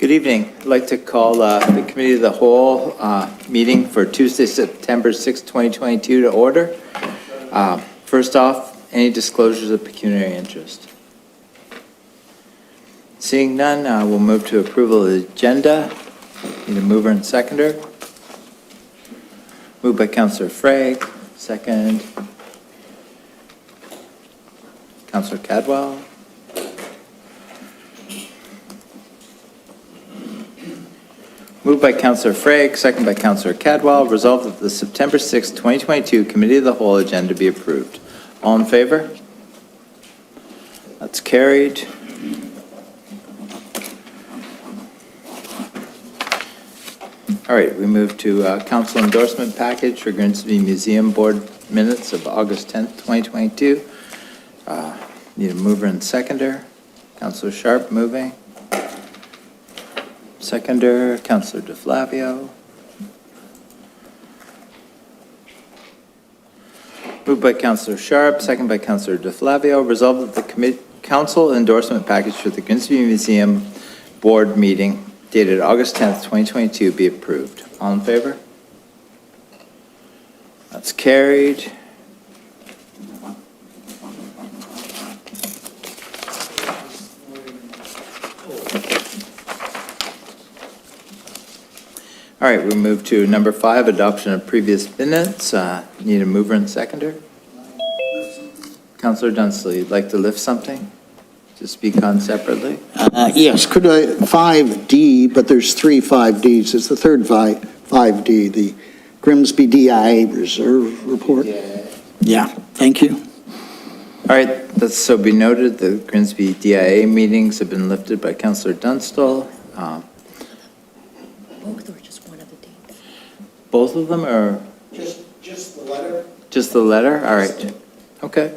Good evening. I'd like to call the Committee of the Whole meeting for Tuesday, September 6, 2022 to order. First off, any disclosures of pecuniary interest? Seeing none, we'll move to approval of the agenda. Need a mover and seconder. Moved by Councillor Frey, second. Councillor Cadwell. Moved by Councillor Frey, second by Councillor Cadwell. Resolved that the September 6, 2022 Committee of the Whole agenda be approved. All in favor? That's carried. All right, we move to council endorsement package for Grimsby Museum Board minutes of August 10th, 2022. Need a mover and seconder. Councillor Sharp moving. Seconder, Councillor DeFlavio. Moved by Councillor Sharp, second by Councillor DeFlavio. Resolved that the council endorsement package for the Grimsby Museum Board meeting dated August 10th, 2022 be approved. All in favor? That's carried. All right, we move to number 5, adoption of previous minutes. Need a mover and seconder. Councillor Dunstall, you'd like to lift something to speak on separately? Yes, could I, 5D, but there's 3 5Ds. It's the third 5D, the Grimsby DIA Reserve Report. Yeah, thank you. All right, that's so be noted. The Grimsby DIA meetings have been lifted by Councillor Dunstall. Both or just one of the dates? Both of them, or? Just the letter? Just the letter? All right. Okay.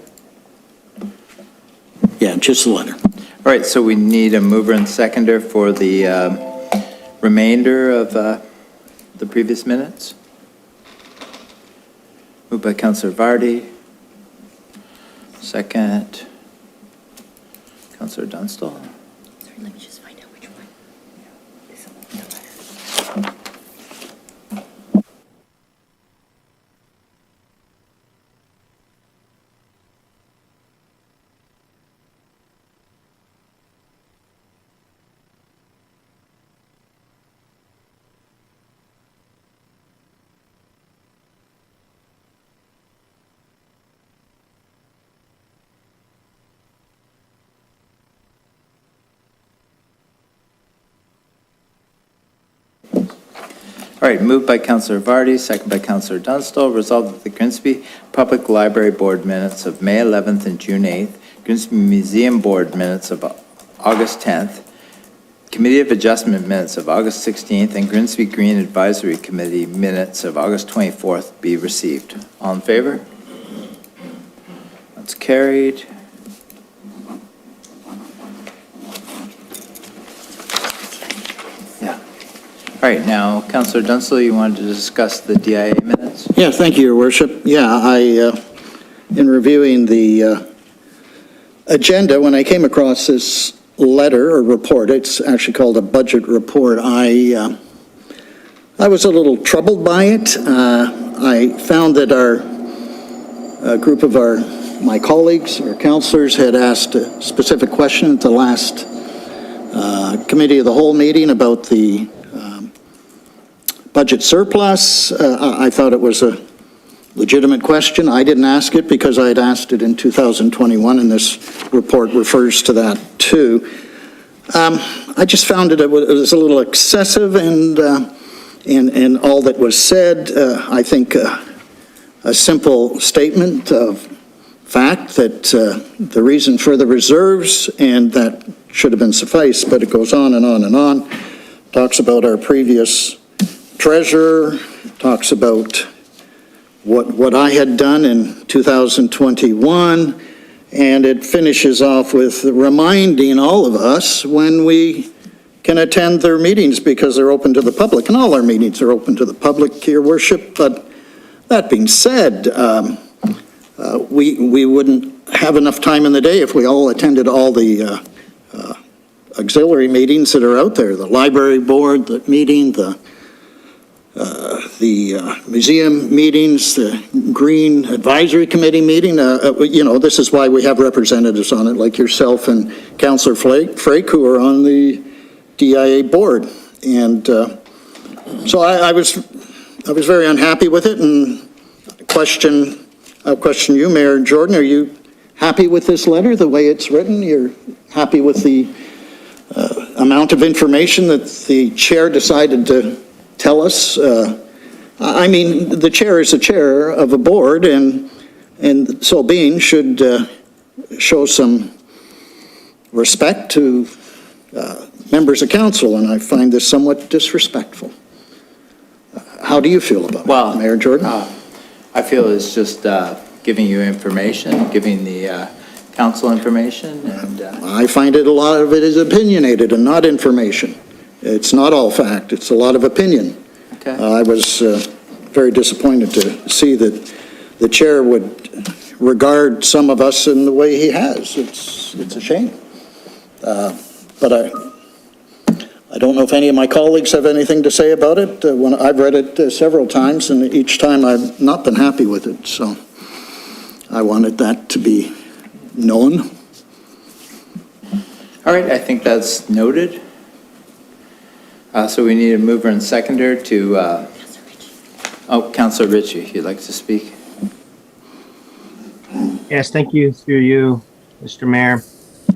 Yeah, just the letter. All right, so we need a mover and seconder for the remainder of the previous minutes. Moved by Councillor Vardy. Second, Councillor Dunstall. Sorry, let me just find out which one is the letter. All right, moved by Councillor Vardy, second by Councillor Dunstall. Resolved that the Grimsby Public Library Board minutes of May 11th and June 8th, Grimsby Museum Board minutes of August 10th, Committee of Adjustment minutes of August 16th, and Grimsby Green Advisory Committee minutes of August 24th be received. All in favor? That's carried. All right, now, Councillor Dunstall, you wanted to discuss the DIA minutes? Yeah, thank you, Your Worship. Yeah, in reviewing the agenda, when I came across this letter or report, it's actually called a budget report, I was a little troubled by it. I found that a group of my colleagues or councillors had asked a specific question at the last Committee of the Whole meeting about the budget surplus. I thought it was a legitimate question. I didn't ask it because I had asked it in 2021, and this report refers to that too. I just found it was a little excessive, and all that was said. I think a simple statement of fact that the reason for the reserves, and that should have been suffice, but it goes on and on and on. Talks about our previous treasurer, talks about what I had done in 2021, and it finishes off with reminding all of us when we can attend their meetings because they're open to the public, and all our meetings are open to the public, Your Worship. But that being said, we wouldn't have enough time in the day if we all attended all the auxiliary meetings that are out there, the library board, the meeting, the museum meetings, the Green Advisory Committee meeting. This is why we have representatives on it, like yourself and Councillor Frake, who are on the DIA board. And so I was very unhappy with it, and I'll question you, Mayor Jordan. Are you happy with this letter, the way it's written? You're happy with the amount of information that the chair decided to tell us? I mean, the chair is the chair of a board, and so being should show some respect to members of council, and I find this somewhat disrespectful. How do you feel about it, Mayor Jordan? I feel it's just giving you information, giving the council information, and I find a lot of it is opinionated and not information. It's not all fact, it's a lot of opinion. okay. I was very disappointed to see that the chair would regard some of us in the way he has. It's a shame. But I don't know if any of my colleagues have anything to say about it. When I've read it several times, and each time I've not been happy with it. So I wanted that to be known. All right, I think that's noted. So we need a mover and seconder to, Councillor Ritchie, if you'd like to speak. Yes, thank you, through you, Mr. Mayor.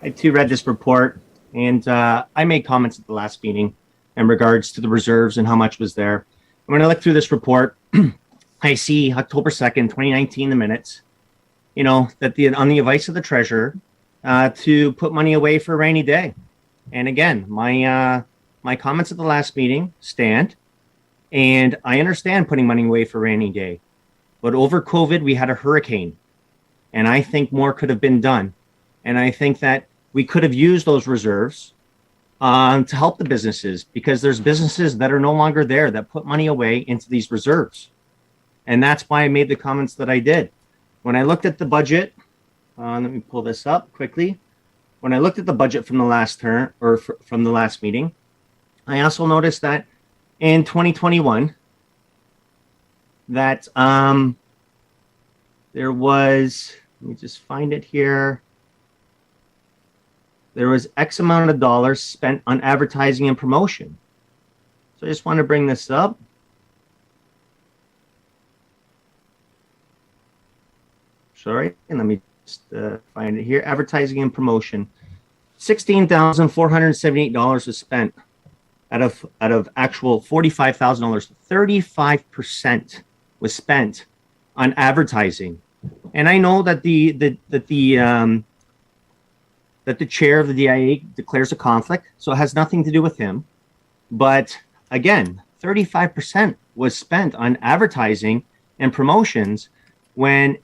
I too read this report, and I made comments at the last meeting in regards to the reserves and how much was there. And when I look through this report, I see October 2nd, 2019, the minutes, that on the advice of the treasurer to put money away for a rainy day. And again, my comments at the last meeting stand, and I understand putting money away for a rainy day. But over COVID, we had a hurricane, and I think more could have been done. And I think that we could have used those reserves to help the businesses, because there's businesses that are no longer there that put money away into these reserves. And that's why I made the comments that I did. When I looked at the budget, let me pull this up quickly. When I looked at the budget from the last term, or from the last meeting, I also noticed that in 2021, that there was, let me just find it here. There was X amount of dollars spent on advertising and promotion. So I just want to bring this up. Sorry, and let me just find it here. Advertising and promotion. $16,478 was spent out of actual $45,000. 35% was spent on advertising. And I know that the chair of the DIA declares a conflict, so it has nothing to do with him. But again, 35% was spent on advertising and promotions when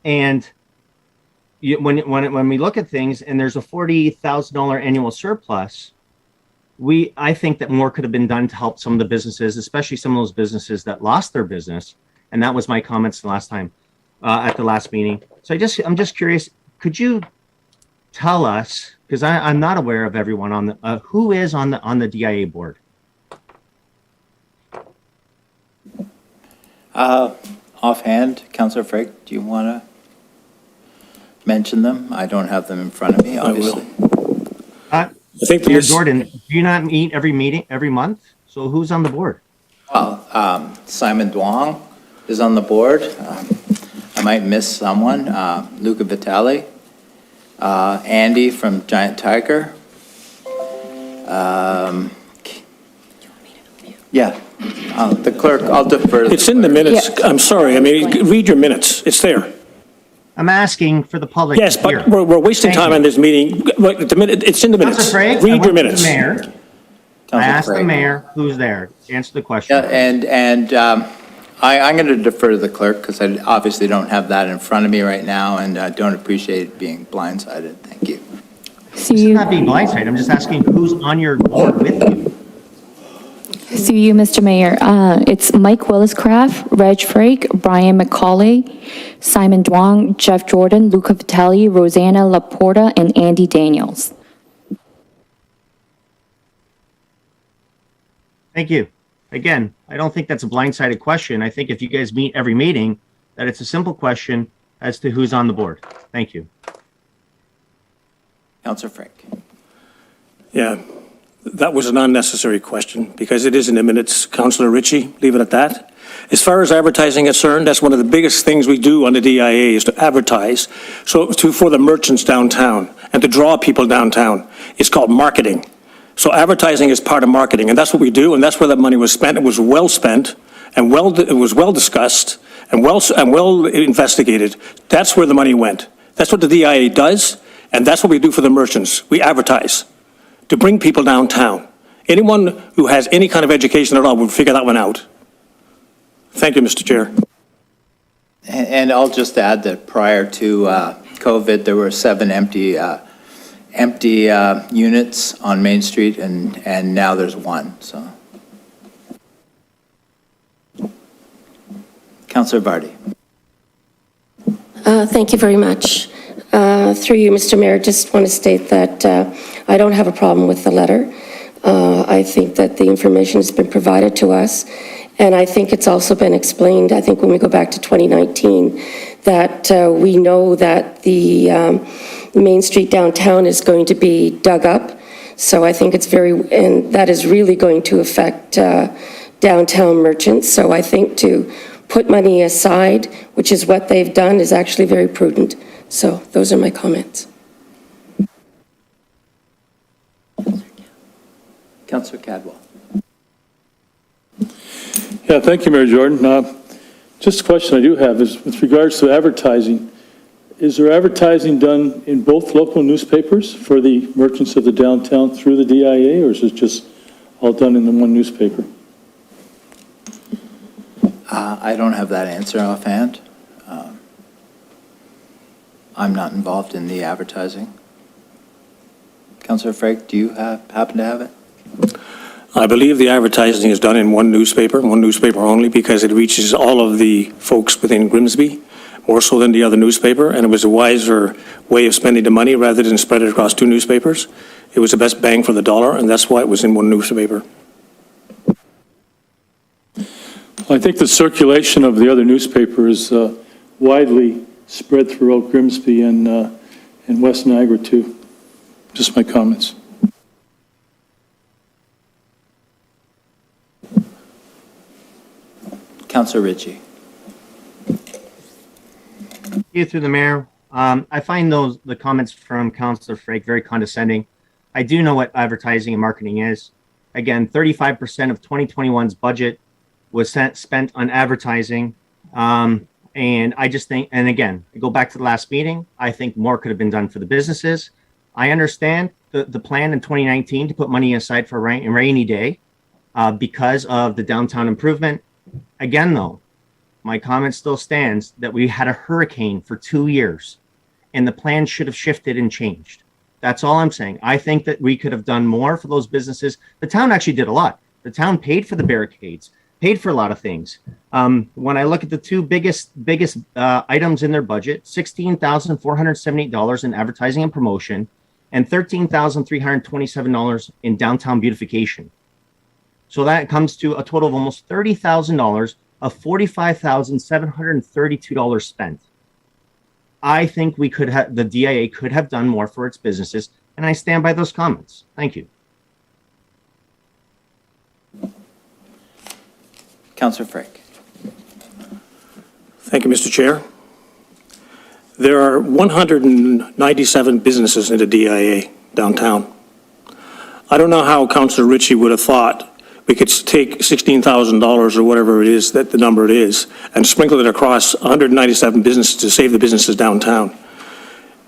we look at things and there's a $40,000 annual surplus. I think that more could have been done to help some of the businesses, especially some of those businesses that lost their business. And that was my comments the last time at the last meeting. So I'm just curious, could you tell us, because I'm not aware of everyone on the who is on the DIA board? Offhand, Councillor Frake, do you want to mention them? I don't have them in front of me, obviously. I think Mayor Jordan, do you not meet every month? So who's on the board? Well, Simon Duong is on the board. I might miss someone. Luca Vitale. Andy from Giant Tiger. Yeah, the clerk, I'll defer. It's in the minutes. Yeah. I'm sorry. I mean, read your minutes. It's there. I'm asking for the public. Yes, to hear. but we're wasting Thank time you. on this meeting. Wait, it's in the minutes. Councillor Frake, Read your minutes. I asked the Frake. mayor who's there. Answer the question. Yeah, and I'm going to defer to the clerk because I obviously don't have that in front of me right now, and I don't appreciate being blindsided. Thank you. This is not being blindsided. I'm just asking who's on your board with you. Through you, Mr. Mayor, it's Mike Willis-Craft, Reg Frake, Brian McCauley, Simon Duong, Jeff Jordan, Luca Vitale, Rosanna Laporta, and Andy Daniels. Thank you. Again, I don't think that's a blindsided question. I think if you guys meet every meeting, that it's a simple question as to who's on the board. Thank you. Councillor Frank. Yeah, that was an unnecessary question because it is in the minutes. Councillor Ritchie, leave it at that. As far as advertising is concerned, that's one of the biggest things we do on the DIA is to advertise for the merchants downtown and to draw people downtown. It's called marketing. So advertising is part of marketing, and that's what we do, and that's where that money was spent. It was well spent, and it was well discussed, and well investigated. That's where the money went. That's what the DIA does, and that's what we do for the merchants. We advertise to bring people downtown. Anyone who has any kind of education at all will figure that one out. Thank you, Mr. Chair. And I'll just add that prior to COVID, there were 7 empty units on Main Street, and now there's 1, so. Councillor Vardy. Thank you very much. Through you, Mr. Mayor, just want to state that I don't have a problem with the letter. I think that the information has been provided to us, and I think it's also been explained, I think when we go back to 2019, that we know that the Main Street downtown is going to be dug up. So I think it's and that is really going to affect downtown merchants. So I think to put money aside, which is what they've done, is actually very prudent. So those are my comments. Councillor Cadwell. Yeah, thank you, Mayor Jordan. Just a question I do have is with regards to advertising. Is there advertising done in both local newspapers for the merchants of the downtown through the DIA, or is it just all done in the one newspaper? I don't have that answer offhand. I'm not involved in the advertising. Councillor Frank, do you happen to have it? I believe the advertising is done in one newspaper only, because it reaches all of the folks within Grimsby, more so than the other newspaper, and it was a wiser way of spending the money rather than spread it across 2 newspapers. It was the best bang for the dollar, and that's why it was in one newspaper. I think the circulation of the other newspaper is widely spread throughout Grimsby and West Niagara too. Just my comments. Councillor Ritchie. You through the mayor. I find the comments from Councillor Frank very condescending. I do know what advertising and marketing is. Again, 35% of 2021's budget was spent on advertising. And I just think, and again, I go back to the last meeting, I think more could have been done for the businesses. I understand the plan in 2019 to put money aside for a rainy day because of the downtown improvement. Again, though, my comment still stands that we had a hurricane for 2 years and the plan should have shifted and changed. That's all I'm saying. I think that we could have done more for those businesses. The town actually did a lot. The town paid for the barricades, paid for a lot of things. When I look at the 2 biggest items in their budget, $16,478 in advertising and promotion and $13,327 in downtown beautification. So that comes to a total of almost $30,000 of $45,732 spent. I think the DIA could have done more for its businesses, and I stand by those comments. Thank you. Councillor Frank. Thank you, Mr. Chair. There are 197 businesses in the DIA downtown. I don't know how Councillor Ritchie would have thought we could take $16,000 or whatever it is, that the number it is, and sprinkle it across 197 businesses to save the businesses downtown.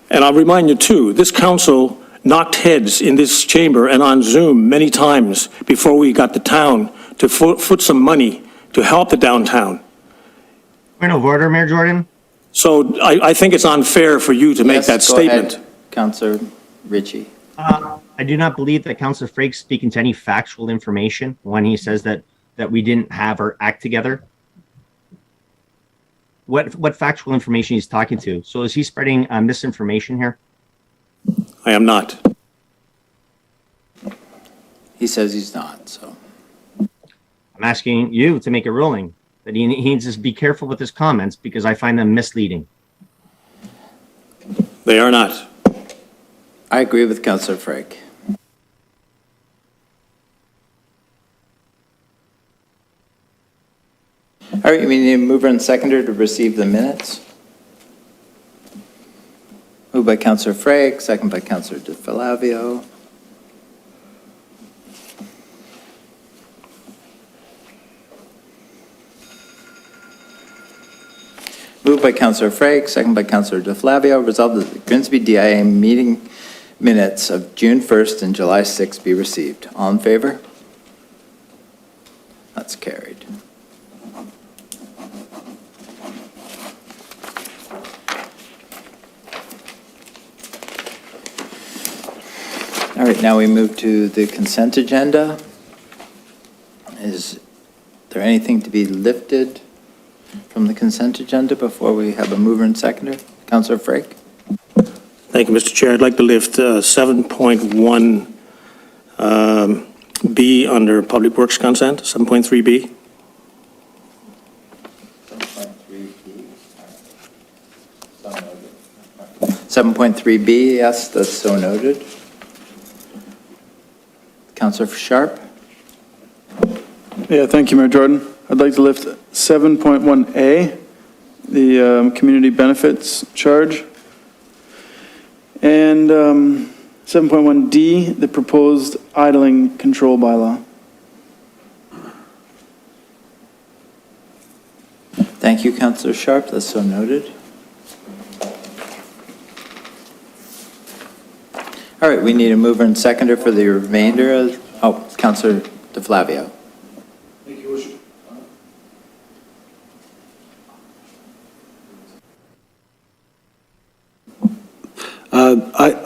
And I'll remind you too, this council knocked heads in this chamber and on Zoom many times before we got the town to foot some money to help the downtown. Point of order, Mayor Jordan. So I think it's unfair for you to make that statement. Go ahead, Councillor Ritchie. I do not believe that Councillor Frake's speaking to any factual information when he says that we didn't have our act together. What factual information he's talking to? So is he spreading misinformation here? I am not. He says he's not, so. I'm asking you to make a ruling that he needs to be careful with his comments because I find them misleading. They are not. I agree with Councillor Frake. All right, we need a mover and seconder to receive the minutes. Moved by Councillor Frake, second by Councillor DeFalavio. Moved by Councillor Frake, second by Councillor DeFlavio. Resolved that the Grimsby DIA meeting minutes of June 1st and July 6th be received. All in favor? That's carried. All right, now we move to the consent agenda. Is there anything to be lifted from the consent agenda before we have a mover and seconder? Councillor Frake? Thank you, Mr. Chair. I'd like to lift 7.1 B under Public Works consent, 7.3B. 7.3B, yes, that's so noted. Councillor Sharp? Yeah, thank you, Mayor Jordan. I'd like to lift 7.1A, the community benefits charge, and 7.1D, the proposed idling control bylaw. Thank you, Councillor Sharp, that's so noted. All right, we need a mover and seconder for the remainder of, Councillor DeFlavio. Thank you, Worship.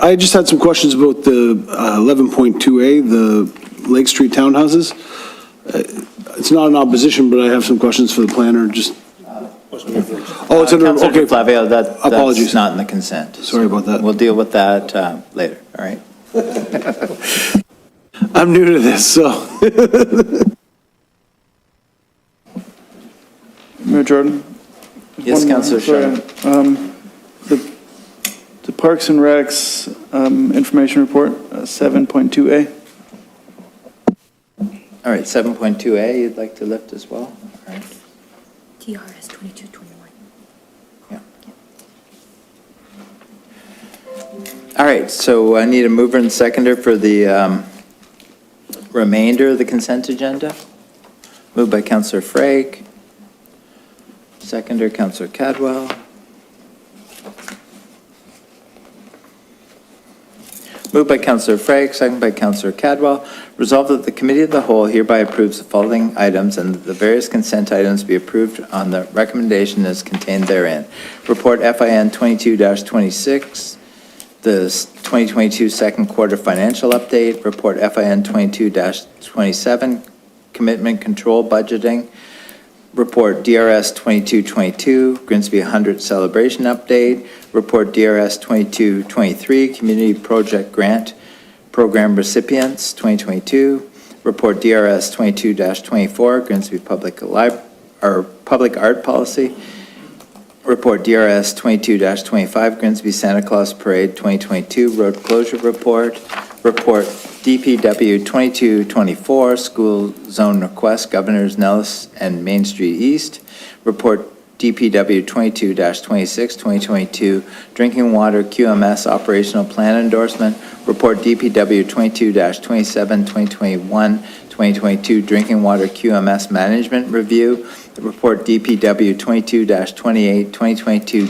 I just had some questions about the 11.2A, the Lake Street townhouses. It's not an opposition, but I have some questions for the planner, just. Oh, it's under, Councillor okay. DeFlavio, that's Apologies. not in the consent. Sorry about that. We'll deal with that later, all right? I'm new to this, so. Mayor Jordan? Yes, One more, Councillor sorry. Sharp. The Parks and Recs information report, 7.2A. All right, 7.2A, you'd like to lift as well? All right. TRS 2221. Yeah. All right, so I need a mover and seconder for the remainder of the consent agenda. Moved by Councillor Frake. Seconder, Councillor Cadwell. Moved by Councillor Frake, second by Councillor Cadwell. Resolved that the Committee of the Whole hereby approves the following items and that the various consent items be approved on the recommendation as contained therein. Report FIN 22-26, the 2022 second quarter financial update. Report FIN 22-27, commitment control budgeting. Report DRS 2222, Grimsby 100 celebration update. Report DRS 2223, community project grant program recipients 2022. Report DRS 22-24, Grimsby public art policy. Report DRS 22-25, Grimsby Santa Claus Parade 2022 road closure report. Report DPW 2224, school zone request, Governors Nellis and Main Street East. Report DPW 22-26, 2022 drinking water QMS operational plan endorsement. Report DPW 22-27, 2021-2022 drinking water QMS management review. Report DPW 22-28, 2022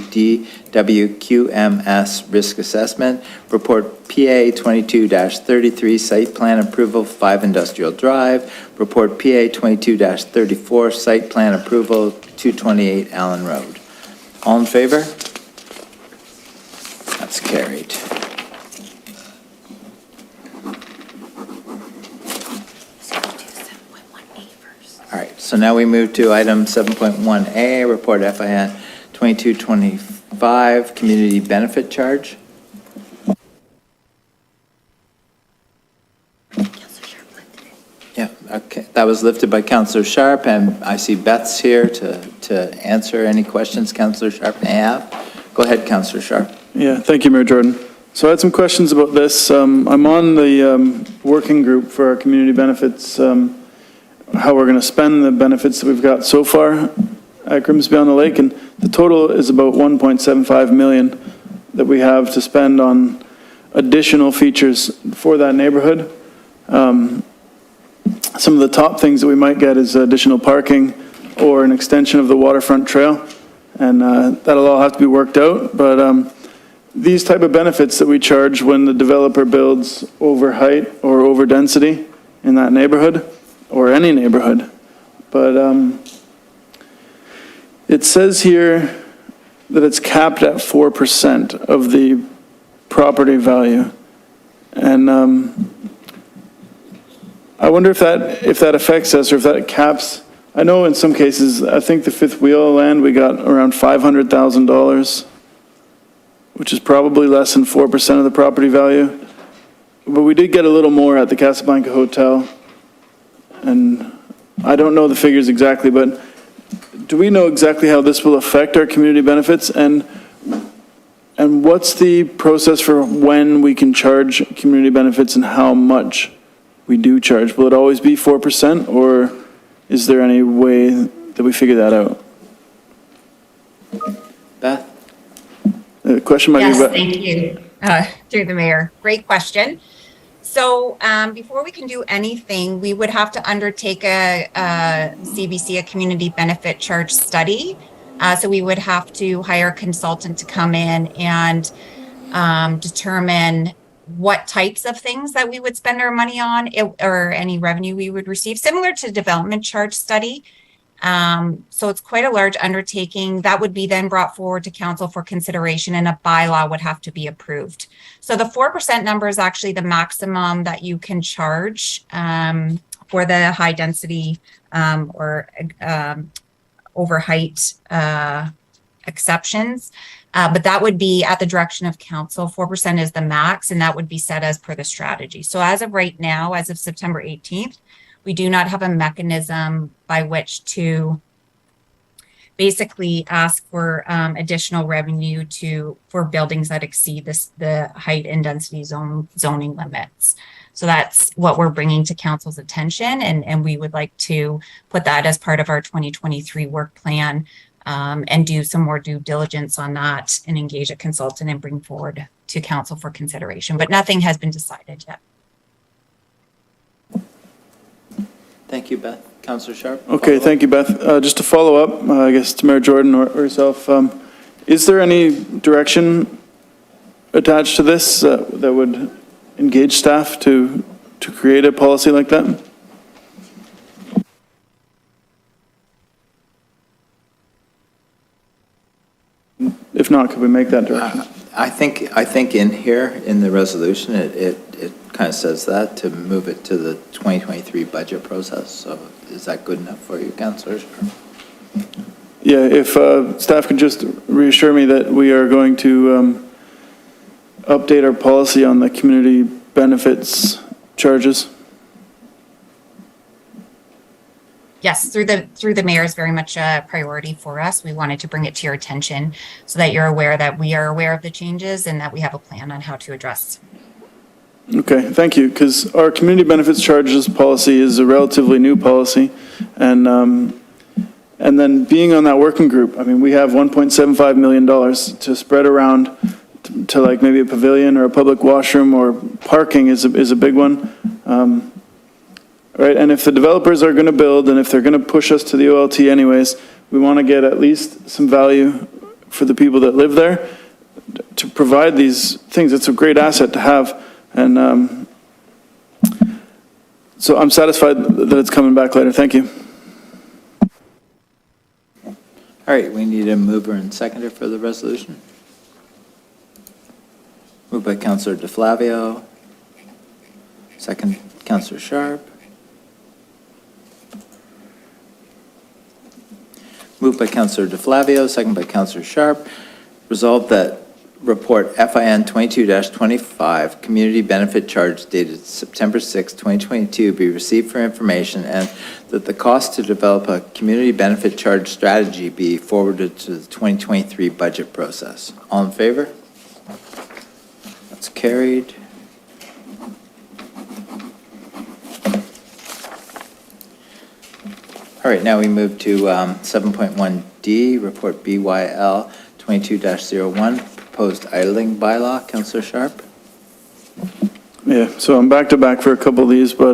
DWQMS risk assessment. Report PA 22-33 site plan approval 5 Industrial Drive. Report PA 22-34 site plan approval 228 Allen Road. All in favor? That's carried. All right, so now we move to item 7.1A, report FIN 2225, community benefit charge. Councillor Sharp lifted it. Yeah, okay, That was lifted by Councillor Sharp, and I see Beth's here to answer any questions Councillor Sharp may have. Go ahead, Councillor Sharp. Yeah, thank you, Mayor Jordan. So I had some questions about this. I'm on the working group for our community benefits, how we're going to spend the benefits that we've got so far at Grimsby on the Lake, and the total is about 1.75 million that we have to spend on additional features for that neighborhood. Some of the top things that we might get is additional parking or an extension of the waterfront trail, and that'll all have to be worked out. But these type of benefits that we charge when the developer builds over height or over density in that neighborhood or any neighborhood. But it says here that it's capped at 4% of the property value. And I wonder if that affects us or if that caps. I know in some cases, I think the Fifth Wheel land, we got around $500,000, which is probably less than 4% of the property value. But we did get a little more at the Casablanca Hotel. And I don't know the figures exactly, but do we know exactly how this will affect our community benefits? And what's the process for when we can charge community benefits and how much we do charge? Will it always be 4%, or is there any way that we figure that out? Beth? The question might be... Yes, thank you, through the mayor. Great question. So before we can do anything, we would have to undertake a CBC, a community benefit charge study. So we would have to hire a consultant to come in and determine what types of things that we would spend our money on or any revenue we would receive, similar to development charge study. So it's quite a large undertaking that would be then brought forward to council for consideration, and a bylaw would have to be approved. So the 4% number is actually the maximum that you can charge for the high density or over height exceptions. But that would be at the direction of council. 4% is the max, and that would be set as per the strategy. So as of right now, as of September 18th, we do not have a mechanism by which to basically ask for additional revenue for buildings that exceed the height and density zoning limits. So that's what we're bringing to council's attention, and we would like to put that as part of our 2023 work plan and do some more due diligence on that and engage a consultant and bring forward to council for consideration. But nothing has been decided yet. Thank you, Beth. Councillor Sharp? Okay, thank you, Beth. Just to follow up, I guess to Mayor Jordan or yourself, is there any direction attached to this that would engage staff to create a policy like that? If not, could we make that direction? I think in here, in the resolution, it kind of says that, to move it to the 2023 budget process. So is that good enough for you, councillors? Yeah, if staff could just reassure me that we are going to update our policy on the community benefits charges. Yes, through the mayor is very much a priority for us. We wanted to bring it to your attention so that you're aware that we are aware of the changes and that we have a plan on how to address. Okay, thank you, because our community benefits charges policy is a relatively new policy, and then being on that working group, I mean, we have $1.75 million to spread around to like maybe a pavilion or a public washroom, or parking is a big one. Right, and if the developers are going to build, and if they're going to push us to the OLT anyways, we want to get at least some value for the people that live there to provide these things. It's a great asset to have, and so I'm satisfied that it's coming back later. Thank you. All right, we need a mover and seconder for the resolution. Moved by Councillor DeFlavio. Second, Councillor Sharp. Moved by Councillor DeFlavio, second by Councillor Sharp. Resolved that report FIN 22-25, community benefit charge dated September 6, 2022, be received for information, and that the cost to develop a community benefit charge strategy be forwarded to the 2023 budget process. All in favor? That's carried. All right, now we move to 7.1D, report BYL 22-01, proposed idling bylaw. Councillor Sharp? Yeah, so I'm back to back for a couple of these, but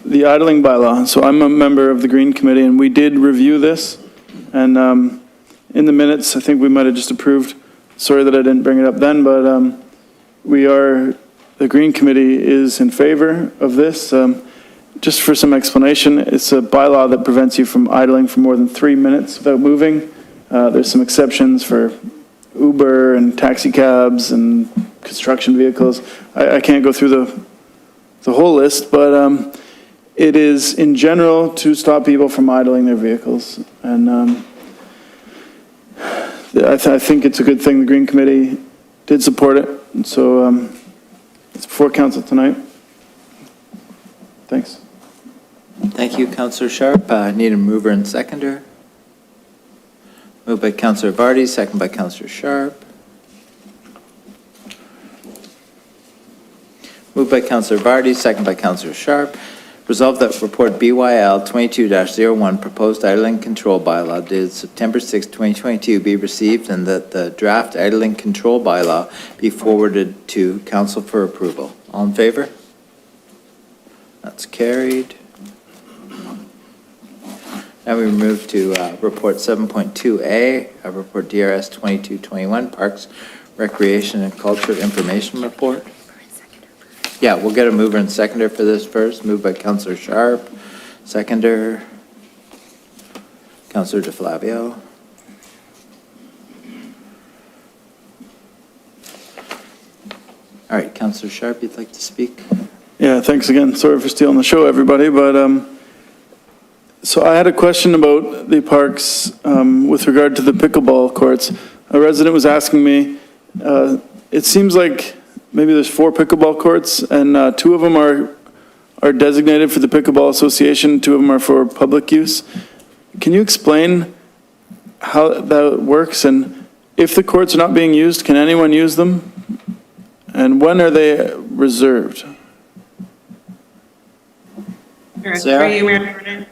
the idling bylaw, so I'm a member of the Green Committee, and we did review this, and in the minutes, I think we might have just approved, sorry that I didn't bring it up then, but the Green Committee is in favor of this. Just for some explanation, it's a bylaw that prevents you from idling for more than 3 minutes without moving. There's some exceptions for Uber and taxi cabs and construction vehicles. I can't go through the whole list, but it is in general to stop people from idling their vehicles. And I think it's a good thing the Green Committee did support it. And so it's before council tonight. Thanks. Thank you, Councillor Sharp. Need a mover and seconder. Moved by Councillor Vardy, second by Councillor Sharp. Moved by Councillor Vardy, second by Councillor Sharp. Resolved that report BYL 22-01, proposed idling control bylaw dated September 6, 2022 be received, and that the draft idling control bylaw be forwarded to council for approval. All in favor? That's carried. Now we move to report 7.2A, report DRS 2221, Parks, Recreation and Culture Information Report. Yeah, we'll get a mover and seconder for this first. Moved by Councillor Sharp, seconder, Councillor DeFlavio. All right, Councillor Sharp, you'd like to speak? Yeah, thanks again. Sorry for stealing the show, everybody, but so I had a question about the parks with regard to the pickleball courts. A resident was asking me, it seems like maybe there's 4 pickleball courts, and 2 of them are designated for the Pickleball Association, 2 of them are for public use. Can you explain how that works, and if the courts are not being used, can anyone use them? And when are they reserved? Sure. Sarah? Through you, Mayor.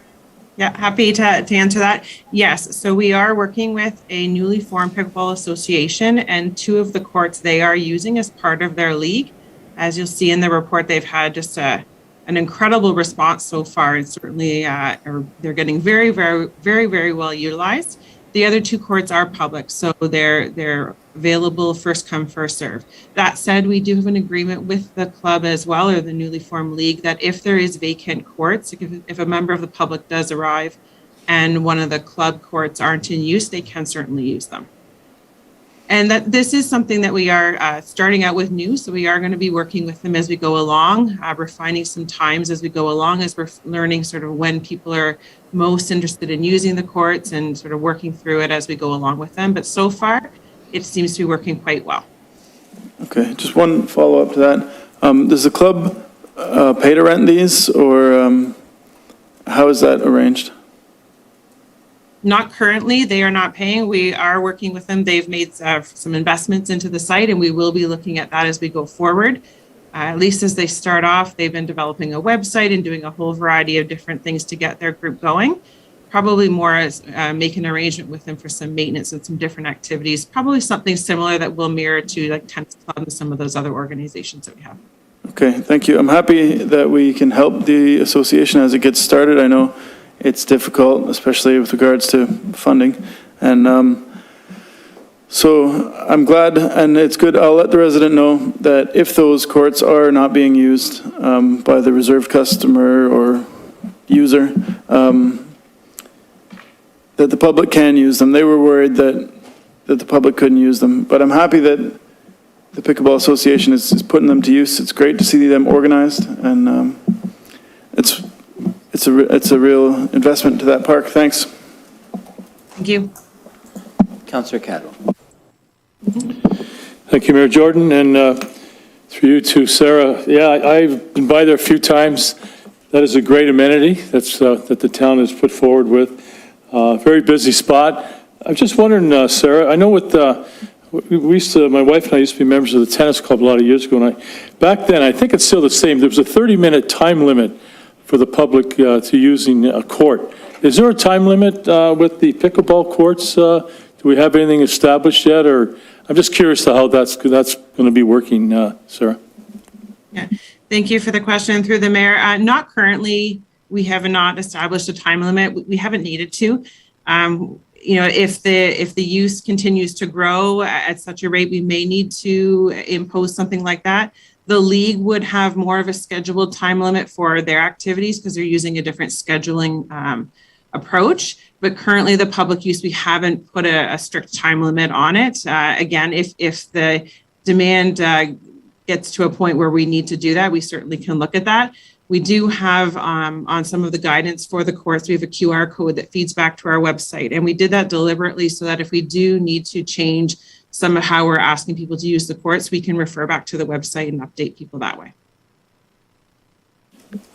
Yeah, happy to answer that. Yes, so we are working with a newly formed pickleball association, and 2 of the courts they are using as part of their league. As you'll see in the report, they've had just an incredible response so far, and certainly they're getting very, very, very, very well utilized. The other 2 courts are public, so they're available first come, first serve. That said, we do have an agreement with the club as well, or the newly formed league, that if there is vacant courts, if a member of the public does arrive and one of the club courts aren't in use, they can certainly use them. And that this is something that we are starting out with new, so we are going to be working with them as we go along, refining some times as we go along, as we're learning sort of when people are most interested in using the courts and sort of working through it as we go along with them. But so far, it seems to be working quite well. Okay, just one follow-up to that. Does the club pay to rent these, or how is that arranged? Not currently, they are not paying. We are working with them. They've made some investments into the site, and we will be looking at that as we go forward. At least as they start off, they've been developing a website and doing a whole variety of different things to get their group going. Probably more as make an arrangement with them for some maintenance and some different activities. Probably something similar that will mirror to like Tennis Club and some of those other organizations that we have. Okay, thank you. I'm happy that we can help the association as it gets started. I know it's difficult, especially with regards to funding. And so I'm glad, and it's good. I'll let the resident know that if those courts are not being used by the reserved customer or user, that the public can use them. They were worried that the public couldn't use them, but I'm happy that the Pickleball Association is putting them to use. It's great to see them organized, and it's a real investment to that park. Thanks. Thank you. Councillor Cadwell. Thank you, Mayor Jordan, and through you to Sarah. Yeah, I've been by there a few times. That is a great amenity that the town has put forward with. Very busy spot. I'm just wondering, Sarah, I know we used to, my wife and I used to be members of the tennis club a lot of years ago, and back then, I think it's still the same, there was a 30-minute time limit for the public to using a court. Is there a time limit with the pickleball courts? Do we have anything established yet, or I'm just curious to how that's going to be working, Sarah? Yeah, thank you for the question through the mayor. Not currently, we have not established a time limit. We haven't needed to. If the use continues to grow at such a rate, we may need to impose something like that. The league would have more of a scheduled time limit for their activities because they're using a different scheduling approach. But currently, the public use, we haven't put a strict time limit on it. Again, if the demand gets to a point where we need to do that, we certainly can look at that. We do have on some of the guidance for the courts, we have a QR code that feeds back to our website. And we did that deliberately so that if we do need to change some of how we're asking people to use the courts, we can refer back to the website and update people that way.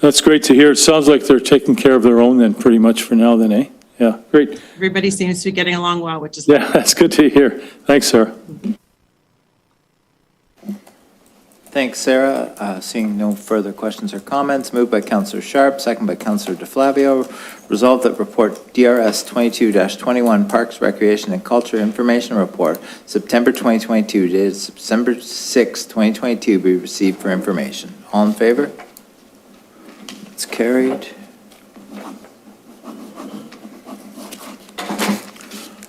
That's great to hear. It sounds like they're taking care of their own then, pretty much for now then, eh? Yeah, great. Everybody seems to be getting along well, which is Yeah, that's good to hear. Thanks, Sarah. Thanks, Sarah. Seeing no further questions or comments, moved by Councillor Sharp, second by Councillor DeFlavio. Resolved that report DRS 22-21 Parks, Recreation and Culture Information Report, September 2022, dated September 6, 2022, be received for information. All in favor? It's carried.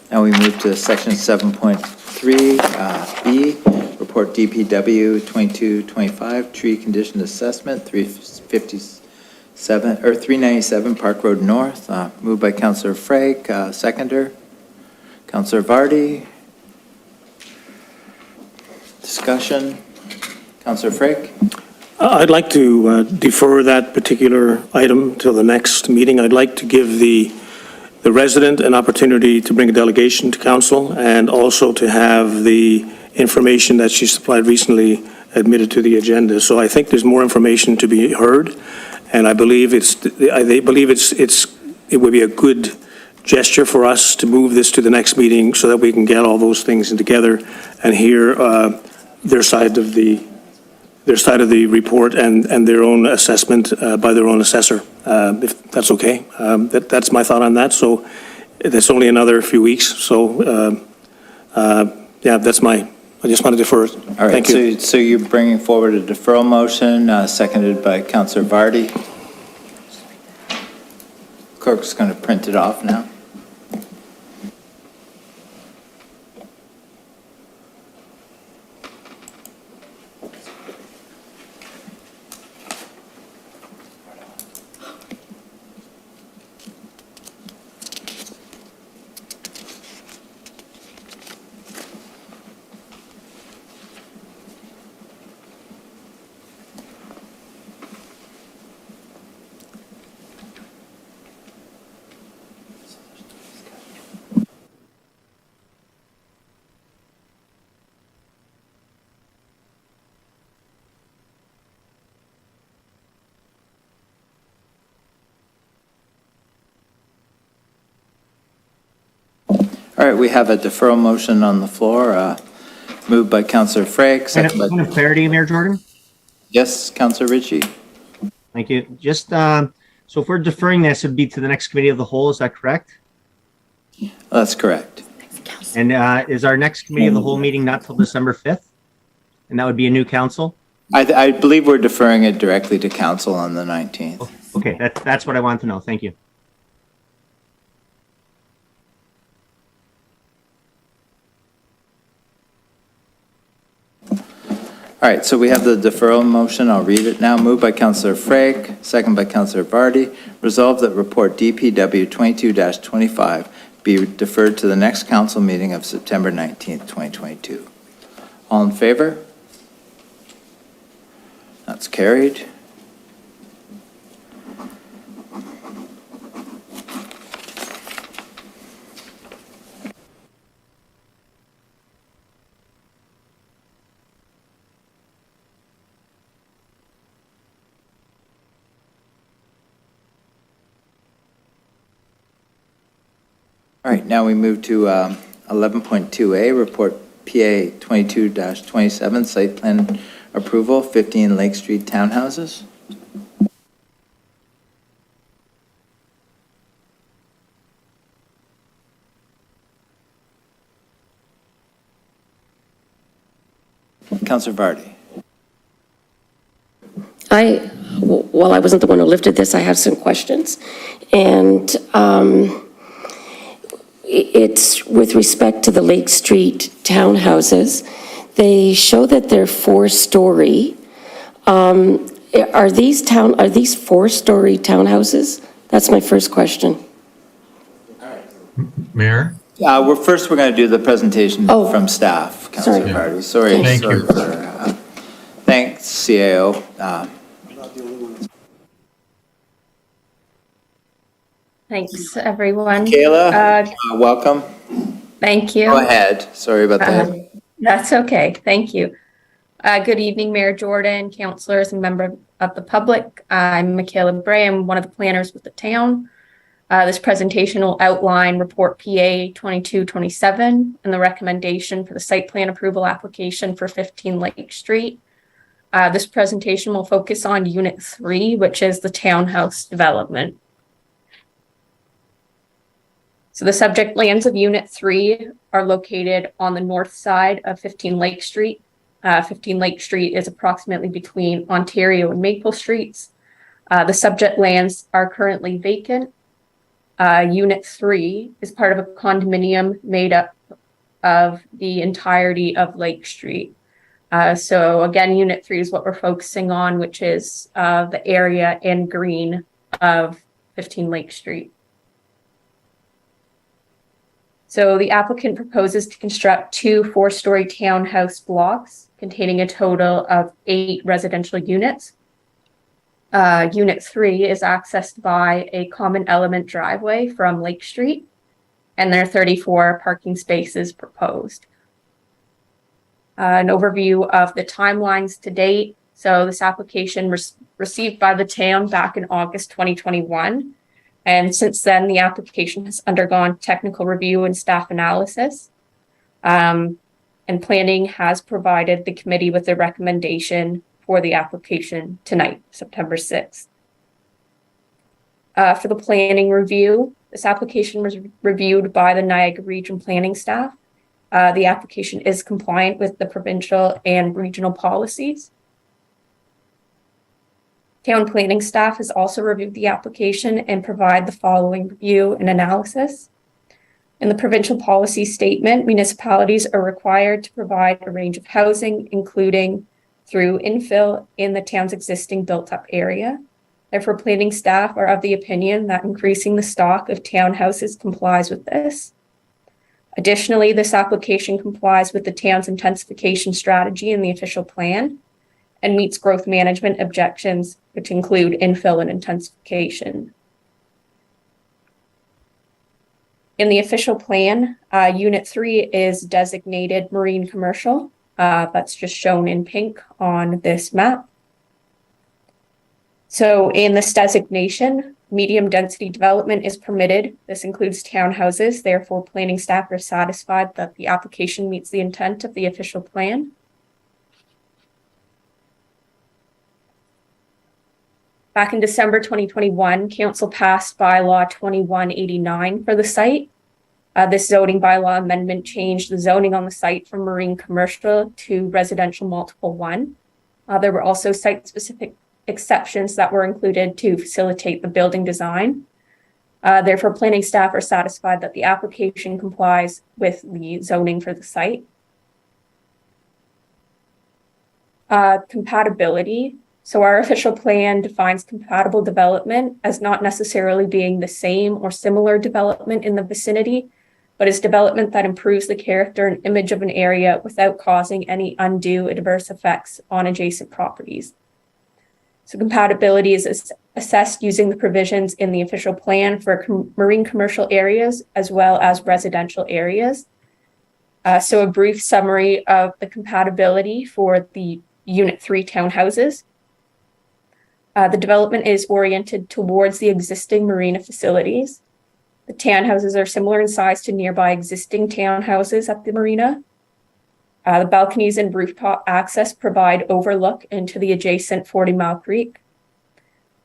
Now we move to section 7.3 B. Report DPW 2225 Tree Condition Assessment 397 Park Road North. Moved by Councillor Frake, seconder. Councillor Vardy. Discussion. Councillor Frake. I'd like to defer that particular item till the next meeting. I'd like to give the resident an opportunity to bring a delegation to council and also to have the information that she supplied recently admitted to the agenda. So I think there's more information to be heard, and I believe it would be a good gesture for us to move this to the next meeting so that we can get all those things together and hear their side of the report and their own assessment by their own assessor, if that's okay. That's my thought on that. So that's only another few weeks. So yeah, I just want to defer it. All right, Thank you. so you're bringing forward a deferral motion, seconded by Councillor Vardy. Clerk's going to print it off now. All right, we have a deferral motion on the floor, moved by Councillor Frake, second by... Point of clarity, Mayor Jordan? Yes, Councillor Ritchie. Thank you. Just, so if we're deferring this, it'd be to the next committee of the whole, is that correct? That's correct. And is our next committee of the whole meeting not till December 5th? And that would be a new council? I believe we're deferring it directly to council on the 19th. Okay, that's what I want to know. Thank you. All right, so we have the deferral motion. I'll read it now. Moved by Councillor Frake, second by Councillor Vardy. Resolved that report DPW 22-25 be deferred to the next council meeting of September 19th, 2022. All in favor? That's carried. All right, now we move to 11.2A, Report PA 22-27, Site Plan Approval, 15 Lake Street Townhouses. Councillor Vardy. Well, I wasn't the one who lifted this, I have some questions. And it's with respect to the Lake Street townhouses. They show that they're 4-story. Are these 4-story townhouses? That's my first question. Mayor? We're going to do the presentation from staff, Councillor Sorry. Vardy. Sorry. Thank sorry you. for, thanks, CAO. Thanks, everyone. Kayla, welcome. Thank you. Go ahead. Sorry about that. That's okay. Thank you. Good evening, Mayor Jordan, councillors, and member of the public. I'm Michaela Bray. I'm one of the planners with the town. This presentation will outline Report PA 2227 and the recommendation for the site plan approval application for 15 Lake Street. This presentation will focus on Unit 3, which is the townhouse development. So the subject lands of Unit 3 are located on the north side of 15 Lake Street. 15 Lake Street is approximately between Ontario and Maple Streets. The subject lands are currently vacant. Unit 3 is part of a condominium made up of the entirety of Lake Street. So again, Unit 3 is what we're focusing on, which is the area in green of 15 Lake Street. So the applicant proposes to construct 2 4-story townhouse blocks containing a total of 8 residential units. Unit 3 is accessed by a common element driveway from Lake Street, and there are 34 parking spaces proposed. An overview of the timelines to date. So this application received by the town back in August 2021. And since then, the application has undergone technical review and staff analysis. And planning has provided the committee with a recommendation for the application tonight, September 6th. For the planning review, this application was reviewed by the Niagara Region planning staff. The application is compliant with the provincial and regional policies. Town planning staff has also reviewed the application and provide the following review and analysis. In the provincial policy statement, municipalities are required to provide a range of housing, including through infill in the town's existing built-up area. Therefore, planning staff are of the opinion that increasing the stock of townhouses complies with this. Additionally, this application complies with the town's intensification strategy in the official plan and meets growth management objectives, which include infill and intensification. In the official plan, Unit 3 is designated marine commercial. That's just shown in pink on this map. So in this designation, medium density development is permitted. This includes townhouses. Therefore, planning staff are satisfied that the application meets the intent of the official plan. Back in December 2021, Council passed bylaw 2189 for the site. This zoning bylaw amendment changed the zoning on the site from marine commercial to residential multiple 1. There were also site-specific exceptions that were included to facilitate the building design. Therefore, planning staff are satisfied that the application complies with the zoning for the site. Compatibility. So our official plan defines compatible development as not necessarily being the same or similar development in the vicinity, but is development that improves the character and image of an area without causing any undue adverse effects on adjacent properties. So compatibility is assessed using the provisions in the official plan for marine commercial areas as well as residential areas. So a brief summary of the compatibility for the Unit 3 townhouses. The development is oriented towards the existing marina facilities. The townhouses are similar in size to nearby existing townhouses at the marina. The balconies and rooftop access provide overlook into the adjacent 40 Mile Creek.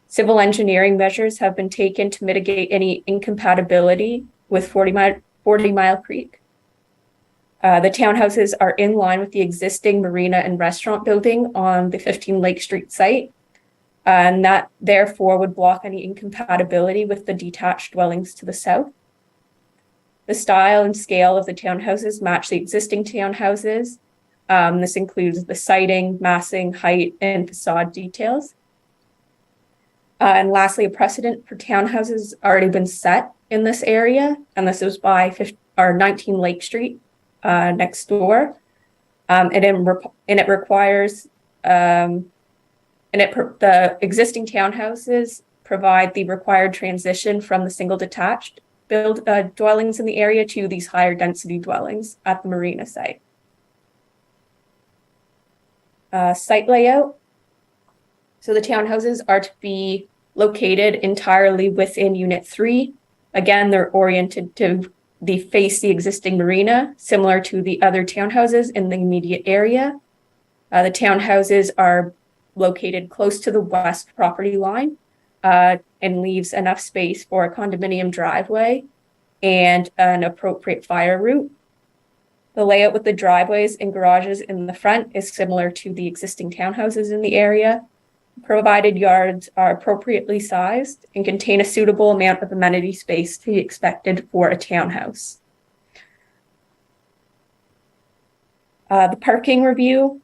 Civil engineering measures have been taken to mitigate any incompatibility with 40 Mile Creek. The townhouses are in line with the existing marina and restaurant building on the 15 Lake Street site, and that therefore would block any incompatibility with the detached dwellings to the south. The style and scale of the townhouses match the existing townhouses. This includes the siding, massing, height, and facade details. And lastly, a precedent for townhouses already been set in this area, and this was by 19 Lake Street next door. It requires, the existing townhouses provide the required transition from the single detached dwellings in the area to these higher density dwellings at the marina site. Site layout. So the townhouses are to be located entirely within Unit 3. Again, they're oriented to face the existing marina, similar to the other townhouses in the immediate area. The townhouses are located close to the west property line and leaves enough space for a condominium driveway and an appropriate fire route. The layout with the driveways and garages in the front is similar to the existing townhouses in the area. Provided yards are appropriately sized and contain a suitable amount of amenity space to be expected for a townhouse. The parking review.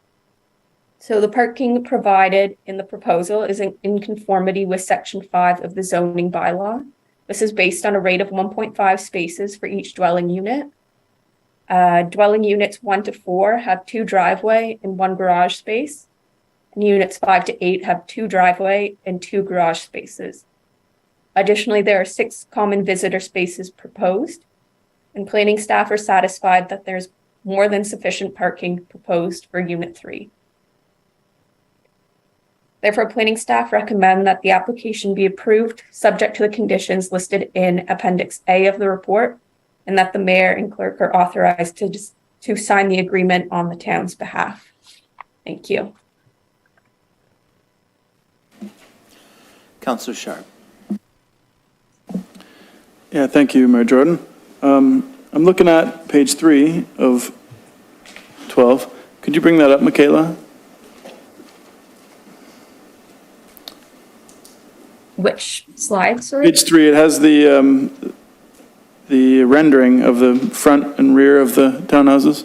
So the parking provided in the proposal is in conformity with Section 5 of the zoning bylaw. This is based on a rate of 1.5 spaces for each dwelling unit. Dwelling units 1 to 4 have 2 driveway and 1 garage space. And units 5 to 8 have 2 driveway and 2 garage spaces. Additionally, there are 6 common visitor spaces proposed, and planning staff are satisfied that there's more than sufficient parking proposed for Unit 3. Therefore, planning staff recommend that the application be approved subject to the conditions listed in Appendix A of the report, and that the mayor and clerk are authorized to sign the agreement on the town's behalf. Thank you. Councillor Sharp. Yeah, thank you, Mayor Jordan. I'm looking at page 3 of 12. Could you bring that up, Michaela? Which slide, sorry? Page 3, it has the rendering of the front and rear of the townhouses.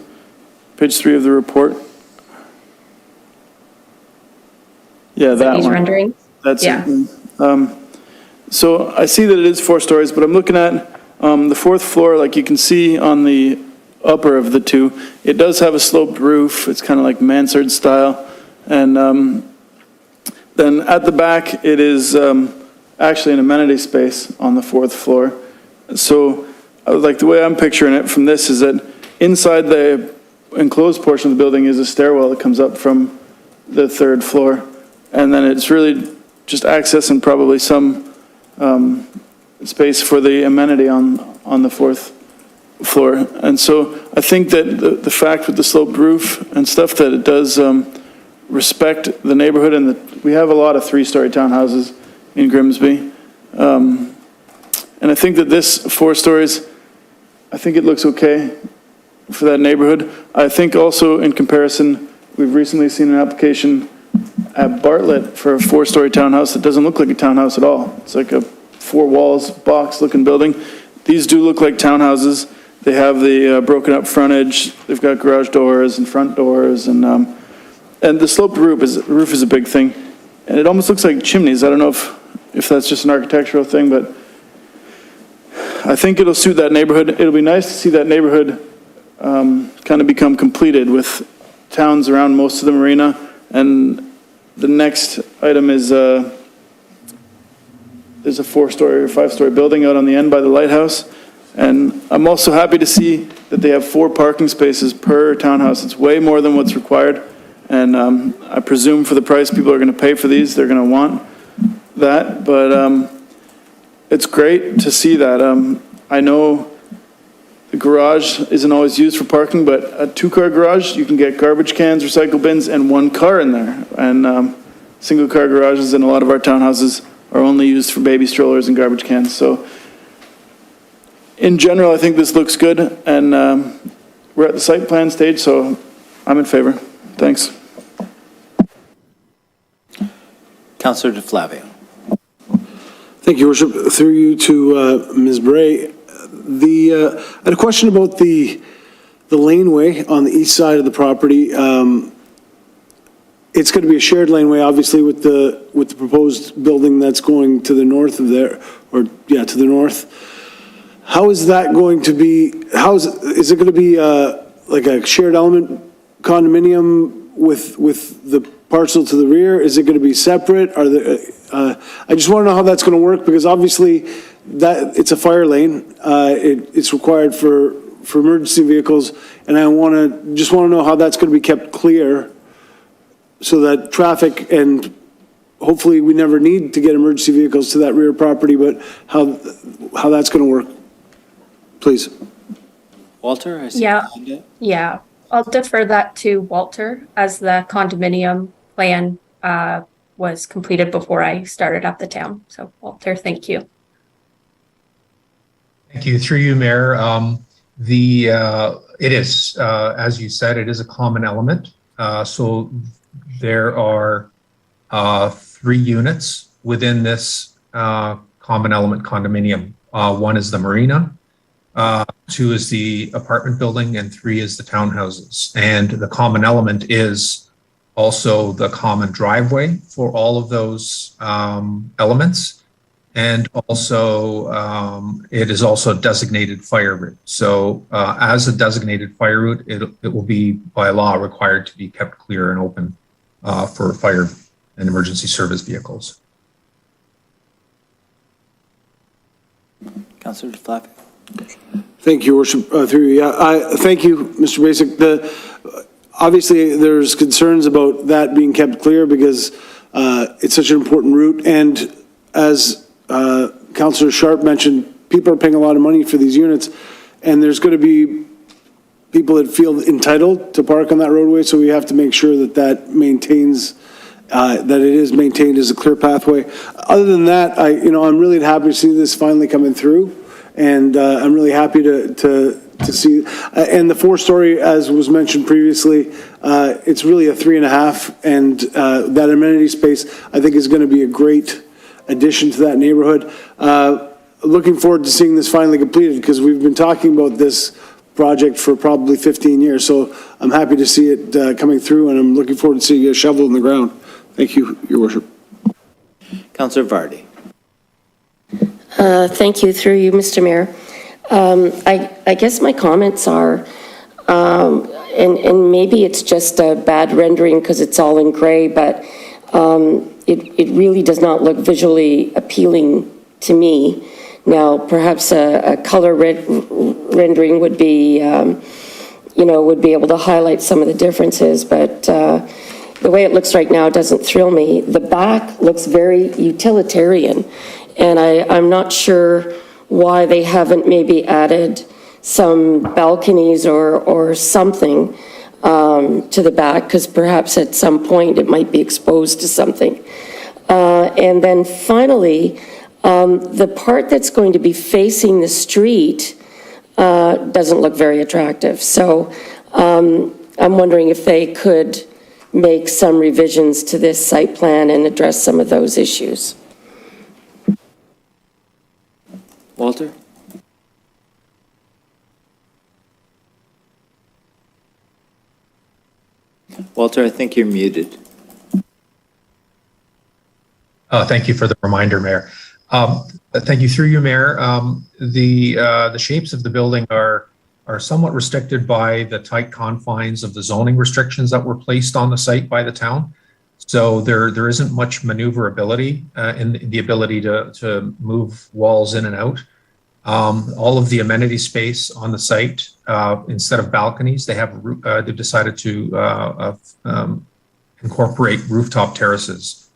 Page 3 of the report. Yeah, that These one. renderings? That's Yeah. it. So I see that it is 4 stories, but I'm looking at the 4th floor, like you can see on the upper of the 2, it does have a sloped roof. It's kind of like mansard style. And then at the back, it is actually an amenity space on the 4th floor. So like the way I'm picturing it from this is that inside the enclosed portion of the building is a stairwell that comes up from the 3rd floor. And then it's really just access and probably some space for the amenity on the 4th floor. And so I think that the fact with the sloped roof and stuff that it does respect the neighborhood, and we have a lot of 3-story townhouses in Grimsby. And I think that this 4 stories, I think it looks okay for that neighborhood. I think also in comparison, we've recently seen an application at Bartlett for a 4-story townhouse that doesn't look like a townhouse at all. It's like a 4 walls, box looking building. These do look like townhouses. They have the broken up frontage. They've got garage doors and front doors, and the sloped roof is a big thing. And it almost looks like chimneys. I don't know if that's just an architectural thing, but I think it'll suit that neighborhood. It'll be nice to see that neighborhood kind of become completed with towns around most of the marina. And the next item is there's a 4-story or 5-story building out on the end by the lighthouse. And I'm also happy to see that they have 4 parking spaces per townhouse. It's way more than what's required. And I presume for the price people are going to pay for these, they're going to want that. But it's great to see that. I know the garage isn't always used for parking, but a 2-car garage, you can get garbage cans, recycle bins, and 1 car in there. And single-car garages in a lot of our townhouses are only used for baby strollers and garbage cans. So in general, I think this looks good, and we're at the site plan stage, so I'm in favor. Thanks. Councillor DeFlavio. Thank you, Worship. Through you to Ms. Bray. I had a question about the laneway on the east side of the property. It's going to be a shared laneway, obviously, with the proposed building that's going to the north of there, to the north. How is that going to be? Is it going to be like a shared element condominium with the parcel to the rear? Is it going to be separate? I just want to know how that's going to work, because obviously that it's a fire lane. It's required for emergency vehicles, and I just want to know how that's going to be kept clear, so that traffic, and hopefully we never need to get emergency vehicles to that rear property, but how that's going to work, please. Walter, I see. Yeah. I'll defer that to Walter, as the condominium plan was completed before I started at the town. So Walter, thank you. Thank you. Through you, Mayor. It is, as you said, it is a common element. So there are 3 units within this common element condominium. 1 is the marina, 2 is the apartment building, and 3 is the townhouses. And the common element is also the common driveway for all of those elements. And also, it is also a designated fire route. So as a designated fire route, it will be by law required to be kept clear and open for fire and emergency service vehicles. Councillor DeFlavio. Thank you, Worship. Through you. Thank you, Mr. Basic. Obviously, there's concerns about that being kept clear, because it's such an important route. And as Councillor Sharp mentioned, people are paying a lot of money for these units, and there's going to be people that feel entitled to park on that roadway. So we have to make sure that maintains, that it is maintained as a clear pathway. Other than that, I'm really happy to see this finally coming through. And I'm really happy to see, and the 4-story, as was mentioned previously, it's really a 3.5, and that amenity space, I think, is going to be a great addition to that neighborhood. Looking forward to seeing this finally completed, because we've been talking about this project for probably 15 years, so I'm happy to see it coming through, and I'm looking forward to seeing a shovel in the ground. Thank you, Your Worship. Councillor Vardy. Thank you, through you, Mr. Mayor. I guess my comments are, and maybe it's just a bad rendering because it's all in gray, but it really does not look visually appealing to me. Now, perhaps a color rendering would be, would be able to highlight some of the differences, but the way it looks right now doesn't thrill me. The back looks very utilitarian, and I'm not sure why they haven't maybe added some balconies or something to the back, because perhaps at some point it might be exposed to something. And then finally, the part that's going to be facing the street doesn't look very attractive. So I'm wondering if they could make some revisions to this site plan and address some of those issues. Walter? Walter, I think you're muted. Thank you for the reminder, Mayor. Thank you, through you, Mayor. The shapes of the building are somewhat restricted by the tight confines of the zoning restrictions that were placed on the site by the town. So there isn't much maneuverability in the ability to move walls in and out. All of the amenity space on the site, instead of balconies, they've decided to incorporate rooftop terraces.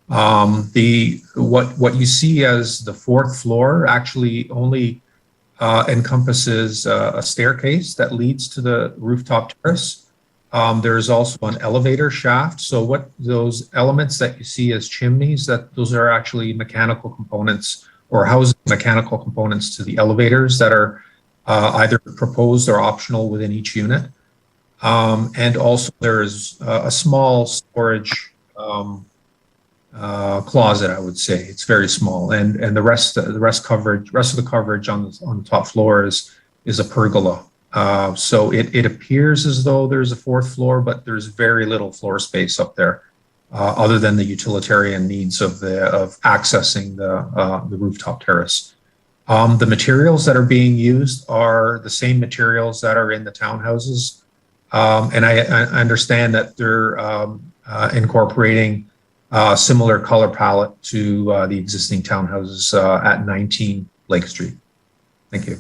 What you see as the 4th floor actually only encompasses a staircase that leads to the rooftop terrace. There's also an elevator shaft. So what those elements that you see as chimneys, those are actually mechanical components or housing mechanical components to the elevators that are either proposed or optional within each unit. And also there is a small storage closet, I would say. It's very small, and the rest of the coverage on the top floor is a pergola. So it appears as though there's a fourth floor, but there's very little floor space up there, other than the utilitarian needs of accessing the rooftop terrace. The materials that are being used are the same materials that are in the townhouses, and I understand that they're incorporating similar color palette to the existing townhouses at 19 Lake Street. Thank you.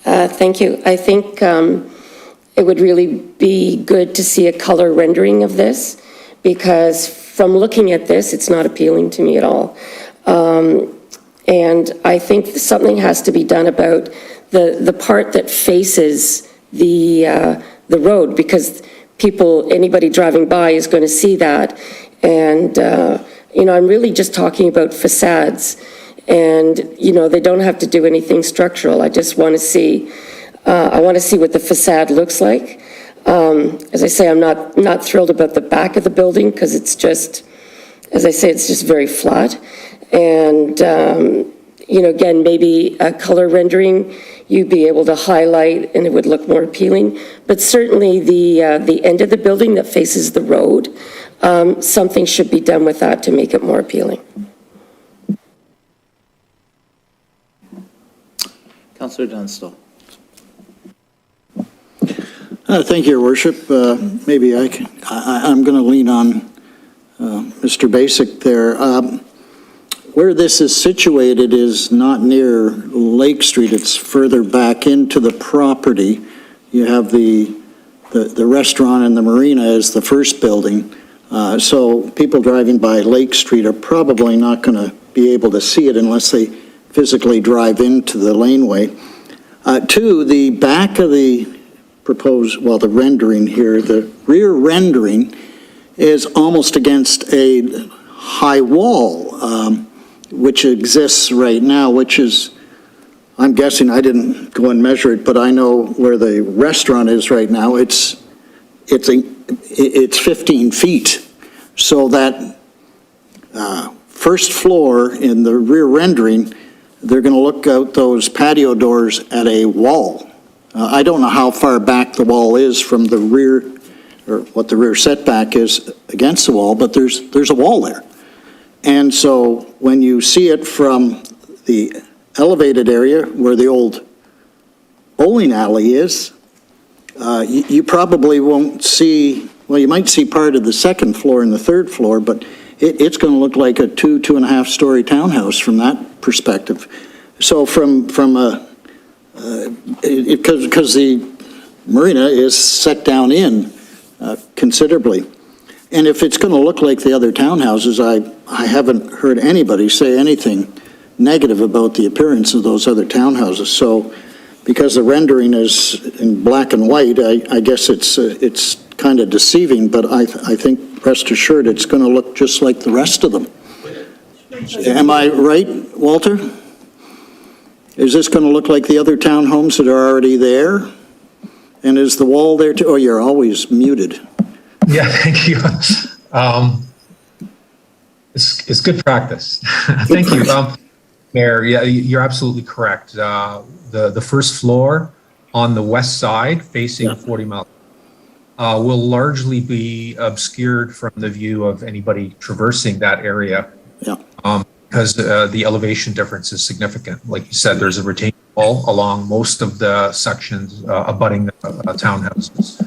Thank you. I think it would really be good to see a color rendering of this, because from looking at this, it's not appealing to me at all. And I think something has to be done about the part that faces the road, because anybody driving by is going to see that. And, I'm really just talking about facades. And, they don't have to do anything structural. I just want to see, what the facade looks like. As I say, I'm not thrilled about the back of the building, because it's just, as I say, it's just very flat. And, again, maybe a color rendering, you'd be able to highlight and it would look more appealing. But certainly the end of the building that faces the road, something should be done with that to make it more appealing. Councillor Dunstall. Thank you, Your Worship. Maybe I'm going to lean on Mr. Basic there. Where this is situated is not near Lake Street. It's further back into the property. You have the restaurant and the marina as the first building. So people driving by Lake Street are probably not going to be able to see it unless they physically drive into the laneway. Two, the back of the the rendering here, the rear rendering is almost against a high wall, which exists right now, which is, I'm guessing, I didn't go and measure it, but I know where the restaurant is right now. It's 15 feet. So that first floor in the rear rendering, they're going to look out those patio doors at a wall. I don't know how far back the wall is from the rear, or what the rear setback is against the wall, but there's a wall there. And so when you see it from the elevated area where the old bowling alley is, you probably won't see, well, you might see part of the second floor and the third floor, but it's going to look like a 2.5 story townhouse from that perspective. So from a, because the marina is set down in considerably. And if it's going to look like the other townhouses, I haven't heard anybody say anything negative about the appearance of those other townhouses. So because the rendering is in black and white, I guess it's kind of deceiving, but I think, rest assured, it's going to look just like the rest of them. Am I right, Walter? Is this going to look like the other townhomes that are already there? And is the wall there too? Oh, you're always muted. Yeah, thank you. It's good practice. Thank you. Mayor, yeah, you're absolutely correct. The first floor on the west side facing 40 Mile will largely be obscured from the view of anybody traversing that area. Yeah. Because the elevation difference is significant. Like you said, there's a retaining wall along most of the sections abutting the townhouses.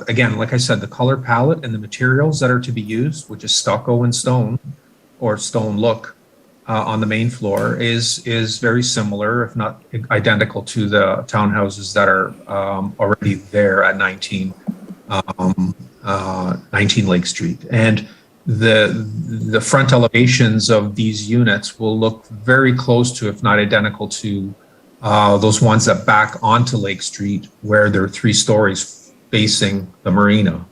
Again, like I said, the color palette and the materials that are to be used, which is stucco and stone or stone look on the main floor is very similar, if not identical, to the townhouses that are already there at 19 Lake Street. And the front elevations of these units will look very close to, if not identical to, those ones that back onto Lake Street, where there are 3 stories facing the marina.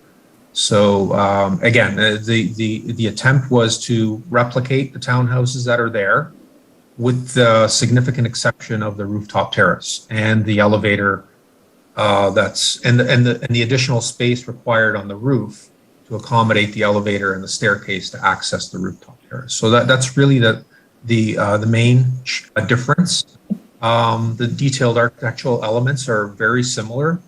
So again, the attempt was to replicate the townhouses that are there, with the significant exception of the rooftop terrace and the elevator and the additional space required on the roof to accommodate the elevator and the staircase to access the rooftop terrace. So that's really the main difference. The detailed architectural elements are very similar.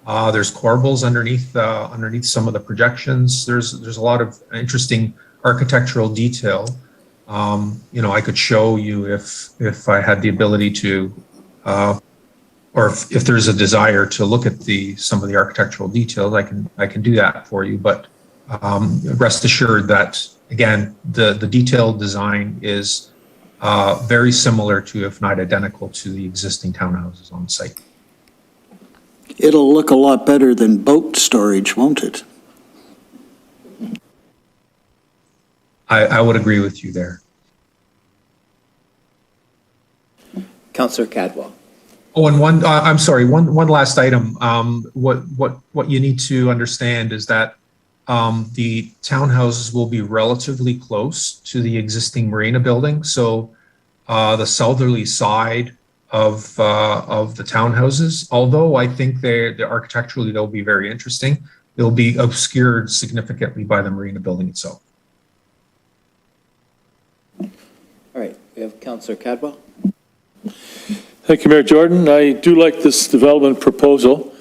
There's corbels underneath some of the projections. There's a lot of interesting architectural detail. I could show you if I had the ability to, or if there's a desire to look at some of the architectural details, I can do that for you. But rest assured that, again, the detailed design is very similar to, if not identical to, the existing townhouses on site. It'll look a lot better than boat storage, won't it? I would agree with you there. Councillor Cadwell. Oh, and I'm sorry, one last item. What you need to understand is that the townhouses will be relatively close to the existing marina building. So the southerly side of the townhouses, although I think they're architecturally they'll be very interesting, they'll be obscured significantly by the marina building itself. All right, we have Councillor Cadwell. Thank you, Mayor Jordan. I do like this development proposal.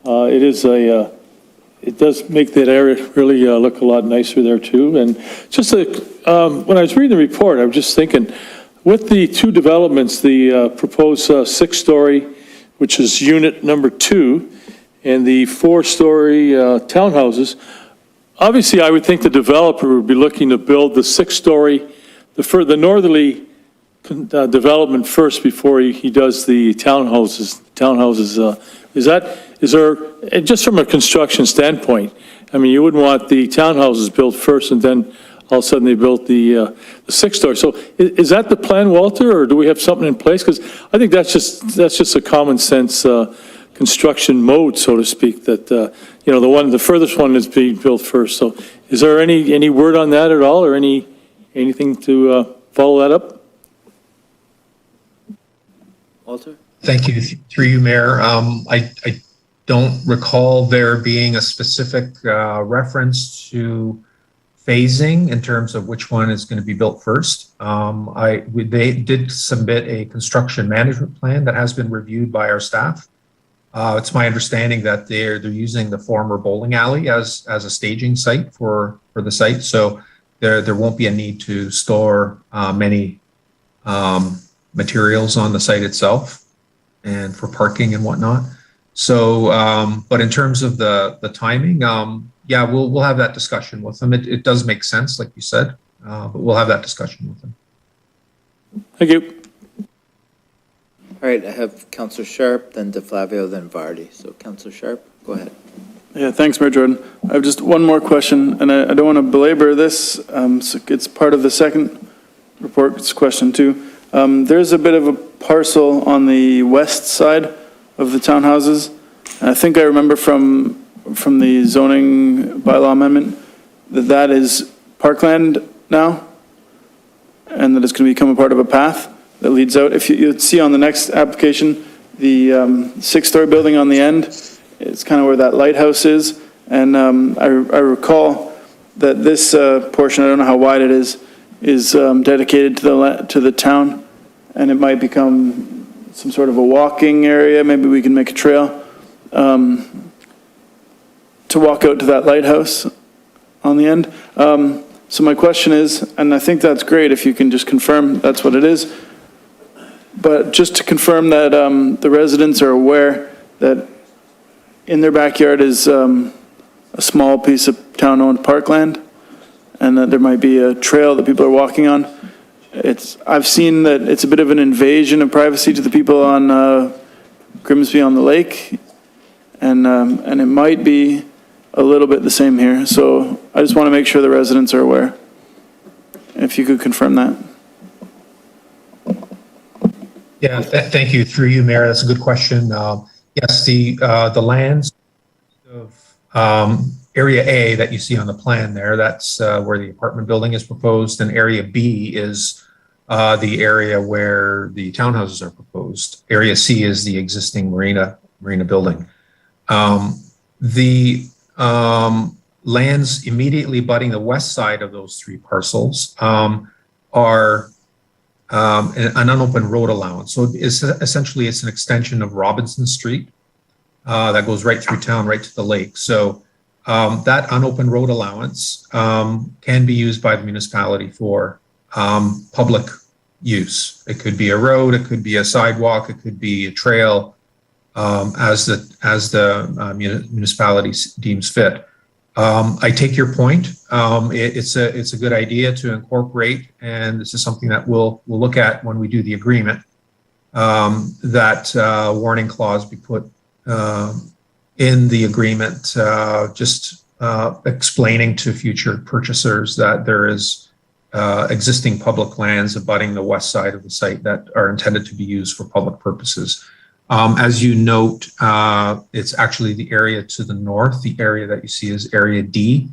It does make that area really look a lot nicer there too. And just when I was reading the report, I was just thinking, with the 2 developments, the proposed 6-story, which is unit number 2, and the 4-story townhouses, obviously I would think the developer would be looking to build the 6-story, the northerly development first before he does the townhouses. Is there, just from a construction standpoint, I mean, you wouldn't want the townhouses built first and then all of a sudden they built the 6-story. So is that the plan, Walter, or do we have something in place? Because I think that's just a common sense construction mode, so to speak, that the furthest one is being built first. So is there any word on that at all, or anything to follow that up? Walter? Thank you. Through you, Mayor. I don't recall there being a specific reference to phasing in terms of which one is going to be built first. They did submit a construction management plan that has been reviewed by our staff. It's my understanding that they're using the former bowling alley as a staging site for the site. So there won't be a need to store many materials on the site itself and for parking and whatnot. So, but in terms of the timing, yeah, we'll have that discussion with them. It does make sense, like you said, but we'll have that discussion with them. Thank you. All right, I have Councillor Sharp, then DeFlavio, then Vardy. So Councillor Sharp, go ahead. Yeah, thanks, Mayor Jordan. I have just one more question, and I don't want to belabor this. So it's part of the second report. It's question 2. There's a bit of a parcel on the west side of the townhouses. And I think I remember from the zoning bylaw amendment that is parkland now, and that it's going to become a part of a path that leads out. If you'd see on the next application, the 6-story building on the end, it's kind of where that lighthouse is. And I recall that this portion, I don't know how wide it is dedicated to the town, and it might become some sort of a walking area. Maybe we can make a trail to walk out to that lighthouse on the end. So my question is, and I think that's great if you can just confirm that's what it is, but just to confirm that the residents are aware that in their backyard is a small piece of town-owned parkland, and that there might be a trail that people are walking on. I've seen that it's a bit of an invasion of privacy to the people on Grimsby on the Lake, and it might be a little bit the same here. So I just want to make sure the residents are aware. If you could confirm that. Yeah, thank you. Through you, Mayor. That's a good question. Yes, the lands of Area A that you see on the plan there, that's where the apartment building is proposed, and Area B is the area where the townhouses are proposed. Area C is the existing marina building. The lands immediately abutting the west side of those three parcels are an unopened road allowance. So it's essentially it's an extension of Robinson Street that goes right through town, right to the lake. So that unopened road allowance can be used by the municipality for public use. It could be a road, it could be a sidewalk, it could be a trail, as the municipality deems fit. I take your point. It's a good idea to incorporate, and this is something that we'll look at when we do the agreement. That warning clause be put in the agreement, just explaining to future purchasers that there is existing public lands abutting the west side of the site that are intended to be used for public purposes. As you note, it's actually the area to the north. The area that you see is Area D.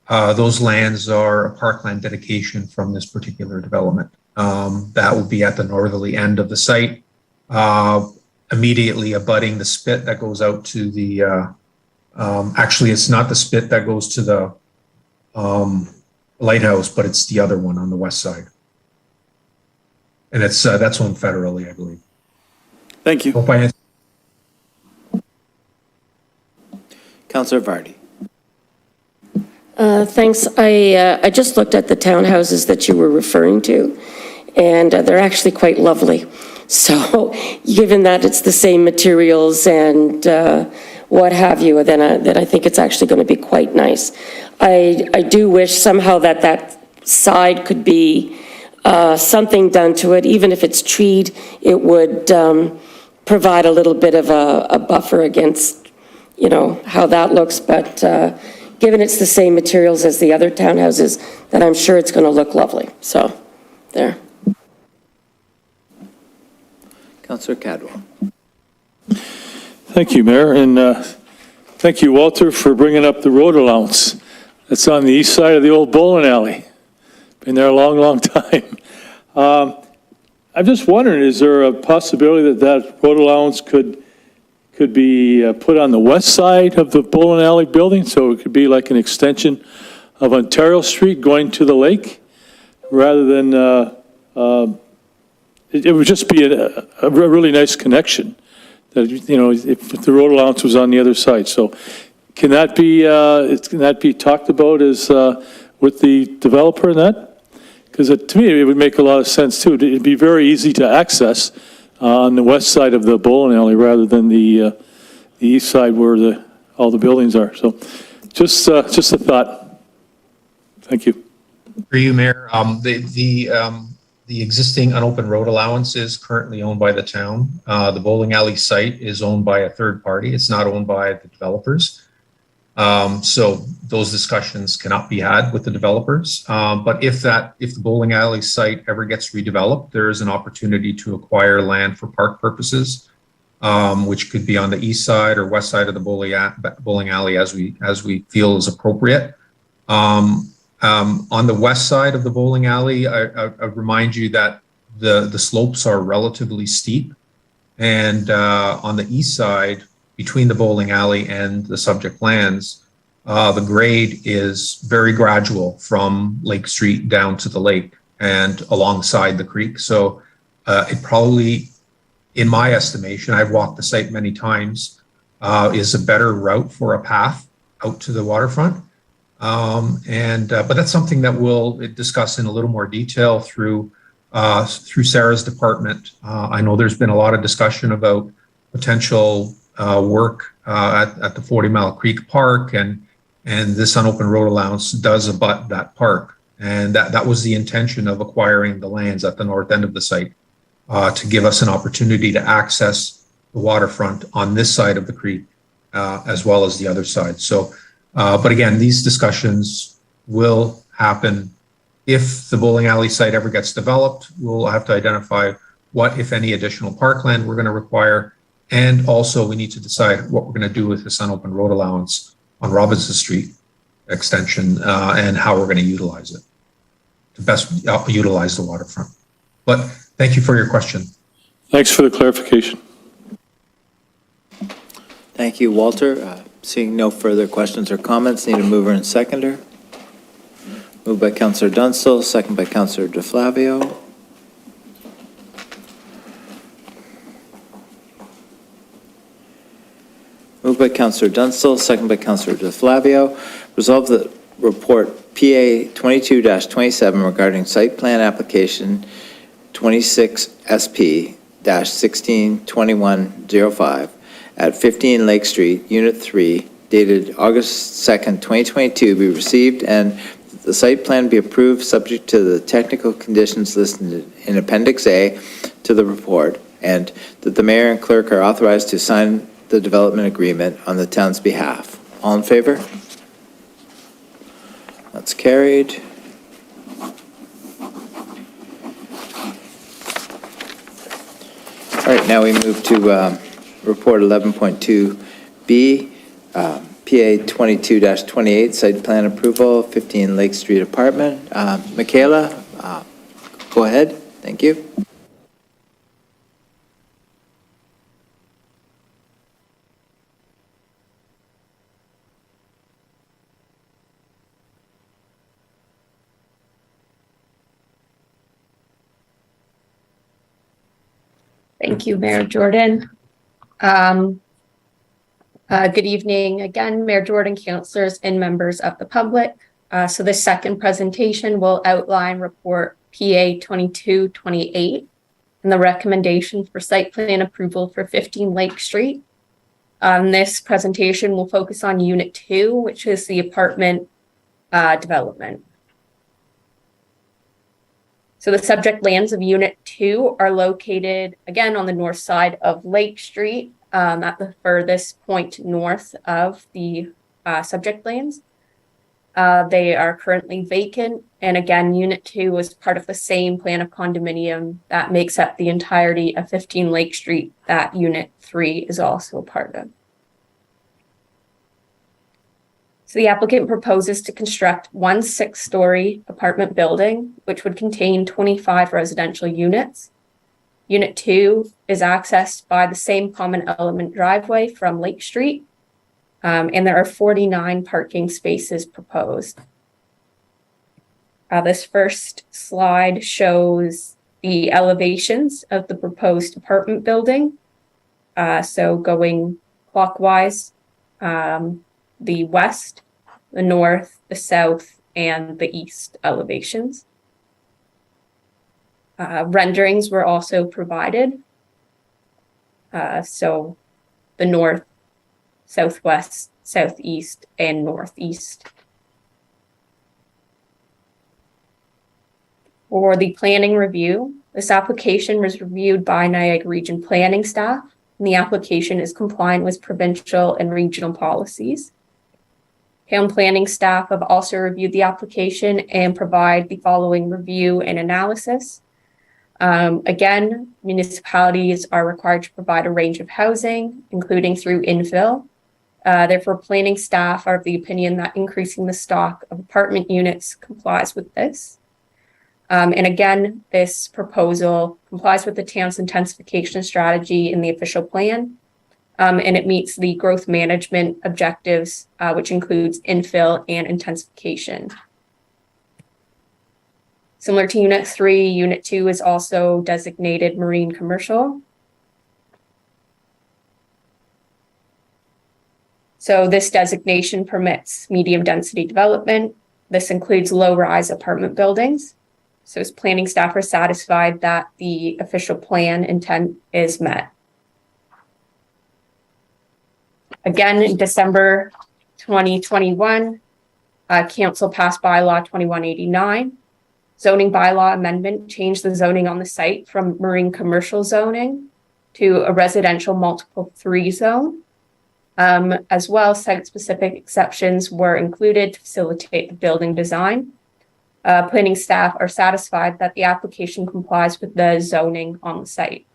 Those lands are a parkland dedication from this particular development. That will be at the northerly end of the site, immediately abutting the spit that goes out to the, actually it's not the spit that goes to the lighthouse, but it's the other one on the west side. And it's that's owned federally, I believe. Thank you. Hope I answered. Councillor Vardy. Thanks. I just looked at the townhouses that you were referring to, and they're actually quite lovely. So given that it's the same materials and what have you, then I think it's actually going to be quite nice. I do wish somehow that side could be something done to it. Even if it's treed, it would provide a little bit of a buffer against, how that looks. But given it's the same materials as the other townhouses, then I'm sure it's going to look lovely. So there. Councillor Cadwell. Thank you, Mayor, and thank you, Walter, for bringing up the road allowance. That's on the east side of the old bowling alley. Been there a long, long time. I'm just wondering, is there a possibility that road allowance could be put on the west side of the bowling alley building, so it could be like an extension of Ontario Street going to the lake, rather than, it would just be a really nice connection, that, if the road allowance was on the other side. So can that be talked about as with the developer and that? Because to me, it would make a lot of sense too. It'd be very easy to access on the west side of the bowling alley rather than the east side where all the buildings are. So just a thought. Thank you. For you, Mayor, the existing unopened road allowance is currently owned by the town. The bowling alley site is owned by a third party. It's not owned by the developers. So those discussions cannot be had with the developers. But if the bowling alley site ever gets redeveloped, there is an opportunity to acquire land for park purposes, which could be on the east side or west side of the bowling alley as we feel is appropriate. On the west side of the bowling alley, I remind you that the slopes are relatively steep, and on the east side, between the bowling alley and the subject lands, the grade is very gradual from Lake Street down to the lake and alongside the creek. So it probably, in my estimation, I've walked the site many times, is a better route for a path out to the waterfront. But that's something that we'll discuss in a little more detail through Sarah's department. I know there's been a lot of discussion about potential work at the 40 Mile Creek Park, and this unopened road allowance does abut that park. And that was the intention of acquiring the lands at the north end of the site, to give us an opportunity to access the waterfront on this side of the creek, as well as the other side. So But again, these discussions will happen. If the bowling alley site ever gets developed, we'll have to identify what, if any, additional parkland we're going to require. And also we need to decide what we're going to do with this unopened road allowance on Robinson Street extension and how we're going to utilize it to best utilize the waterfront. But thank you for your question. Thanks for the clarification. Thank you, Walter. Seeing no further questions or comments, need a mover and seconder. Moved by Councillor Dunstall, second by Councillor DeFlavio. Moved by Councillor Dunstall, second by Councillor DeFlavio. Resolve that report PA 22-27 regarding site plan application 26 SP-162105 at 15 Lake Street, Unit 3, dated August 2nd, 2022, be received and the site plan be approved subject to the technical conditions listed in Appendix A to the report, and that the mayor and clerk are authorized to sign the development agreement on the town's behalf. All in favor? That's carried. All right, now we move to report 11.2B, PA 22-28, site plan approval, 15 Lake Street apartment. Michaela, go ahead. Thank you. Thank you, Mayor Jordan. Good evening again, Mayor Jordan, councillors, and members of the public. So the second presentation will outline report PA 2228 and the recommendation for site plan approval for 15 Lake Street. This presentation will focus on Unit 2, which is the apartment development. So the subject lands of Unit 2 are located, again, on the north side of Lake Street, at the furthest point north of the subject lands. They are currently vacant, and again, Unit 2 is part of the same plan of condominium that makes up the entirety of 15 Lake Street that Unit 3 is also a part of. So the applicant proposes to construct one 6-story apartment building, which would contain 25 residential units. Unit 2 is accessed by the same common element driveway from Lake Street, and there are 49 parking spaces proposed. This first slide shows the elevations of the proposed apartment building. So going clockwise, the west, the north, the south, and the east elevations. Renderings were also provided. So the north, southwest, southeast, and northeast. For the planning review, this application was reviewed by Niagara Region planning staff, and the application is compliant with provincial and regional policies. Town planning staff have also reviewed the application and provide the following review and analysis. Again, municipalities are required to provide a range of housing, including through infill. Therefore, planning staff are of the opinion that increasing the stock of apartment units complies with this. And again, this proposal complies with the town's intensification strategy in the official plan, and it meets the growth management objectives, which includes infill and intensification. Similar to Unit 3, Unit 2 is also designated marine commercial. So this designation permits medium density development. This includes low-rise apartment buildings. So as planning staff are satisfied that the official plan intent is met. Again, in December 2021, Council passed bylaw 2189. Zoning bylaw amendment changed the zoning on the site from marine commercial zoning to a residential multiple 3 zone. As well, site-specific exceptions were included to facilitate the building design. Planning staff are satisfied that the application complies with the zoning on the site.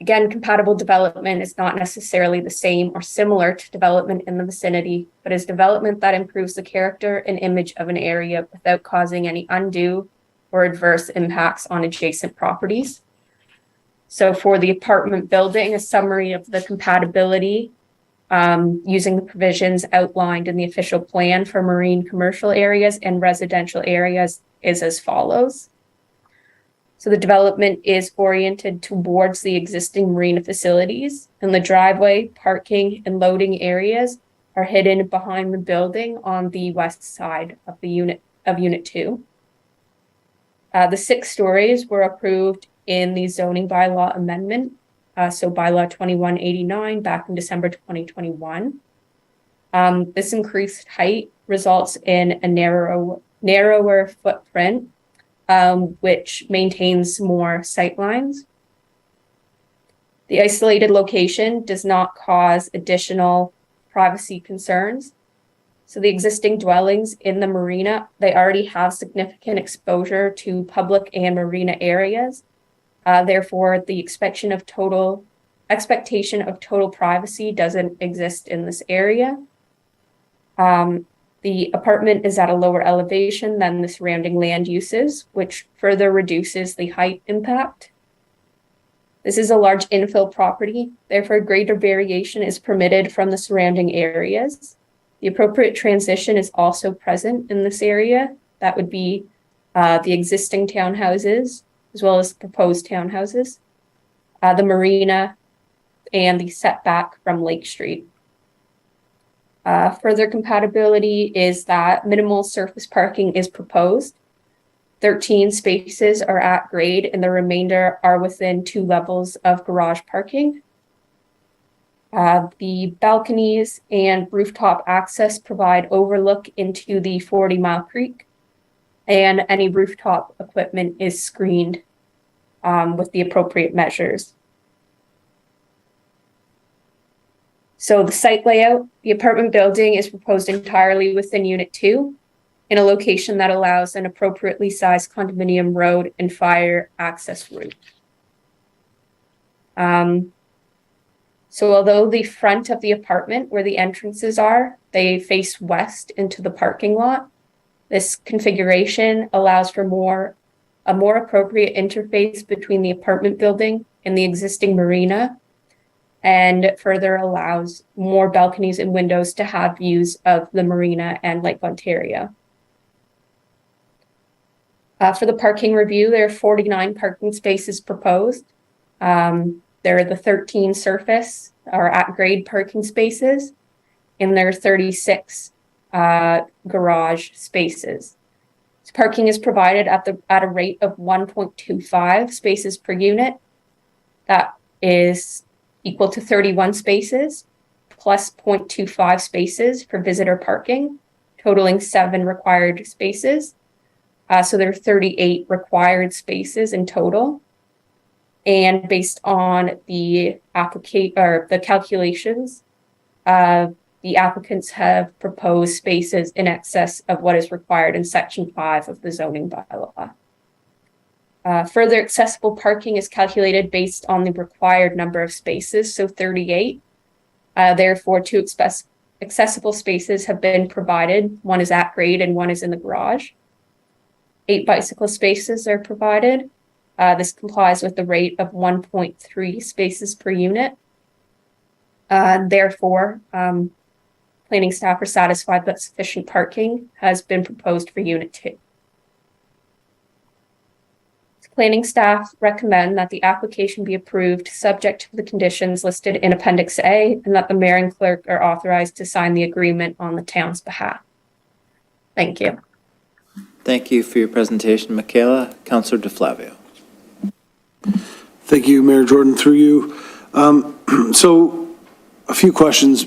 Again, compatible development is not necessarily the same or similar to development in the vicinity, but is development that improves the character and image of an area without causing any undue or adverse impacts on adjacent properties. So for the apartment building, a summary of the compatibility using the provisions outlined in the official plan for marine commercial areas and residential areas is as follows. So the development is oriented towards the existing marina facilities, and the driveway, parking, and loading areas are hidden behind the building on the west side of the Unit 2. The 6 stories were approved in the zoning bylaw amendment, so bylaw 2189 back in December 2021. This increased height results in a narrower footprint, which maintains more sightlines. The isolated location does not cause additional privacy concerns. So the existing dwellings in the marina, they already have significant exposure to public and marina areas. Therefore, the expectation of total privacy doesn't exist in this area. The apartment is at a lower elevation than the surrounding land uses, which further reduces the height impact. This is a large infill property, therefore greater variation is permitted from the surrounding areas. The appropriate transition is also present in this area. That would be the existing townhouses, as well as proposed townhouses, the marina, and the setback from Lake Street. Further compatibility is that minimal surface parking is proposed. 13 spaces are at grade and the remainder are within 2 levels of garage parking. The balconies and rooftop access provide overlook into the 40 Mile Creek, and any rooftop equipment is screened with the appropriate measures. So the site layout, the apartment building is proposed entirely within Unit 2 in a location that allows an appropriately sized condominium road and fire access route. So although the front of the apartment where the entrances are, they face west into the parking lot, this configuration allows for a more appropriate interface between the apartment building and the existing marina, and further allows more balconies and windows to have views of the marina and Lake Ontario. For the parking review, there are 49 parking spaces proposed. There are the 13 surface or at-grade parking spaces, and there are 36 garage spaces. So parking is provided at a rate of 1.25 spaces per unit. That is equal to 31 spaces plus 0.25 spaces for visitor parking, totaling 7 required spaces. So there are 38 required spaces in total. And based on the calculations, the applicants have proposed spaces in excess of what is required in Section 5 of the zoning bylaw. Further accessible parking is calculated based on the required number of spaces, so 38. Therefore, 2 accessible spaces have been provided. One is at grade and one is in the garage. 8 bicycle spaces are provided. This complies with the rate of 1.3 spaces per unit. Therefore, planning staff are satisfied that sufficient parking has been proposed for Unit 2. Planning staff recommend that the application be approved subject to the conditions listed in Appendix A, and that the mayor and clerk are authorized to sign the agreement on the town's behalf. Thank you. Thank you for your presentation, Michaela. Councillor DeFlavio. Thank you, Mayor Jordan, through you. So a few questions.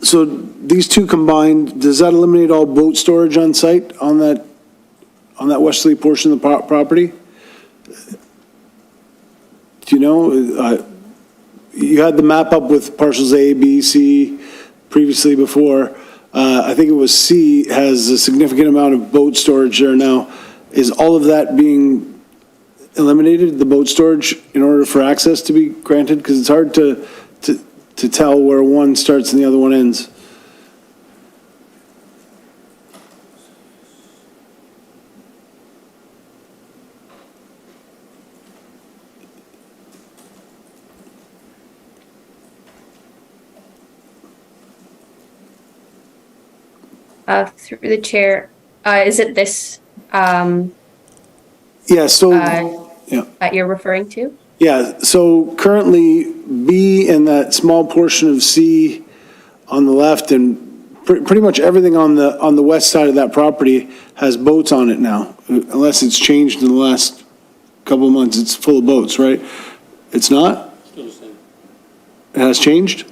So these 2 combined, does that eliminate all boat storage on site on that westerly portion of the property? Do you know, you had the map up with parcels A, B, C previously before. I think it was C has a significant amount of boat storage there now. Is all of that being eliminated, the boat storage, in order for access to be granted? Because it's hard to tell where one starts and the other one ends. Through the chair, is it this Yeah, so, that you're referring to? yeah, so currently B and that small portion of C on the left and pretty much everything on the west side of that property has boats on it now, unless it's changed in the last couple of months. It's full of boats, right? It's not? Still the same. It has changed?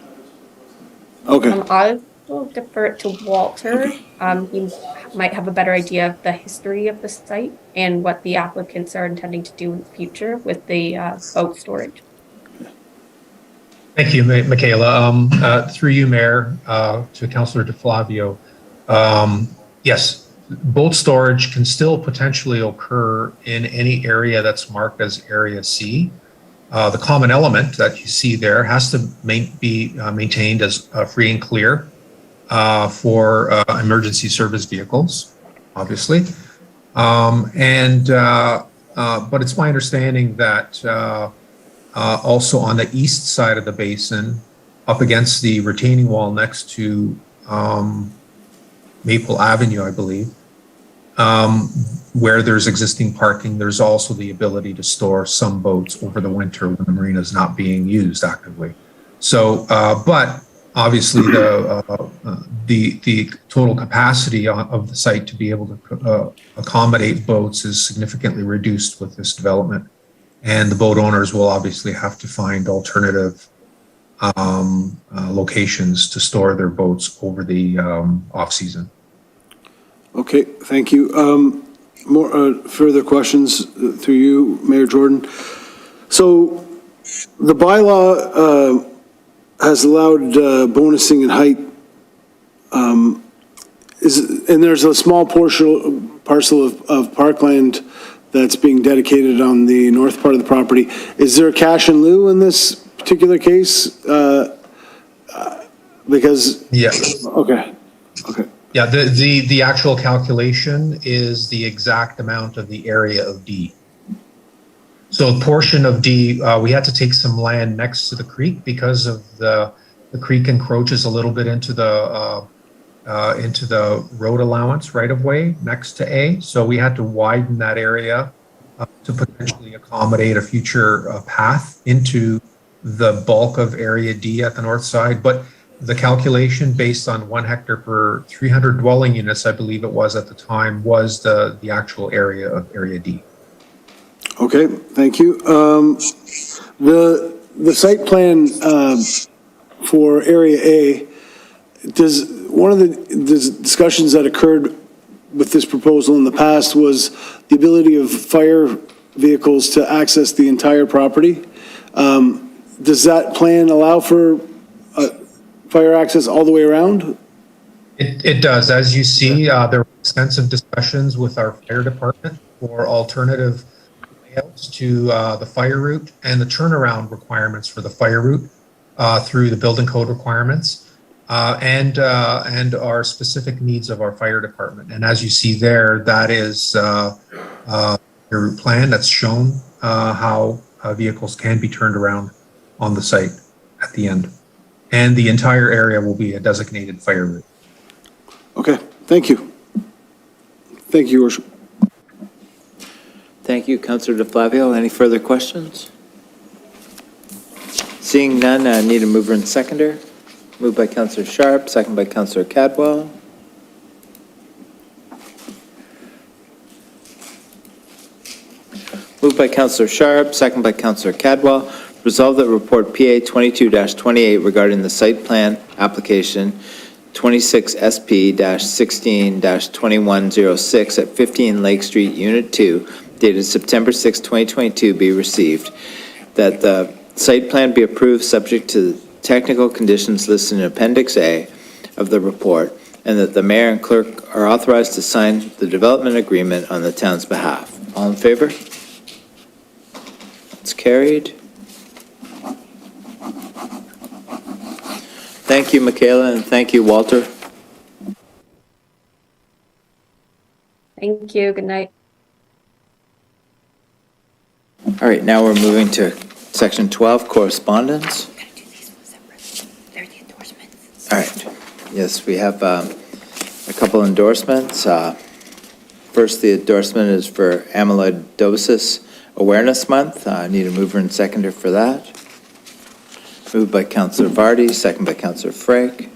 Okay. I will defer it to Walter. He might have a better idea of the history of the site and what the applicants are intending to do in the future with the boat storage. Thank you, Michaela. Through you, Mayor, to Councillor DeFlavio. Yes, boat storage can still potentially occur in any area that's marked as Area C. The common element that you see there has to be maintained as free and clear for emergency service vehicles, obviously. But it's my understanding that also on the east side of the basin, up against the retaining wall next to Maple Avenue, I believe, where there's existing parking, there's also the ability to store some boats over the winter when the marina is not being used actively. So, but obviously the total capacity of the site to be able to accommodate boats is significantly reduced with this development. And the boat owners will obviously have to find alternative locations to store their boats over the off-season. Okay, thank you. More further questions through you, Mayor Jordan. So the bylaw has allowed bonusing in height. And there's a small parcel of parkland that's being dedicated on the north part of the property. Is there a cash in lieu in this particular case? Because yes. Okay. Yeah, the actual calculation is the exact amount of the area of D. So a portion of D, we had to take some land next to the creek because of the creek encroaches a little bit into the road allowance right of way next to A. So we had to widen that area to potentially accommodate a future path into the bulk of area D at the north side. But the calculation based on 1 hectare per 300 dwelling units, I believe it was at the time, was the actual area of area D. Okay, thank you. The site plan for Area A, does one of the discussions that occurred with this proposal in the past was the ability of fire vehicles to access the entire property? Does that plan allow for fire access all the way around? It does. As you see, there were extensive discussions with our fire department for alternative layouts to the fire route and the turnaround requirements for the fire route through the building code requirements and our specific needs of our fire department. And as you see there, that is your route plan that's shown how vehicles can be turned around on the site at the end. And the entire area will be a designated fire route. Okay, thank you. Thank you, Your Worship. Thank you, Councillor DeFlavio. Any further questions? Seeing none, I need a mover and seconder. Moved by Councillor Sharp, second by Councillor Cadwell. Moved by Councillor Sharp, second by Councillor Cadwell. Resolved that report PA 22-28 regarding the site plan application 26SP-16-2106 at 15 Lake Street, Unit 2, dated September 6, 2022, be received. that the site plan be approved subject to technical conditions listed in Appendix A of the report, and that the mayor and clerk are authorized to sign the development agreement on the town's behalf. All in favor? It's carried. Thank you, Michaela, and thank you, Walter. Thank you. Good night. All right, now we're moving to Section 12, Correspondence. We're gonna do these separate. They're the endorsements. All right. Yes, we have a couple endorsements. First, the endorsement is for Amyloidosis Awareness Month. I need a mover and seconder for that. Moved by Councillor Vardy, second by Councillor Frake.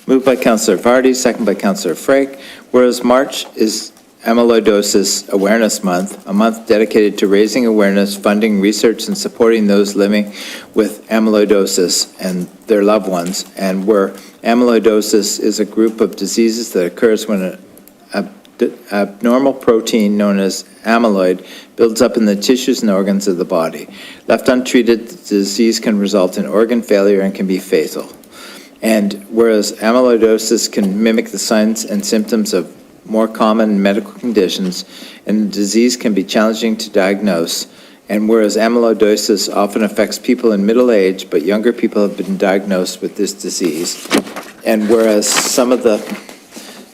Moved by Councillor Vardy, second by Councillor Frake. Whereas March is Amyloidosis Awareness Month, a month dedicated to raising awareness, funding research, and supporting those living with amyloidosis and their loved ones. And where amyloidosis is a group of diseases that occurs when an abnormal protein known as amyloid builds up in the tissues and organs of the body. Left untreated, the disease can result in organ failure and can be fatal. And whereas amyloidosis can mimic the signs and symptoms of more common medical conditions, and the disease can be challenging to diagnose, and whereas amyloidosis often affects people in middle age, but younger people have been diagnosed with this disease, and whereas some of the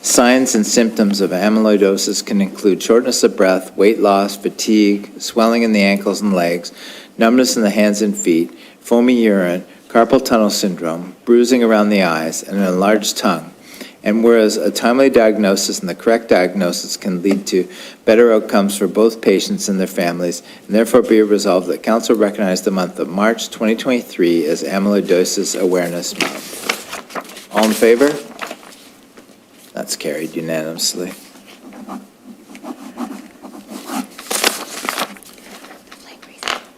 signs and symptoms of amyloidosis can include shortness of breath, weight loss, fatigue, swelling in the ankles and legs, numbness in the hands and feet, foamy urine, carpal tunnel syndrome, bruising around the eyes, and an enlarged tongue. And whereas a timely diagnosis and the correct diagnosis can lead to better outcomes for both patients and their families, and therefore be it resolved that Council recognize the month of March 2023 as Amyloidosis Awareness Month. All in favor? That's carried unanimously.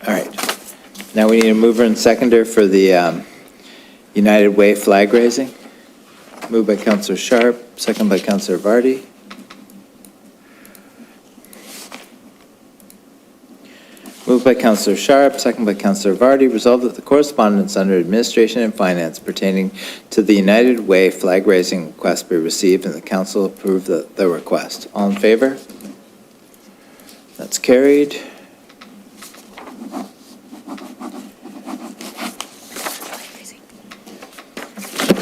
All right. Now we need a mover and seconder for the United Way flag raising. Moved by Councillor Sharp, second by Councillor Vardy. Moved by Councillor Sharp, second by Councillor Vardy. Resolved that the correspondence under Administration and Finance pertaining to the United Way flag raising request be received and the Council approve the request. All in favor? That's carried.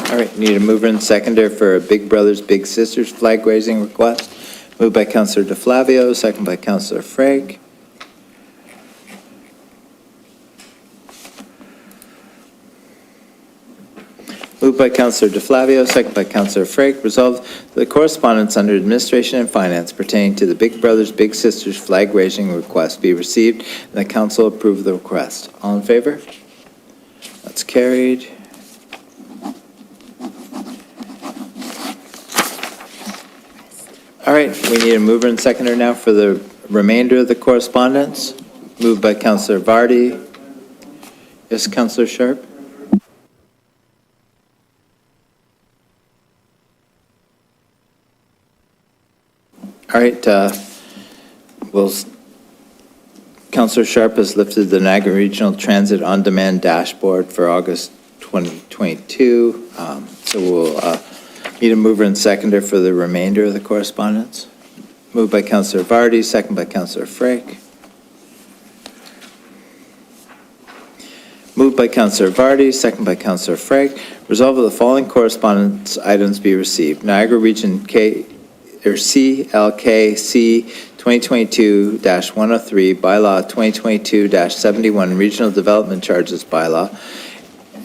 All right, need a mover and seconder for a Big Brothers Big Sisters flag raising request. Moved by Councillor DeFlavio, second by Councillor Frake. Moved by Councillor DeFlavio, second by Councillor Frake. Resolved the correspondence under Administration and Finance pertaining to the Big Brothers Big Sisters flag raising request be received and the Council approve the request. All in favor? That's carried. All right, we need a mover and seconder now for the remainder of the correspondence. Moved by Councillor Vardy. Yes, Councillor Sharp? All right, Councillor Sharp has lifted the Niagara Regional Transit On-Demand Dashboard for August 2022. So we'll need a mover and seconder for the remainder of the correspondence. Moved by Councillor Vardy, second by Councillor Frake. Moved by Councillor Vardy, second by Councillor Frake. Resolved that the following correspondence items be received. Niagara Region CLKC 2022-103, Bylaw 2022-71, Regional Development Charges Bylaw,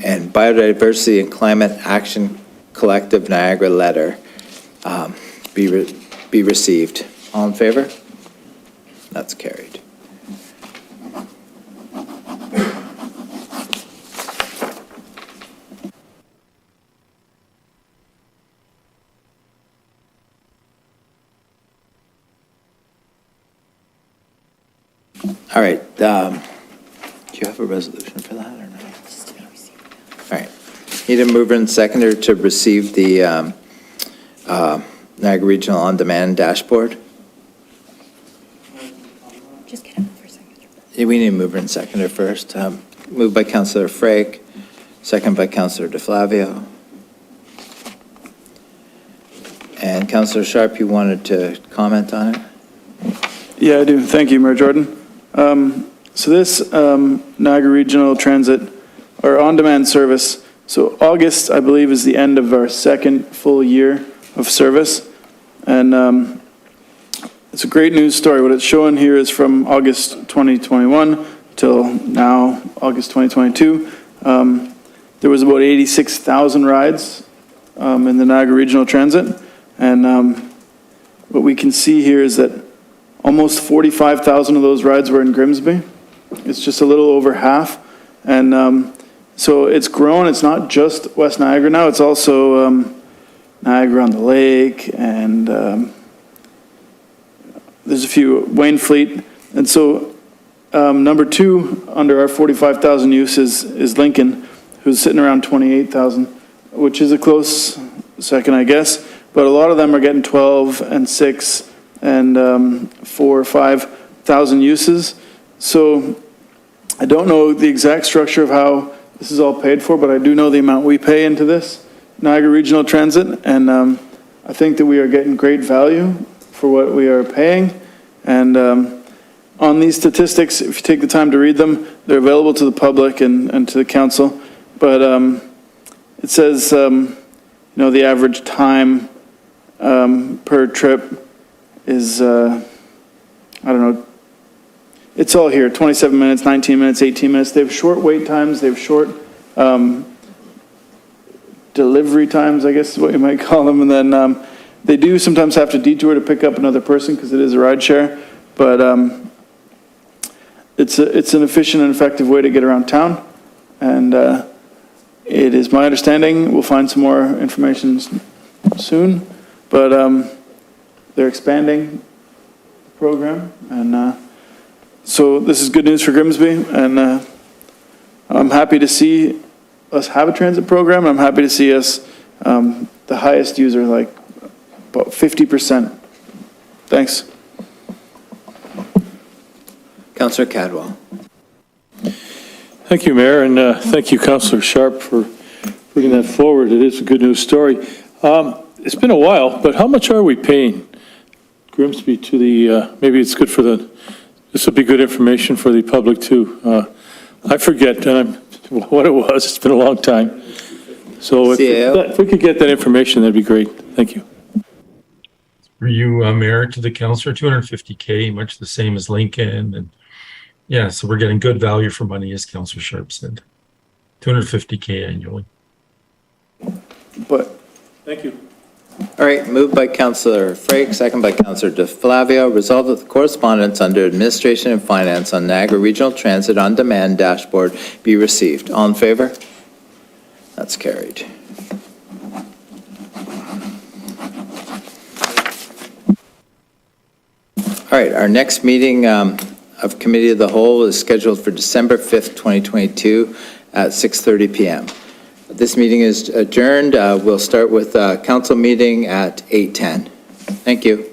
and Biodiversity and Climate Action Collective Niagara letter be received. All in favor? That's carried. All right. Do you have a resolution for that or not? All right. Need a mover and seconder to receive the Niagara Regional On-Demand Dashboard. Just get up for a second. Yeah, we need a mover and seconder first. Moved by Councillor Frake, second by Councillor DeFlavio. And Councillor Sharp, you wanted to comment on it? Yeah, I do. Thank you, Mayor Jordan. So this Niagara Regional Transit, or on-demand service, so August, I believe, is the end of our second full year of service. And it's a great news story. What it's showing here is from August 2021 till now, August 2022. There was about 86,000 rides in the Niagara Regional Transit. And what we can see here is that almost 45,000 of those rides were in Grimsby. It's just a little over half. And so it's grown. It's not just West Niagara now. It's also Niagara on the Lake, and there's a few, Waynfleet. And so number 2 under our 45,000 use is Lincoln, who's sitting around 28,000, which is a close second, I guess. But a lot of them are getting 12 and 6 and 4 or 5,000 uses. So I don't know the exact structure of how this is all paid for, but I do know the amount we pay into this Niagara Regional Transit, and I think that we are getting great value for what we are paying. And on these statistics, if you take the time to read them, they're available to the public and to the council. But it says, the average time per trip is, I don't know, it's all here, 27 minutes, 19 minutes, 18 minutes. They have short wait times, they have short delivery times, I guess is what you might call them. And then they do sometimes have to detour to pick up another person because it is a ride share. But it's an efficient and effective way to get around town. And it is my understanding, we'll find some more information soon, but they're expanding the program. And so this is good news for Grimsby, and I'm happy to see us have a transit program. I'm happy to see us the highest user, like about 50%. Thanks. Councillor Cadwell. Thank you, Mayor, and thank you, Councillor Sharp, for bringing that forward. It is a good news story. It's been a while, but how much are we paying Grimsby to the, maybe it's good for this will be good information for the public too. I forget what it was. It's been a long time. So if we could get that information, that'd be great. Thank you. For you, Mayor, to the councillor, $250K, much the same as Lincoln. And yeah, so we're getting good value for money, as Councillor Sharp said. $250K annually. But thank you. All right, moved by Councillor Frake, second by Councillor DeFlavio. Resolved that the correspondence under Administration and Finance on Niagara Regional Transit On-Demand Dashboard be received. All in favor? That's carried. All right, our next meeting of Committee of the Whole is scheduled for December 5th, 2022 at 6:30 p.m. This meeting is adjourned. We'll start with a council meeting at 8:10. Thank you.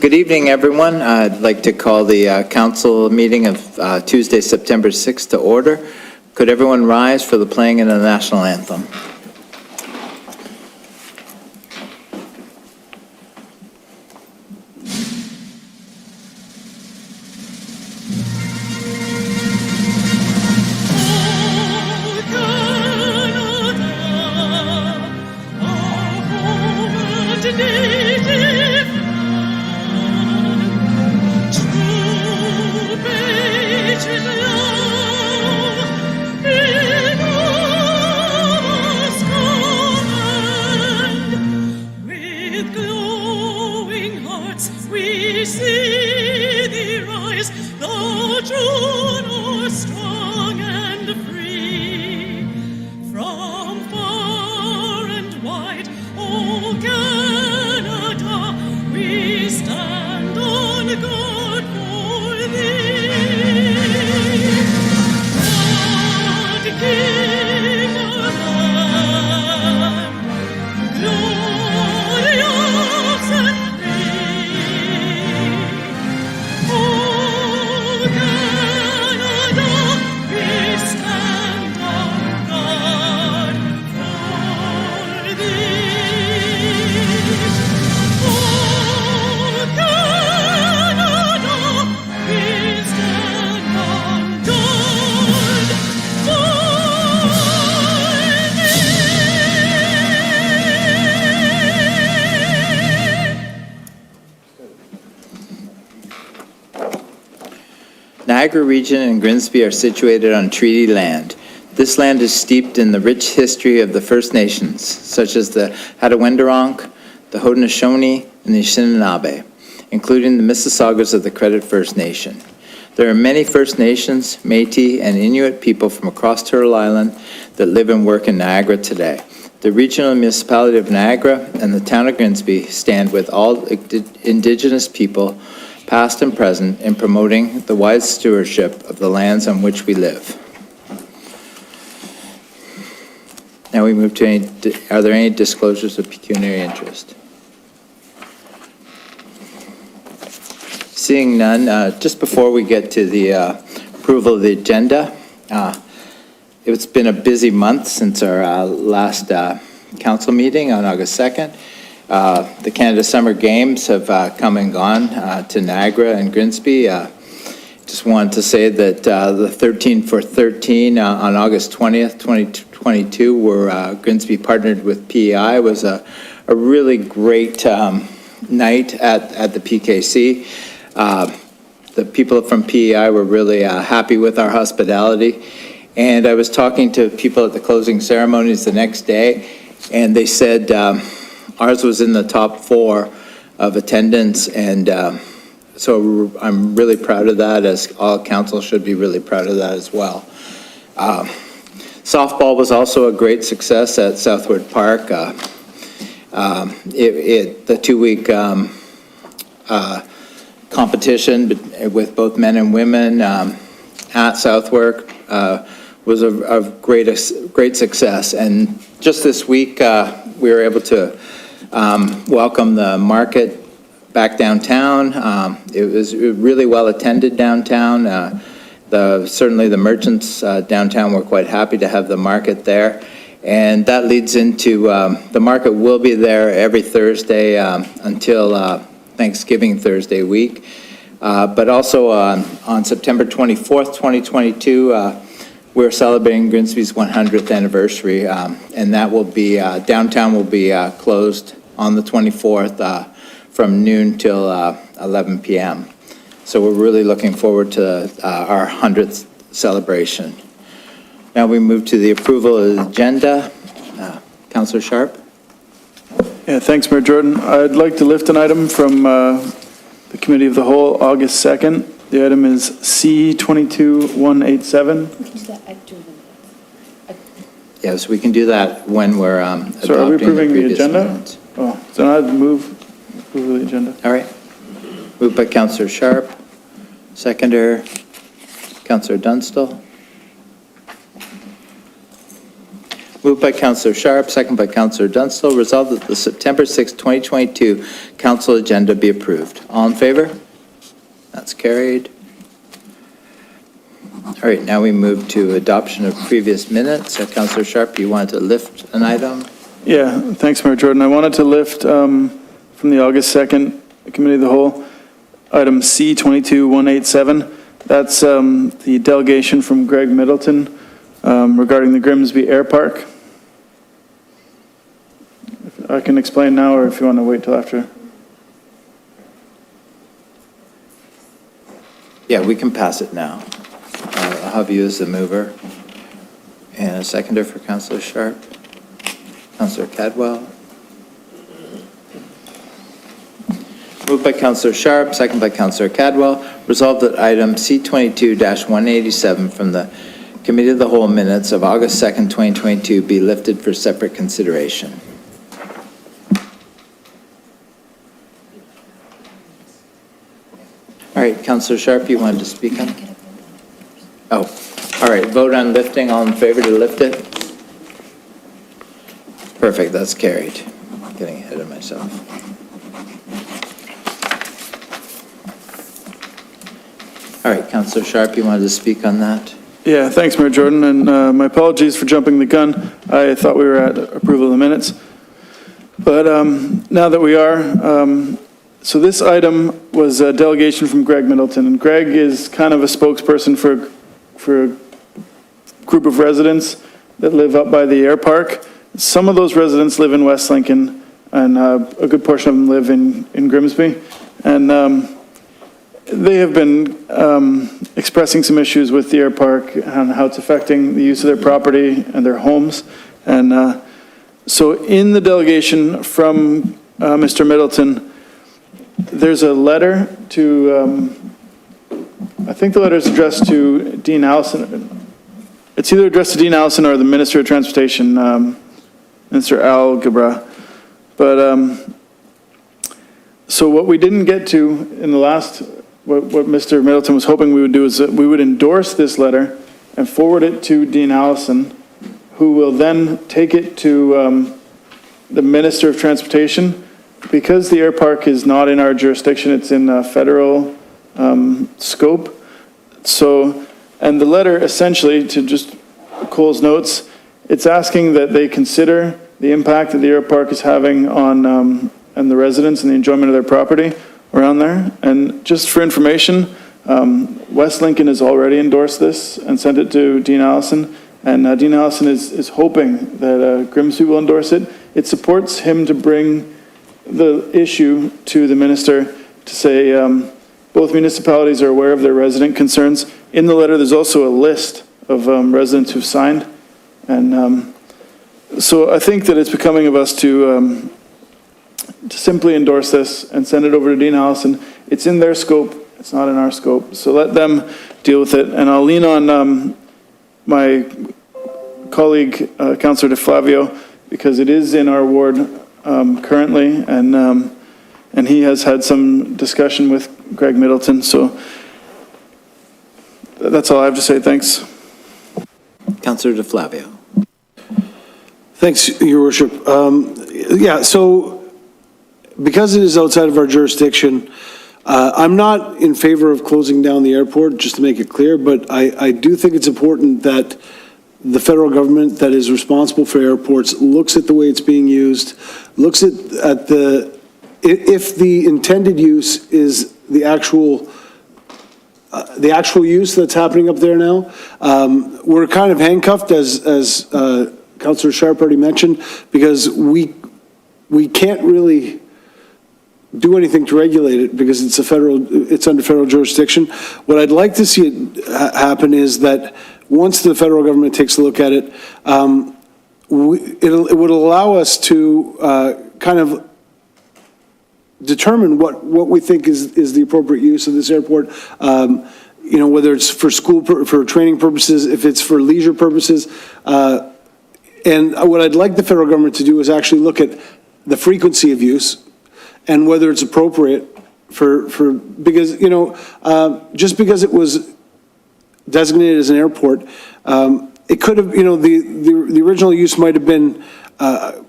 Good evening, everyone. I'd like to call the council meeting of Tuesday, September 6th to order. Could everyone rise for the playing of the National Anthem? Niagara region and Grimsby are situated on treaty land. This land is steeped in the rich history of the First Nations, such as the Hattaway-Wendoronk, the Haudenosaunee, and the Anishinaabe, including the Mississaugas of the Credit First Nation. There are many First Nations, Métis, and Inuit people from across Turtle Island that live and work in Niagara today. The regional municipality of Niagara and the town of Grimsby stand with all Indigenous people, past and present, in promoting the wise stewardship of the lands on which we live. Now we move to are there any disclosures of pecuniary interest? Seeing none, just before we get to the approval of the agenda, it's been a busy month since our last council meeting on August 2nd. The Canada Summer Games have come and gone to Niagara and Grimsby. Just wanted to say that the 13 for 13 on August 20th, 2022, where Grimsby partnered with PEI, was a really great night at the PKC. The people from PEI were really happy with our hospitality. And I was talking to people at the closing ceremonies the next day, and they said ours was in the top 4 of attendance, and so I'm really proud of that, as all council should be really proud of that as well. Softball was also a great success at Southwood Park. The 2-week competition with both men and women at Southwark was a great success. And just this week, we were able to welcome the market back downtown. It was really well attended downtown. Certainly the merchants downtown were quite happy to have the market there. And that leads into, the market will be there every Thursday until Thanksgiving Thursday week. But also on September 24th, 2022, we're celebrating Grimsby's 100th anniversary, and that will be, downtown will be closed on the 24th from noon till 11 p.m. So we're really looking forward to our 100th celebration. Now we move to the approval of the agenda. Councillor Sharp. Yeah, thanks, Mayor Jordan. I'd like to lift an item from the Committee of the Whole, August 2nd. The item is C-22-187. Yes, we can do that when we're adopting So are we approving the previous agenda? minutes. Oh, so I'd move approval of the agenda. All right. Moved by Councillor Sharp. Seconder, Councillor Dunstall. Moved by Councillor Sharp, second by Councillor Dunstall. Resolved that the September 6, 2022 council agenda be approved. All in favor? That's carried. All right, now we move to adoption of previous minutes. Councillor Sharp, you wanted to lift an item? Yeah, thanks, Mayor Jordan. I wanted to lift from the August 2nd Committee of the Whole, item C-22-187. That's the delegation from Greg Middleton regarding the Grimsby Air Park. I can explain now, or if you want to wait till after. Yeah, we can pass it now. I'll have you as the mover. And a seconder for Councillor Sharp. Councillor Cadwell. Moved by Councillor Sharp, second by Councillor Cadwell. Resolved that item C-22-187 from the Committee of the Whole minutes of August 2nd, 2022 be lifted for separate consideration. All right, Councillor Sharp, you wanted to speak on? Oh, all right, vote on lifting. All in favor to lift it? Perfect, that's carried. Getting ahead of myself. All right, Councillor Sharp, you wanted to speak on that? Yeah, thanks, Mayor Jordan, and my apologies for jumping the gun. I thought we were at approval of the minutes. But now that we are, so this item was a delegation from Greg Middleton, and Greg is kind of a spokesperson for a group of residents that live up by the air park. Some of those residents live in West Lincoln, and a good portion of them live in Grimsby. And they have been expressing some issues with the air park and how it's affecting the use of their property and their homes. And so in the delegation from Mr. Middleton, there's a letter to, I think the letter is addressed to Dean Allison. It's either addressed to Dean Allison or the Minister of Transportation, Mr. Al Gabra. But so what we didn't get to in the last, what Mr. Middleton was hoping we would do is that we would endorse this letter and forward it to Dean Allison, who will then take it to the Minister of Transportation. Because the air park is not in our jurisdiction, it's in federal scope. So, and the letter essentially, to just Cole's notes, it's asking that they consider the impact that the air park is having on and the residents and the enjoyment of their property around there. And just for information, West Lincoln has already endorsed this and sent it to Dean Allison. And Dean Allison is hoping that Grimsby will endorse it. It supports him to bring the issue to the minister to say both municipalities are aware of their resident concerns. In the letter, there's also a list of residents who've signed. And so I think that it's becoming of us to simply endorse this and send it over to Dean Allison. It's in their scope. It's not in our scope. So let them deal with it. And I'll lean on my colleague, Councillor DeFlavio, because it is in our ward currently, and he has had some discussion with Greg Middleton. So that's all I have to say. Thanks. Councillor DeFlavio. Thanks, Your Worship. Yeah, so because it is outside of our jurisdiction, I'm not in favor of closing down the airport, just to make it clear, but I do think it's important that the federal government that is responsible for airports looks at the way it's being used, looks at if the intended use is the actual use that's happening up there now. We're kind of handcuffed, as Councillor Sharp already mentioned, because we can't really do anything to regulate it because it's under federal jurisdiction. What I'd like to see it happen is that once the federal government takes a look at it, it would allow us to kind of determine what we think is the appropriate use of this airport. You know, whether it's for for training purposes, if it's for leisure purposes. And what I'd like the federal government to do is actually look at the frequency of use and whether it's appropriate because, you know, just because it was designated as an airport, it could have, the original use might have been, 4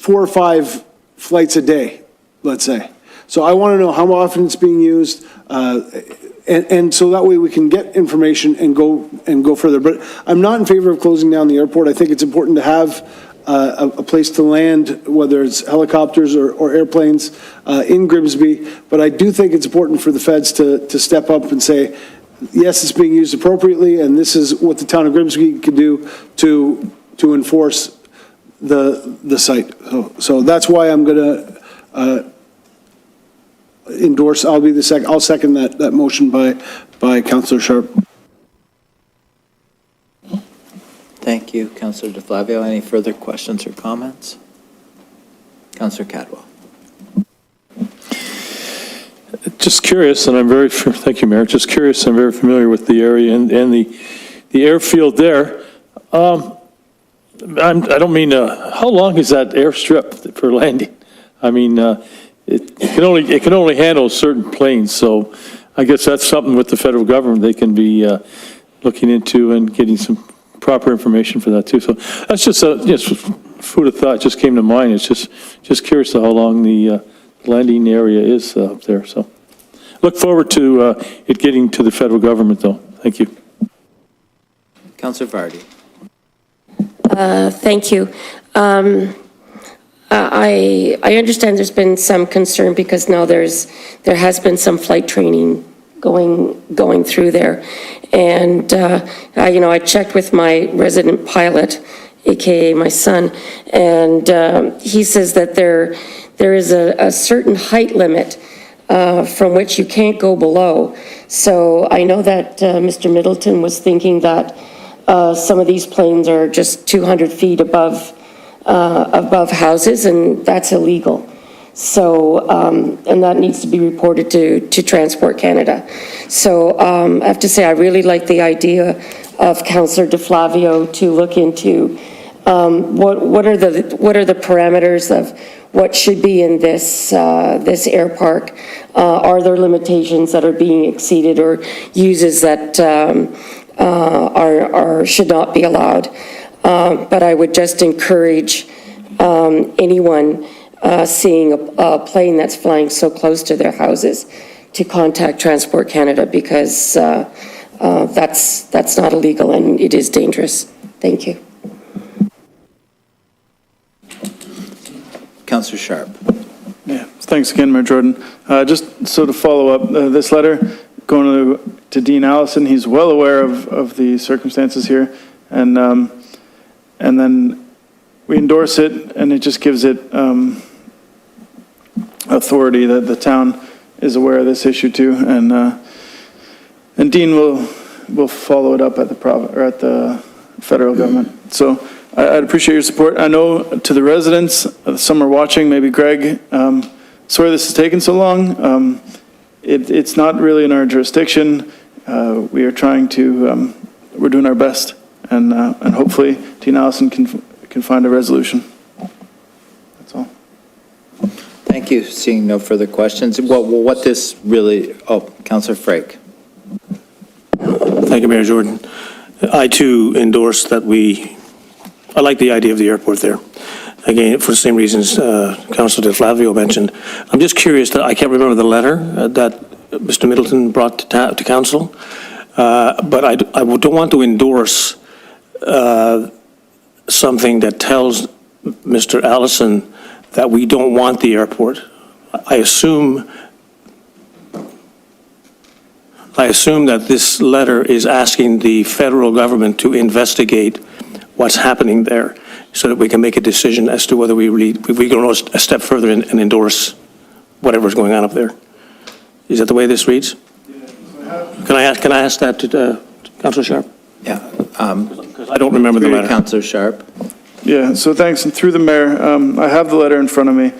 or 5 flights a day, let's say. So I want to know how often it's being used, and so that way we can get information and go further. But I'm not in favor of closing down the airport. I think it's important to have a place to land, whether it's helicopters or airplanes in Grimsby. But I do think it's important for the feds to step up and say, yes, it's being used appropriately, and this is what the town of Grimsby can do to enforce the site. So that's why I'm going to endorse. I'll second that motion by Councillor Sharp. Thank you, Councillor DeFlavio. Any further questions or comments? Councillor Cadwell. Just curious, and thank you, Mayor. Just curious, I'm very familiar with the area and the airfield there. I don't mean, how long is that airstrip for landing? I mean, it can only handle certain planes, so I guess that's something with the federal government they can be looking into and getting some proper information for that too. So that's just food of thought just came to mind. It's just curious to how long the landing area is up there. So look forward to it getting to the federal government though. Thank you. Councillor Vardy. Thank you. I understand there's been some concern because now there has been some flight training going through there. And, I checked with my resident pilot, AKA my son, and he says that there is a certain height limit from which you can't go below. So I know that Mr. Middleton was thinking that some of these planes are just 200 feet above houses, and that's illegal. So, and that needs to be reported to Transport Canada. So I have to say, I really like the idea of Councillor DeFlavio to look into what are the parameters of what should be in this air park. Are there limitations that are being exceeded or uses that should not be allowed? But I would just encourage anyone seeing a plane that's flying so close to their houses to contact Transport Canada, because that's not illegal and it is dangerous. Thank you. Councillor Sharp. Yeah, thanks again, Mayor Jordan. Just so to follow up, this letter going to Dean Allison, he's well aware of the circumstances here, and then we endorse it, and it just gives it authority that the town is aware of this issue too, and Dean will follow it up at the federal government. So I'd appreciate your support. I know to the residents, some are watching, maybe Greg, sorry this has taken so long. It's not really in our jurisdiction. We are trying to, we're doing our best, and hopefully Dean Allison can find a resolution. That's all. Thank you. Seeing no further questions. Well, what this really, Councillor Frake. Thank you, Mayor Jordan. I too endorse that I like the idea of the airport there. Again, for the same reasons Councillor DeFlavio mentioned. I'm just curious that I can't remember the letter that Mr. Middleton brought to council, but I don't want to endorse something that tells Mr. Allison that we don't want the airport. I assume that this letter is asking the federal government to investigate what's happening there so that we can make a decision as to whether we go a step further and endorse whatever's going on up there. Is that the way this reads? Can I ask that to Councillor Sharp? Yeah. Because I don't remember the letter. Councillor Sharp. Yeah, so thanks, and through the mayor, I have the letter in front of me.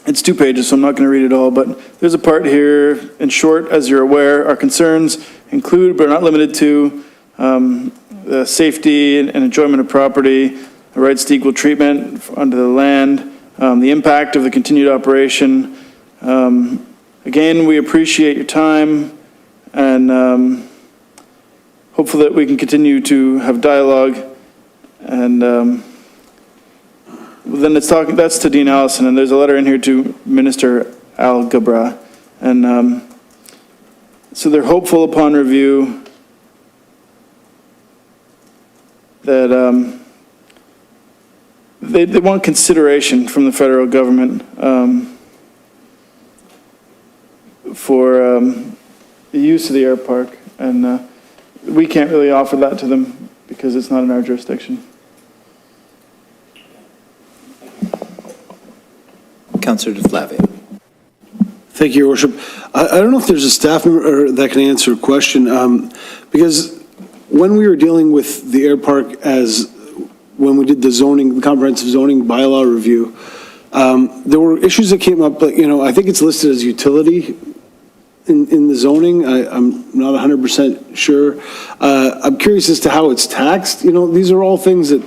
It's 2 pages, so I'm not going to read it all, but there's a part here, in short, as you're aware, our concerns include, but are not limited to, the safety and enjoyment of property, the rights to equal treatment under the land, the impact of the continued operation. Again, we appreciate your time, and hopeful that we can continue to have dialogue. And then that's to Dean Allison, and there's a letter in here to Minister Al Gabra. And so they're hopeful upon review that they want consideration from the federal government for the use of the air park. And we can't really offer that to them because it's not in our jurisdiction. Councillor DeFlavio. Thank you, Your Worship. I don't know if there's a staff member that can answer a question, because when we were dealing with the air park when we did the comprehensive zoning bylaw review, there were issues that came up, but, I think it's listed as utility in the zoning. I'm not 100% sure. I'm curious as to how it's taxed. These are all things that,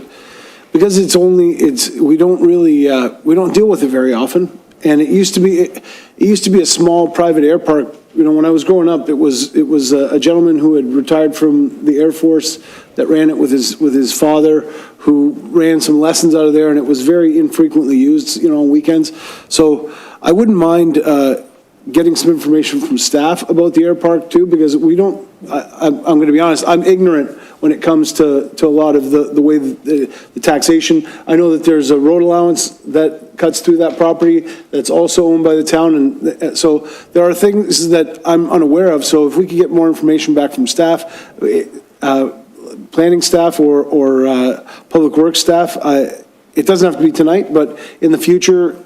because we don't deal with it very often. And it used to be a small private air park. When I was growing up, it was a gentleman who had retired from the Air Force that ran it with his father, who ran some lessons out of there, and it was very infrequently used, on weekends. So I wouldn't mind getting some information from staff about the air park too, because I'm going to be honest, I'm ignorant when it comes to a lot of the way the taxation. I know that there's a road allowance that cuts through that property that's also owned by the town, and so there are things that I'm unaware of. So if we could get more information back from staff, planning staff or public works staff, it doesn't have to be tonight, but in the future,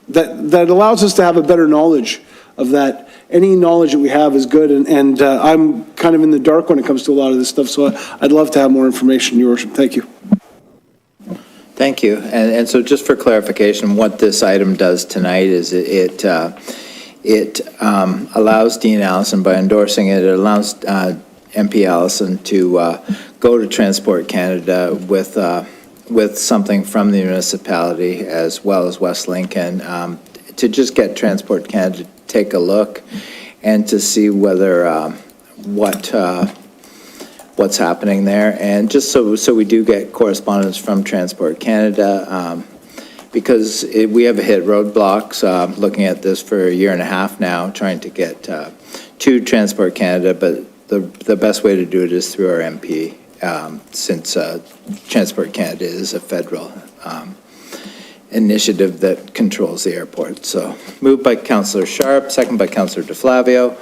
that allows us to have a better knowledge of that. Any knowledge that we have is good, and I'm kind of in the dark when it comes to a lot of this stuff, so I'd love to have more information, Your Worship. Thank you. Thank you. And so just for clarification, what this item does tonight is it allows Dean Allison, by endorsing it, it allows MP Allison to go to Transport Canada with something from the municipality as well as West Lincoln to just get Transport Canada to take a look and to see whether what's happening there, and just so we do get correspondence from Transport Canada, because we have hit roadblocks looking at this for a year and a half now, trying to get to Transport Canada, but the best way to do it is through our MP, since Transport Canada is a federal initiative that controls the airport. So moved by Councillor Sharp, second by Councillor DeFlavio.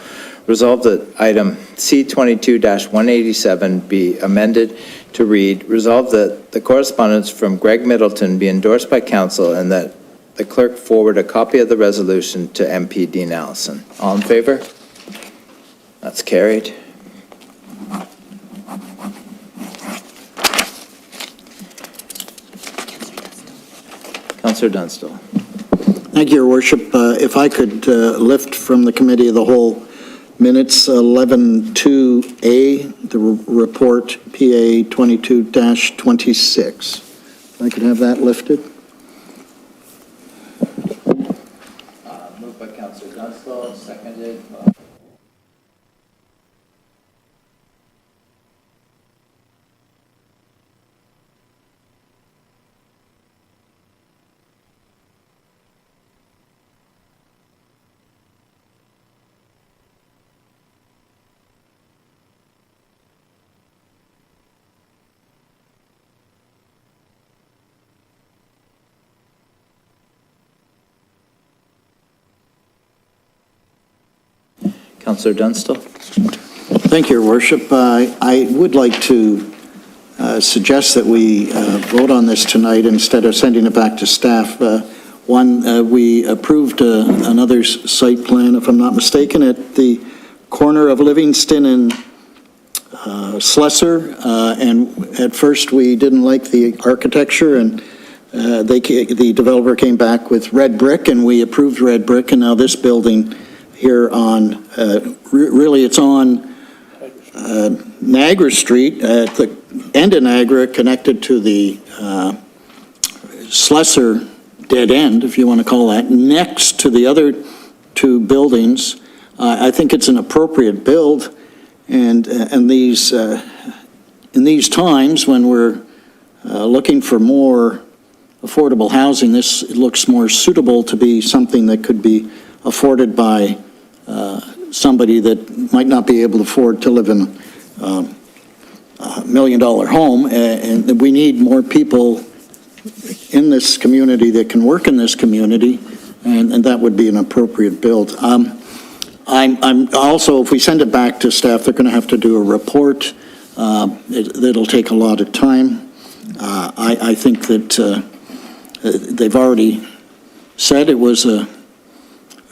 Resolved that item C22-187 be amended to read, resolved that the correspondence from Greg Middleton be endorsed by council and that the clerk forward a copy of the resolution to MP Dean Allison. All in favor? That's carried. Councillor Dunstall. Thank you, Your Worship. If I could lift from the Committee of the Whole minutes 11-2A, the report PA 22-26. If I could have that lifted. Moved by Councillor Dunstall, seconded by... Councillor Dunstall. Thank you, Your Worship. I would like to suggest that we vote on this tonight instead of sending it back to staff. We approved another site plan, if I'm not mistaken, at the corner of Livingston and Slessor, and at first we didn't like the architecture, and the developer came back with red brick, and we approved red brick, and now this building here on, really it's on Niagara Street, at the end of Niagara, connected to the Slessor dead end, if you want to call that, next to the other two buildings. I think it's an appropriate build, and these in these times when we're looking for more affordable housing, this looks more suitable to be something that could be afforded by somebody that might not be able to afford to live in a $1 million home. And we need more people in this community that can work in this community, and that would be an appropriate build. I'm also, if we send it back to staff, they're going to have to do a report. It'll take a lot of time. I think that they've already said it was a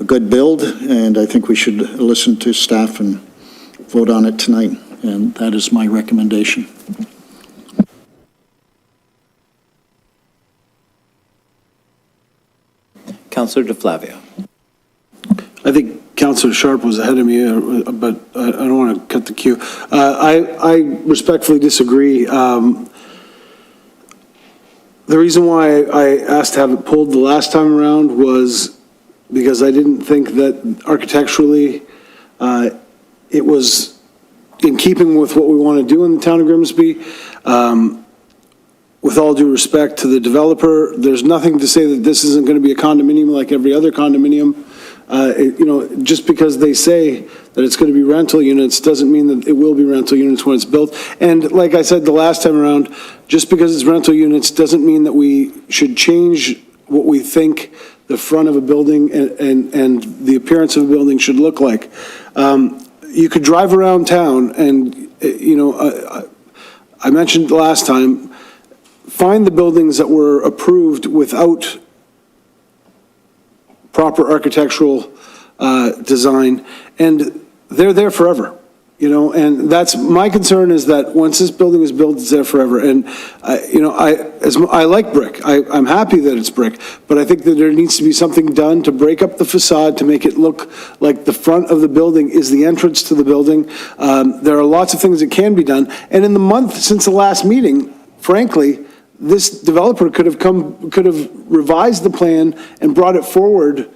good build, and I think we should listen to staff and vote on it tonight, and that is my recommendation. Councillor DeFlavio. I think Councillor Sharp was ahead of me, but I don't want to cut the queue. I respectfully disagree. The reason why I asked to have it pulled the last time around was because I didn't think that architecturally it was in keeping with what we want to do in the town of Grimsby. With all due respect to the developer, there's nothing to say that this isn't going to be a condominium like every other condominium. Just because they say that it's going to be rental units doesn't mean that it will be rental units when it's built. And like I said the last time around, just because it's rental units doesn't mean that we should change what we think the front of a building and the appearance of a building should look like. You could drive around town and, I mentioned last time, find the buildings that were approved without proper architectural design, and they're there forever, and that's my concern, is that once this building is built, it's there forever. And I like brick. I'm happy that it's brick, but I think that there needs to be something done to break up the facade to make it look like the front of the building is the entrance to the building. There are lots of things that can be done, and in the month since the last meeting, frankly, this developer could have revised the plan and brought forward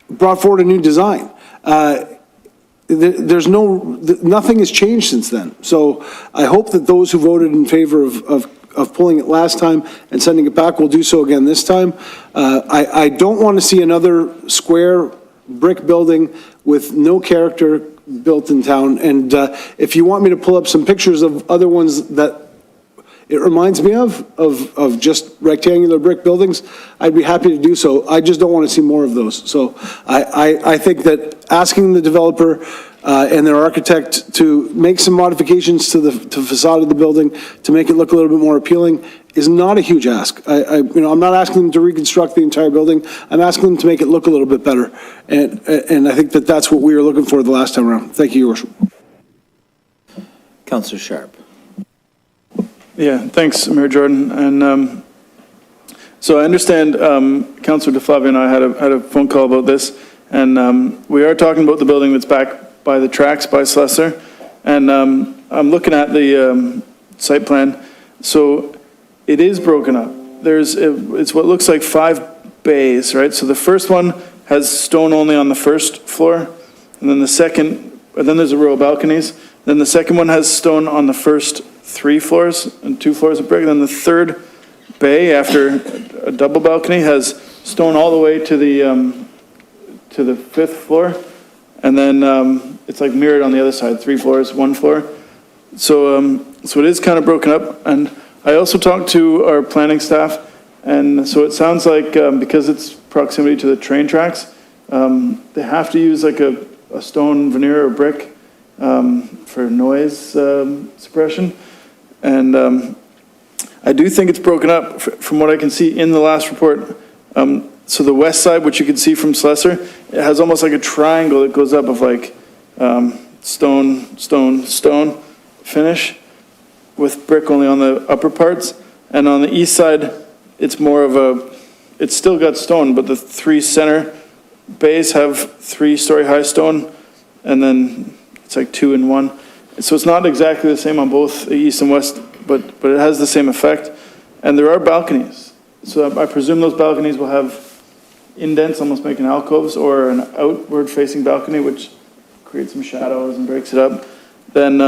a new design. Nothing has changed since then. So I hope that those who voted in favor of pulling it last time and sending it back will do so again this time. I don't want to see another square brick building with no character built in town. And if you want me to pull up some pictures of other ones that it reminds me of just rectangular brick buildings, I'd be happy to do so. I just don't want to see more of those. So I think that asking the developer and their architect to make some modifications to the facade of the building to make it look a little bit more appealing is not a huge ask. I'm not asking them to reconstruct the entire building. I'm asking them to make it look a little bit better. And I think that that's what we were looking for the last time around. Thank you, Your Worship. Councillor Sharp. Yeah, thanks, Mayor Jordan. And so I understand Councillor DeFlavio and I had a phone call about this, and we are talking about the building that's back by the tracks by Slessor, and I'm looking at the site plan. So it is broken up. It's what looks like 5 bays, right? So the first one has stone only on the first floor, and then then there's a row of balconies. Then the second one has stone on the first 3 floors and 2 floors of brick. Then the third bay, after a double balcony, has stone all the way to the 5th floor, and then it's like mirrored on the other side, 3 floors, 1 floor. So it is kind of broken up. And I also talked to our planning staff, and so it sounds like because it's proximity to the train tracks, they have to use like a stone veneer or brick for noise suppression. And I do think it's broken up from what I can see in the last report. So the west side, which you can see from Slessor, it has almost like a triangle that goes up of like stone, stone, stone finish with brick only on the upper parts. And on the east side, it's more of it's still got stone, but the 3 center bays have 3-story high stone, and then it's like 2 in 1. So it's not exactly the same on both the east and west, but it has the same effect. And there are balconies. So I presume those balconies will have indents, almost making alcoves, or an outward facing balcony, which creates some shadows and breaks it up. Then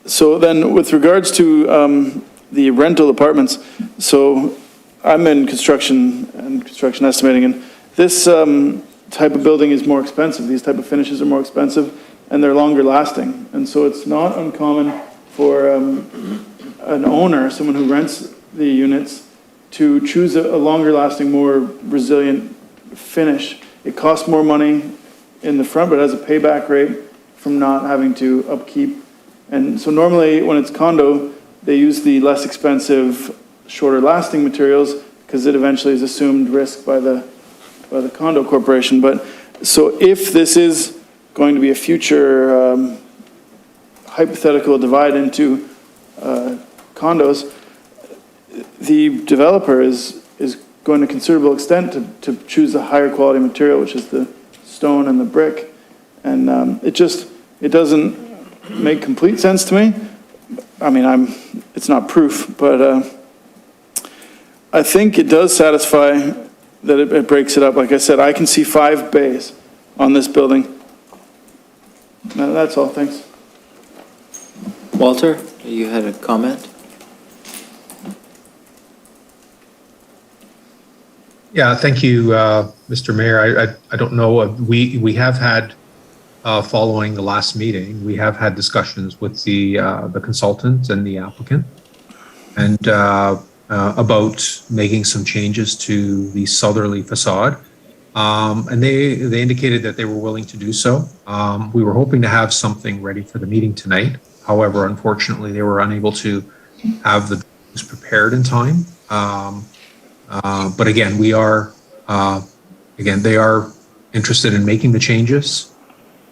So then with regards to the rental apartments, so I'm in construction and construction estimating, and this type of building is more expensive. These type of finishes are more expensive and they're longer lasting. And so it's not uncommon for an owner, someone who rents the units, to choose a longer lasting, more resilient finish. It costs more money in the front, but it has a payback rate from not having to upkeep. And so normally when it's condo, they use the less expensive, shorter lasting materials because it eventually is assumed risk by the condo corporation. But so if this is going to be a future hypothetical divide into condos, the developer is going to considerable extent to choose a higher quality material, which is the stone and the brick. And it doesn't make complete sense to me. I mean, it's not proof, but I think it does satisfy that it breaks it up. Like I said, I can see 5 bays on this building. That's all, thanks. Walter, you had a comment? Yeah, thank you, Mr. Mayor. I don't know, we have had, following the last meeting, we have had discussions with the consultant and the applicant, and about making some changes to the southerly facade. And they indicated that they were willing to do so. We were hoping to have something ready for the meeting tonight. However, unfortunately, they were unable to have the drawings prepared in time. But again, they are interested in making the changes.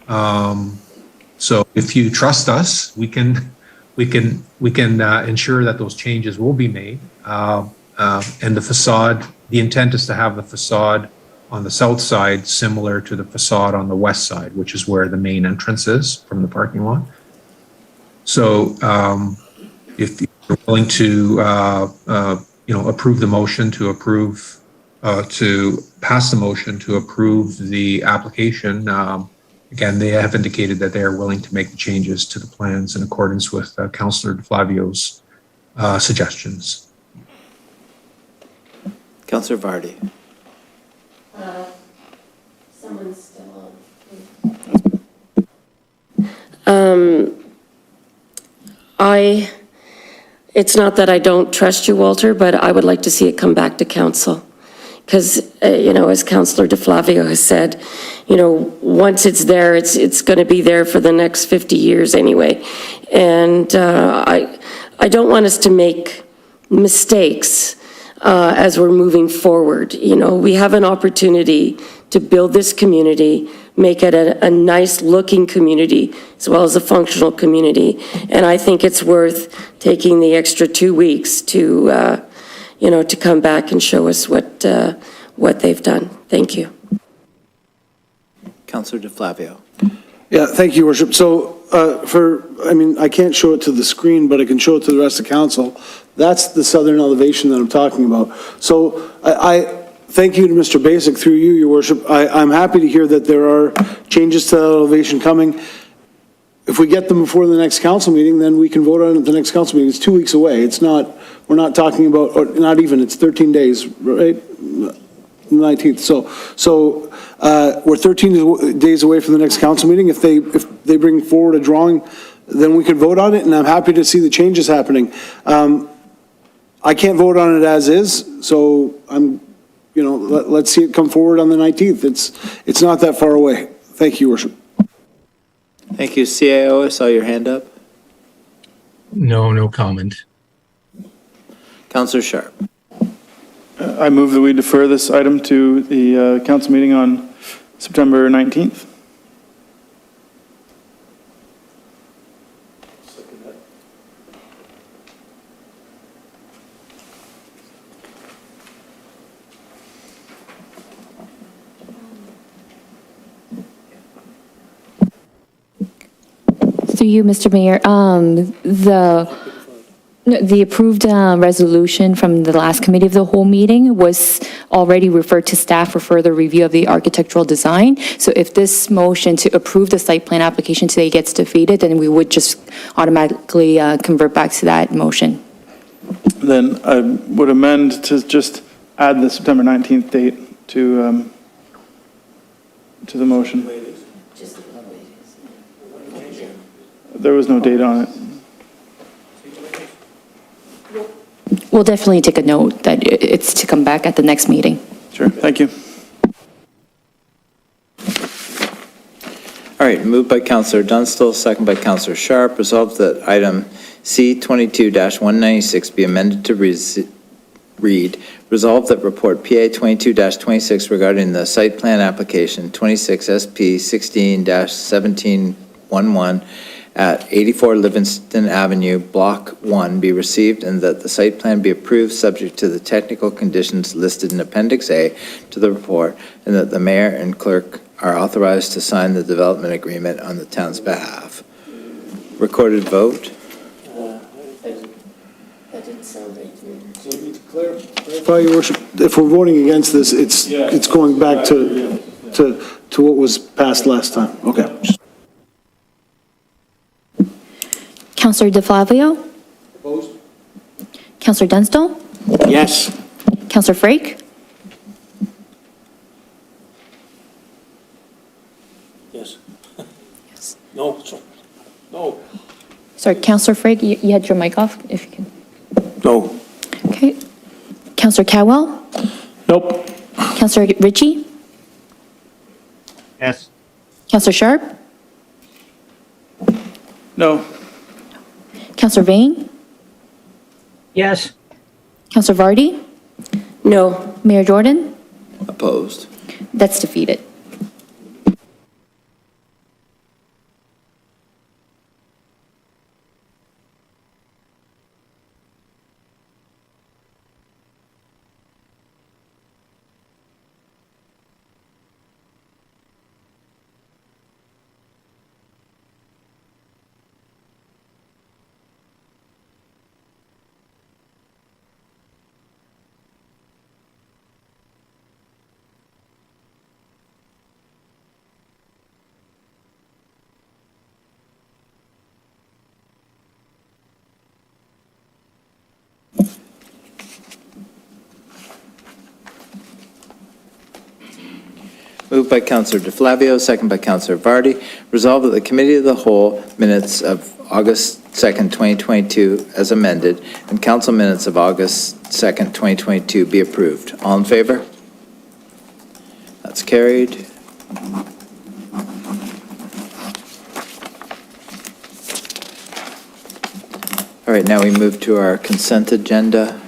So if you trust us, we can ensure that those changes will be made. And the facade, the intent is to have the facade on the south side similar to the facade on the west side, which is where the main entrance is from the parking lot. So if you're willing to approve the motion to pass the motion to approve the application, again, they have indicated that they are willing to make the changes to the plans in accordance with Councillor DeFlavio's suggestions. Councillor Vardy. Someone's still on. It's not that I don't trust you, Walter, but I would like to see it come back to council. Because, as Councillor DeFlavio has said, once it's there, it's going to be there for the next 50 years anyway. And I don't want us to make mistakes as we're moving forward. We have an opportunity to build this community, make it a nice looking community as well as a functional community. And I think it's worth taking the extra 2 weeks to come back and show us what they've done. Thank you. Councillor DeFlavio. Yeah, thank you, Worship. So I can't show it to the screen, but I can show it to the rest of council. That's the southern elevation that I'm talking about. So I thank you to Mr. Basic through you, Your Worship. I'm happy to hear that there are changes to that elevation coming. If we get them before the next council meeting, then we can vote on it at the next council meeting. It's 2 weeks away. It's not, we're not talking about, or not even, it's 13 days, right? 19th. So we're 13 days away from the next council meeting. If they bring forward a drawing, then we can vote on it, and I'm happy to see the changes happening. I can't vote on it as is, so let's see it come forward on the 19th. It's not that far away. Thank you, Worship. Thank you. CAO, I saw your hand up. No comment. Councillor Sharp. I move that we defer this item to the council meeting on September 19th. Through you, Mr. Mayor, No, the approved resolution from the last committee of the whole meeting was already referred to staff for further review of the architectural design. So if this motion to approve the site plan application today gets defeated, then we would just automatically convert back to that motion. Then I would amend to just add the September 19th date to the motion. There was no date on it. We'll definitely take a note that it's to come back at the next meeting. Sure, thank you. All right, moved by Councillor Dunstall, second by Councillor Sharp. Resolved that item C22-196 be amended to read. Resolved that report PA 22-26 regarding the site plan application 26 SP 16-1711 at 84 Livingston Avenue, Block 1, be received, and that the site plan be approved subject to the technical conditions listed in Appendix A to the report, and that the mayor and clerk are authorized to sign the development agreement on the town's behalf. Recorded vote. That didn't sound right to me. Clarify, Your Worship, if we're voting against this, it's going back to what was passed last time. Okay. Councillor DeFlavio? Opposed? Councillor Dunstall? Yes. Councillor Frake? Yes. No, no. Sorry, Councillor Frake, you had your mic off, if you can. No. Okay. Councillor Cadwell? Nope. Councillor Ritchie? Yes. Councillor Sharp? No. Councillor Vane? Yes. Councillor Vardy? No. Mayor Jordan? Opposed. That's defeated. Moved by Councillor DeFlavio, second by Councillor Vardy. Resolved that the Committee of the Whole minutes of August 2nd, 2022 as amended, and Council minutes of August 2nd, 2022 be approved. All in favor? That's carried. All right, now we move to our consent agenda.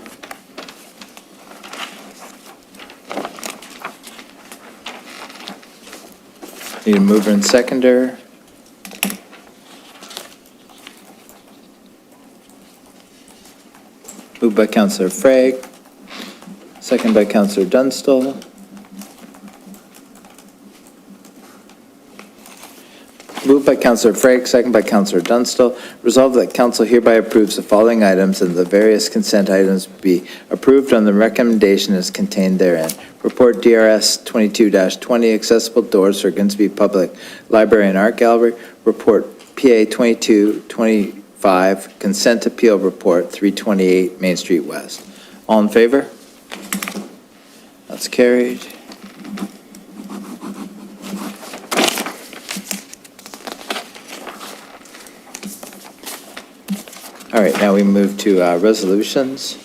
Need a mover and seconder. Moved by Councillor Frake, second by Councillor Dunstall. Moved by Councillor Frake, second by Councillor Dunstall. Resolved that Council hereby approves the following items and the various consent items be approved on the recommendation as contained therein. Report DRS 22-20, accessible doors for Grimsby Public Library and Art Gallery. Report PA 22-25, consent appeal report 328 Main Street West. All in favor? That's carried. All right, now we move to resolutions.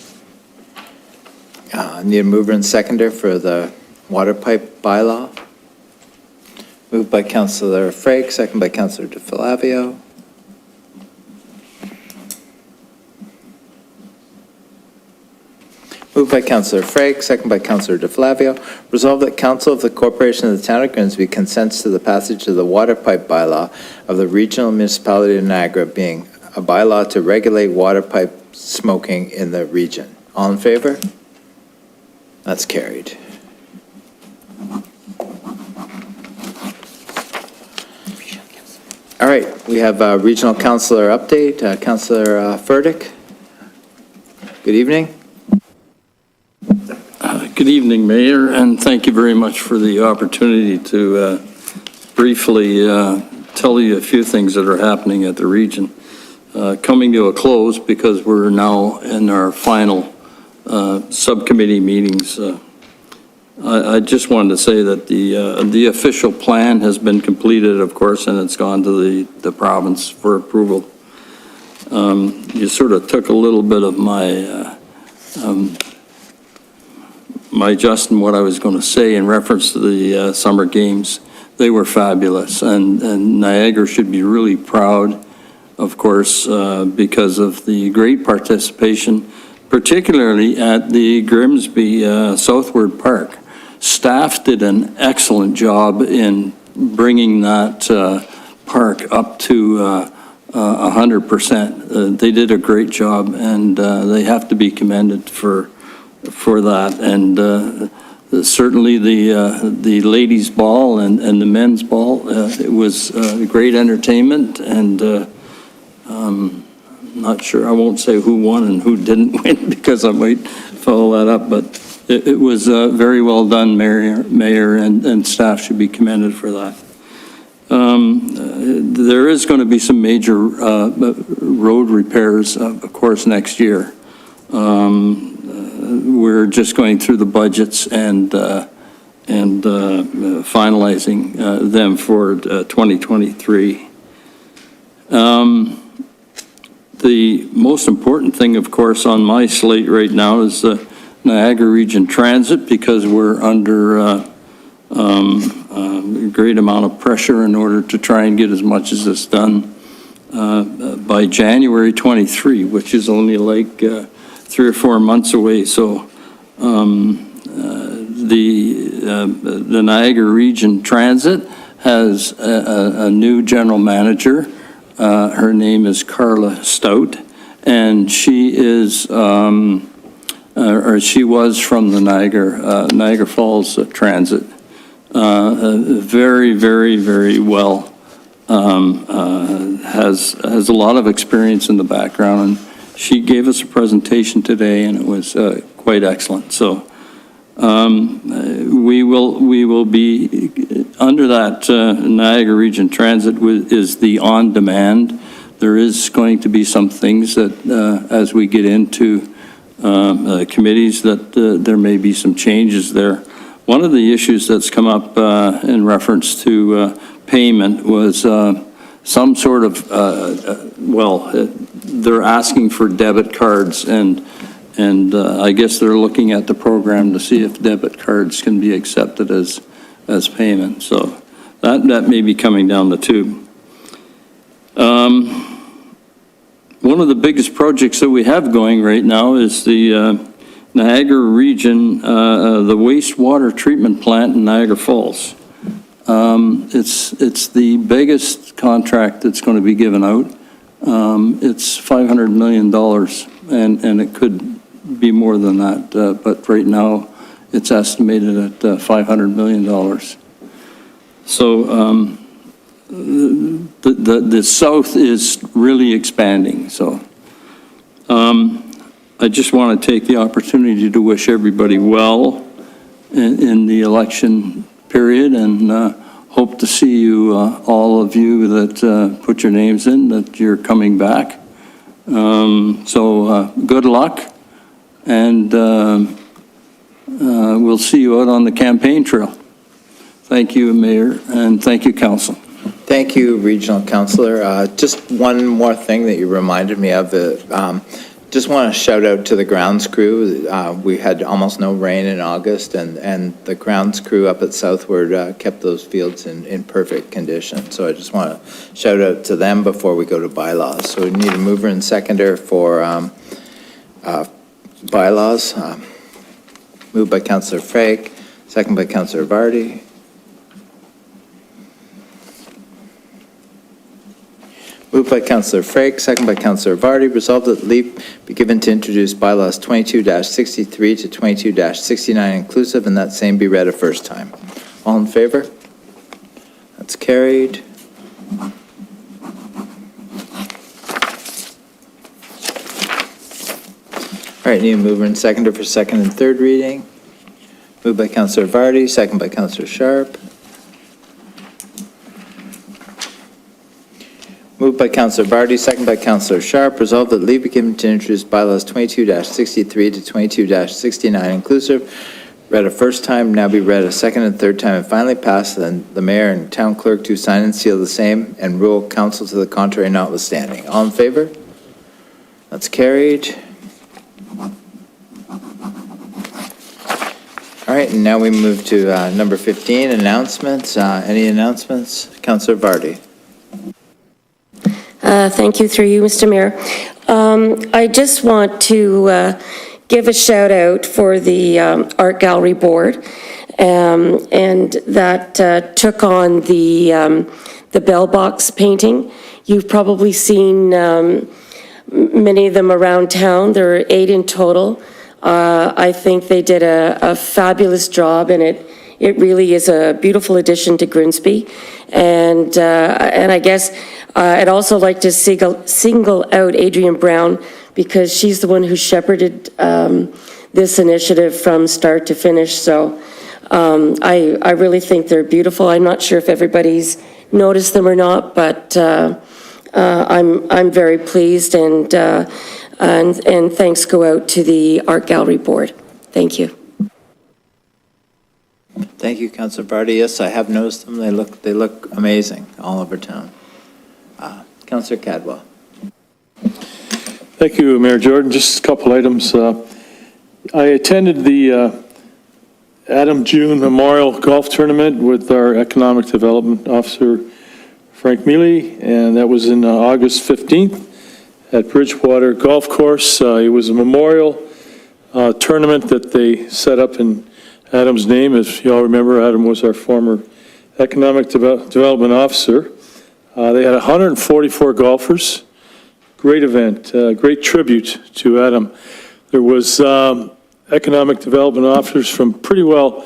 Need a mover and seconder for the water pipe bylaw. Moved by Councillor Frake, second by Councillor DeFlavio. Moved by Councillor Frake, second by Councillor DeFlavio. Resolved that Council of the Corporation of the Town of Grimsby consents to the passage of the water pipe bylaw of the Regional Municipality of Niagara, being a bylaw to regulate water pipe smoking in the region. All in favor? That's carried. All right, we have a regional councillor update. Councillor Furtick, Good evening. Good evening, Mayor, and thank you very much for the opportunity to briefly tell you a few things that are happening at the region. Coming to a close because we're now in our final subcommittee meetings. I just wanted to say that the official plan has been completed, of course, and it's gone to the province for approval. You sort of took a little bit of my just in what I was going to say in reference to the summer games. They were fabulous, and Niagara should be really proud, of course, because of the great participation, particularly at the Grimsby Southward Park. Staff did an excellent job in bringing that park up to 100%. They did a great job, and they have to be commended for that. And certainly the ladies' ball and the men's ball, it was great entertainment, and I'm not sure, I won't say who won and who didn't win because I might follow that up, but it was very well done, Mayor, and staff should be commended for that. There is going to be some major road repairs, of course, next year. We're just going through the budgets and finalizing them for 2023. The most important thing, of course, on my slate right now is the Niagara Region Transit, because we're under a great amount of pressure in order to try and get as much as this done by January 23, which is only like 3 or 4 months away. So the Niagara Region Transit has a new general manager. Her name is Carla Stout, and she is, or she was from the Niagara Falls Transit. Very, very, very well. Has a lot of experience in the background, and she gave us a presentation today, and it was quite excellent. So we will be under that Niagara Region Transit is the on-demand. There is going to be some things that as we get into committees that there may be some changes there. One of the issues that's come up in reference to payment was some sort of, they're asking for debit cards, and I guess they're looking at the program to see if debit cards can be accepted as payment. So that may be coming down the tube. One of the biggest projects that we have going right now is the Niagara Region, the wastewater treatment plant in Niagara Falls. It's the biggest contract that's going to be given out. It's $500 million, and it could be more than that, but right now it's estimated at $500 million. So the South is really expanding. So I just want to take the opportunity to wish everybody well in the election period, and hope to see you, all of you that put your names in, that you're coming back. So good luck, and we'll see you out on the campaign trail. Thank you, Mayor, and thank you, Council. Thank you, Regional Councillor. Just one more thing that you reminded me of. Just want to shout out to the grounds crew. We had almost no rain in August, and the grounds crew up at Southward kept those fields in perfect condition. So I just want to shout out to them before we go to bylaws. So we need a mover and seconder for bylaws. Moved by Councillor Frake, second by Councillor Vardy. Moved by Councillor Frake, second by Councillor Vardy. Resolved that leave be given to introduce bylaws 22-63 to 22-69 inclusive, and that same be read a first time. All in favor? That's carried. All right, need a mover and seconder for second and third reading. Moved by Councillor Vardy, second by Councillor Sharp. Moved by Councillor Vardy, second by Councillor Sharp. Resolved that leave be given to introduce bylaws 22-63 to 22-69 inclusive, read a first time, now be read a second and third time, and finally passed, then the mayor and town clerk to sign and seal the same, and rule council to the contrary notwithstanding. All in favor? That's carried. All right, and now we move to number 15, announcements. Any announcements? Councillor Vardy. Thank you, through you, Mr. Mayor. I just want to give a shout out for the Art Gallery Board, and that took on the bell box painting. You've probably seen many of them around town. There are 8 in total. I think they did a fabulous job, and it really is a beautiful addition to Grimsby. And I guess I'd also like to single out Adrienne Brown, because she's the one who shepherded this initiative from start to finish. So I really think they're beautiful. I'm not sure if everybody's noticed them or not, but I'm very pleased, and thanks go out to the Art Gallery Board. Thank you. Thank you, Councillor Vardy. Yes, I have noticed them. They look amazing all over town. Councillor Cadwell. Thank you, Mayor Jordan. Just a couple items. I attended the Adam June Memorial Golf Tournament with our Economic Development Officer, Frank Mealy, and that was in August 15th at Bridgewater Golf Course. It was a memorial tournament that they set up in Adam's name. As you all remember, Adam was our former Economic Development Officer. They had 144 golfers. Great event, great tribute to Adam. There was economic development officers from pretty well,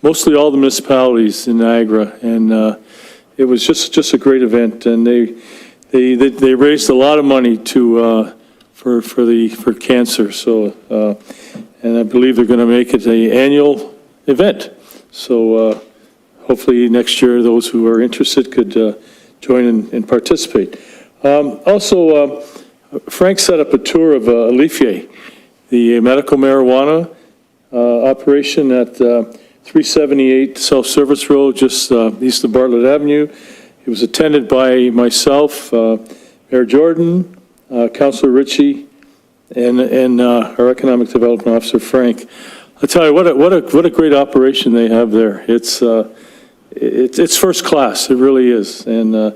mostly all the municipalities in Niagara, and it was just a great event. And they raised a lot of money for cancer. So, and I believe they're going to make it an annual event. So hopefully next year those who are interested could join and participate. Also, Frank set up a tour of Alifier, the medical marijuana operation at 378 South Service Road, just east of Bartlett Avenue. It was attended by myself, Mayor Jordan, Councillor Ritchie, and our Economic Development Officer, Frank. I'll tell you, what a great operation they have there. It's first class, it really is. And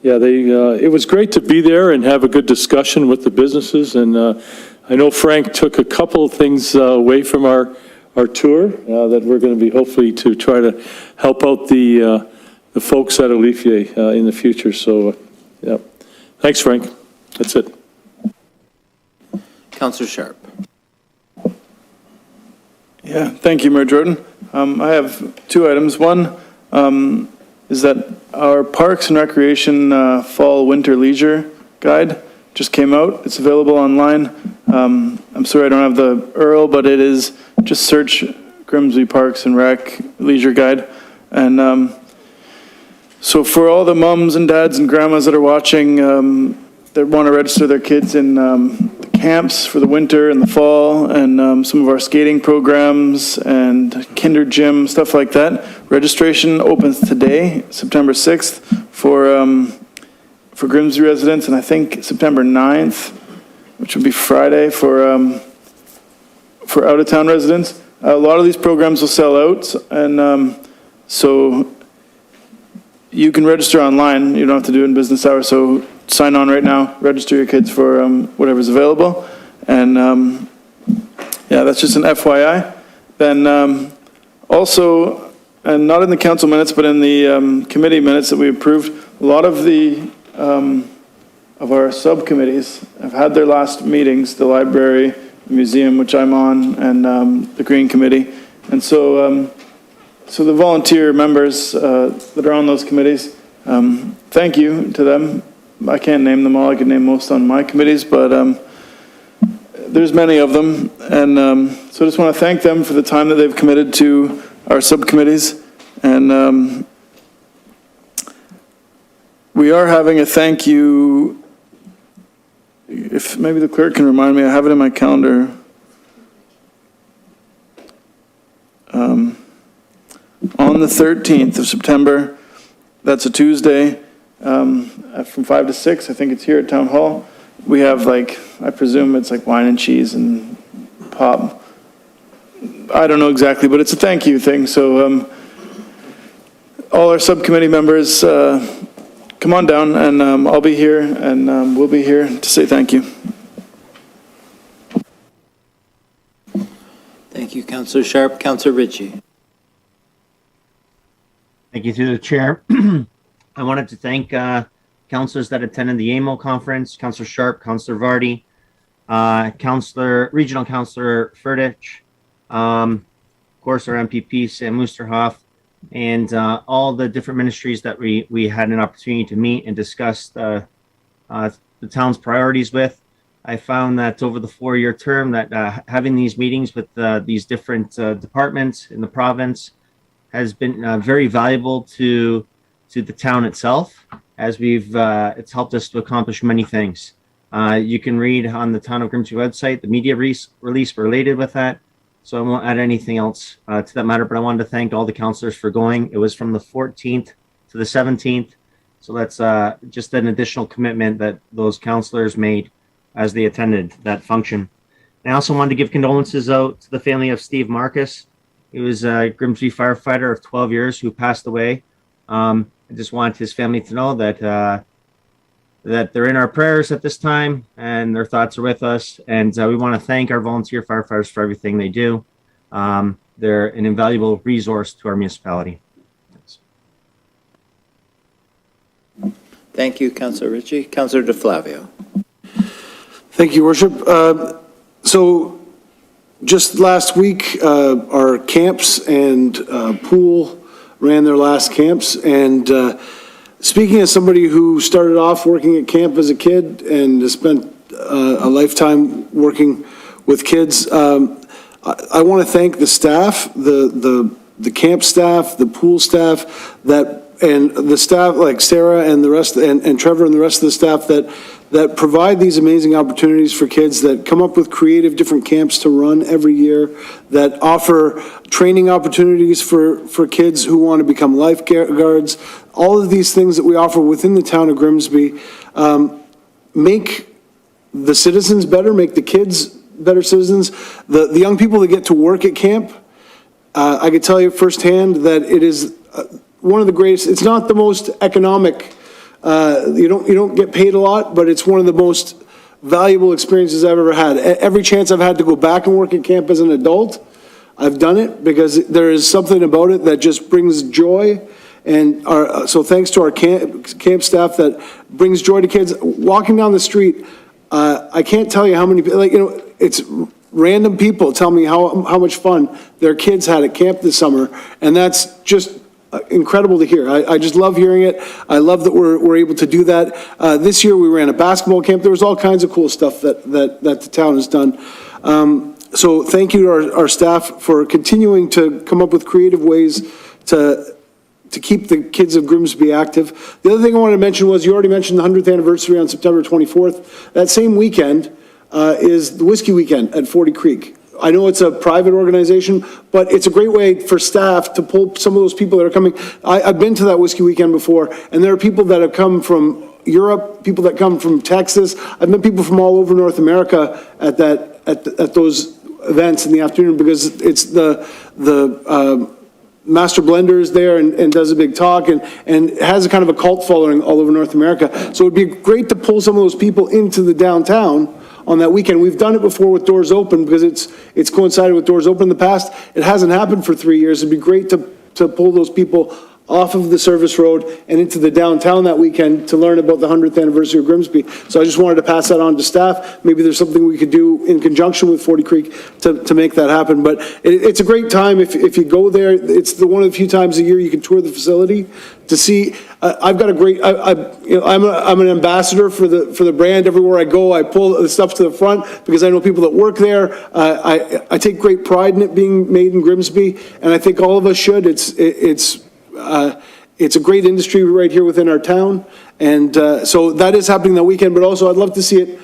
yeah, it was great to be there and have a good discussion with the businesses. And I know Frank took a couple of things away from our tour that we're going to be hopefully to try to help out the folks at Alifier in the future. So, yeah. Thanks, Frank. That's it. Councillor Sharp. Yeah, thank you, Mayor Jordan. I have 2 items. One is that our Parks and Recreation Fall Winter Leisure Guide just came out. It's available online. I'm sorry I don't have the URL, but it is, just search Grimsby Parks and Rec Leisure Guide. And so for all the mums and dads and grandmas that are watching that want to register their kids in the camps for the winter and the fall, and some of our skating programs and kinder gym, stuff like that, registration opens today, September 6th, for Grimsby residents, and I think September 9th, which would be Friday, for out-of-town residents. A lot of these programs will sell out, and so you can register online. You don't have to do it in business hours, so sign on right now, register your kids for whatever's available. And yeah, that's just an FYI. Then also, and not in the council minutes, but in the committee minutes that we approved, a lot of our subcommittees have had their last meetings, the library, the museum, which I'm on, and the Green Committee. And so the volunteer members that are on those committees, thank you to them. I can't name them all. I could name most on my committees, but there's many of them. And so I just want to thank them for the time that they've committed to our subcommittees. And we are having a thank you, if maybe the clerk can remind me, I have it in my calendar. On the 13th of September, that's a Tuesday, from 5 to 6, I think it's here at Town Hall. We have I presume it's wine and cheese and pop. I don't know exactly, but it's a thank you thing. So all our subcommittee members, come on down and I'll be here and we'll be here to say thank you. Thank you, Councillor Sharp. Councillor Ritchie. Thank you, through the chair. I wanted to thank councillors that attended the AMO conference, Councillor Sharp, Councillor Vardy, Regional Councillor Ferdich, of course our MPP, Sam Moosterhoff, and all the different ministries that we had an opportunity to meet and discuss the town's priorities with. I found that over the 4-year term that having these meetings with these different departments in the province has been very valuable to the town itself, as it's helped us to accomplish many things. You can read on the Town of Grimsby website the media release related with that, so I won't add anything else to that matter, but I wanted to thank all the councillors for going. It was from the 14th to the 17th, so that's just an additional commitment that those councillors made as they attended that function. I also wanted to give condolences out to the family of Steve Marcus. He was a Grimsby firefighter of 12 years who passed away. I just want his family to know that that they're in our prayers at this time and their thoughts are with us. And we want to thank our volunteer firefighters for everything they do. They're an invaluable resource to our municipality. Thanks. Thank you, Councillor Ritchie. Councillor DeFlavio. Thank you, Worship. So just last week, our camps and pool ran their last camps. And speaking as somebody who started off working at camp as a kid and has spent a lifetime working with kids, I want to thank the staff, the camp staff, the pool staff, and the staff like Sarah and the rest, and Trevor and the rest of the staff that provide these amazing opportunities for kids, that come up with creative different camps to run every year, that offer training opportunities for kids who want to become lifeguards. All of these things that we offer within the town of Grimsby make the citizens better, make the kids better citizens. The young people that get to work at camp, I could tell you firsthand that it is one of the greatest. It's not the most economic. You don't get paid a lot, but it's one of the most valuable experiences I've ever had. Every chance I've had to go back and work at camp as an adult, I've done it, because there is something about it that just brings joy. And so thanks to our camp staff that brings joy to kids. Walking down the street, I can't tell you how many, it's random people tell me how much fun their kids had at camp this summer, and that's just incredible to hear. I just love hearing it. I love that we're able to do that. This year we ran a basketball camp. There was all kinds of cool stuff that the town has done. So thank you to our staff for continuing to come up with creative ways to keep the kids of Grimsby active. The other thing I wanted to mention was, you already mentioned the 100th anniversary on September 24th. That same weekend is the Whiskey Weekend at 40 Creek. I know it's a private organization, but it's a great way for staff to pull some of those people that are coming. I've been to that Whiskey Weekend before, and there are people that have come from Europe, people that come from Texas. I've met people from all over North America at those events in the afternoon, because it's the Master Blender is there and does a big talk and has a kind of a cult following all over North America. So it'd be great to pull some of those people into the downtown on that weekend. We've done it before with Doors Open, because it's coincided with Doors Open in the past. It hasn't happened for 3 years. It'd be great to pull those people off of the service road and into the downtown that weekend to learn about the 100th anniversary of Grimsby. So I just wanted to pass that on to staff. Maybe there's something we could do in conjunction with 40 Creek to make that happen. But it's a great time if you go there. It's one of the few times a year you can tour the facility to see. I've got a great, I'm an ambassador for the brand. Everywhere I go, I pull the stuff to the front because I know people that work there. I take great pride in it being made in Grimsby, and I think all of us should. It's a great industry right here within our town, and so that is happening that weekend. But also, I'd love to see it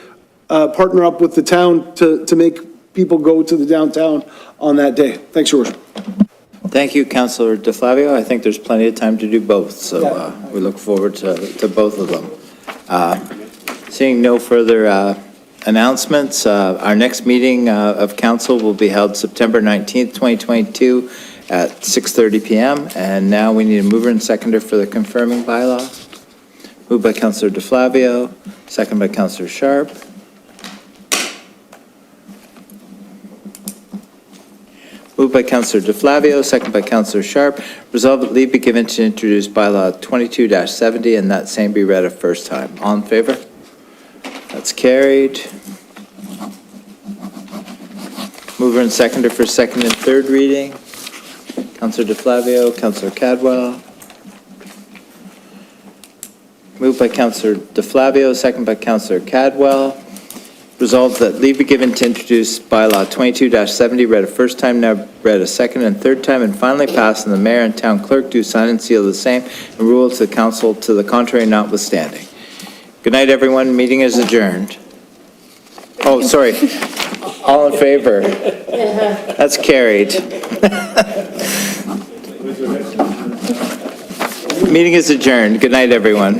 partner up with the town to make people go to the downtown on that day. Thanks, Your Worship. Thank you, Councillor DeFlavio. I think there's plenty of time to do both, so we look forward to both of them. Seeing no further announcements, our next meeting of council will be held September 19th, 2022 at 6:30 p.m. And now we need a mover and seconder for the confirming bylaw. Moved by Councillor DeFlavio, second by Councillor Sharp. Moved by Councillor DeFlavio, second by Councillor Sharp. Resolved that leave be given to introduce bylaw 22-70 and that same be read a first time. All in favor? That's carried. Mover and seconder for second and third reading. Councillor DeFlavio, Councillor Cadwell. Moved by Councillor DeFlavio, second by Councillor Cadwell. Resolved that leave be given to introduce bylaw 22-70, read a first time, now read a second and third time, and finally passed, and the mayor and town clerk do sign and seal the same, and rule to the council to the contrary notwithstanding. Good night, everyone. Meeting is adjourned. Oh, sorry. All in favor? That's carried. Meeting is adjourned. Good night, everyone.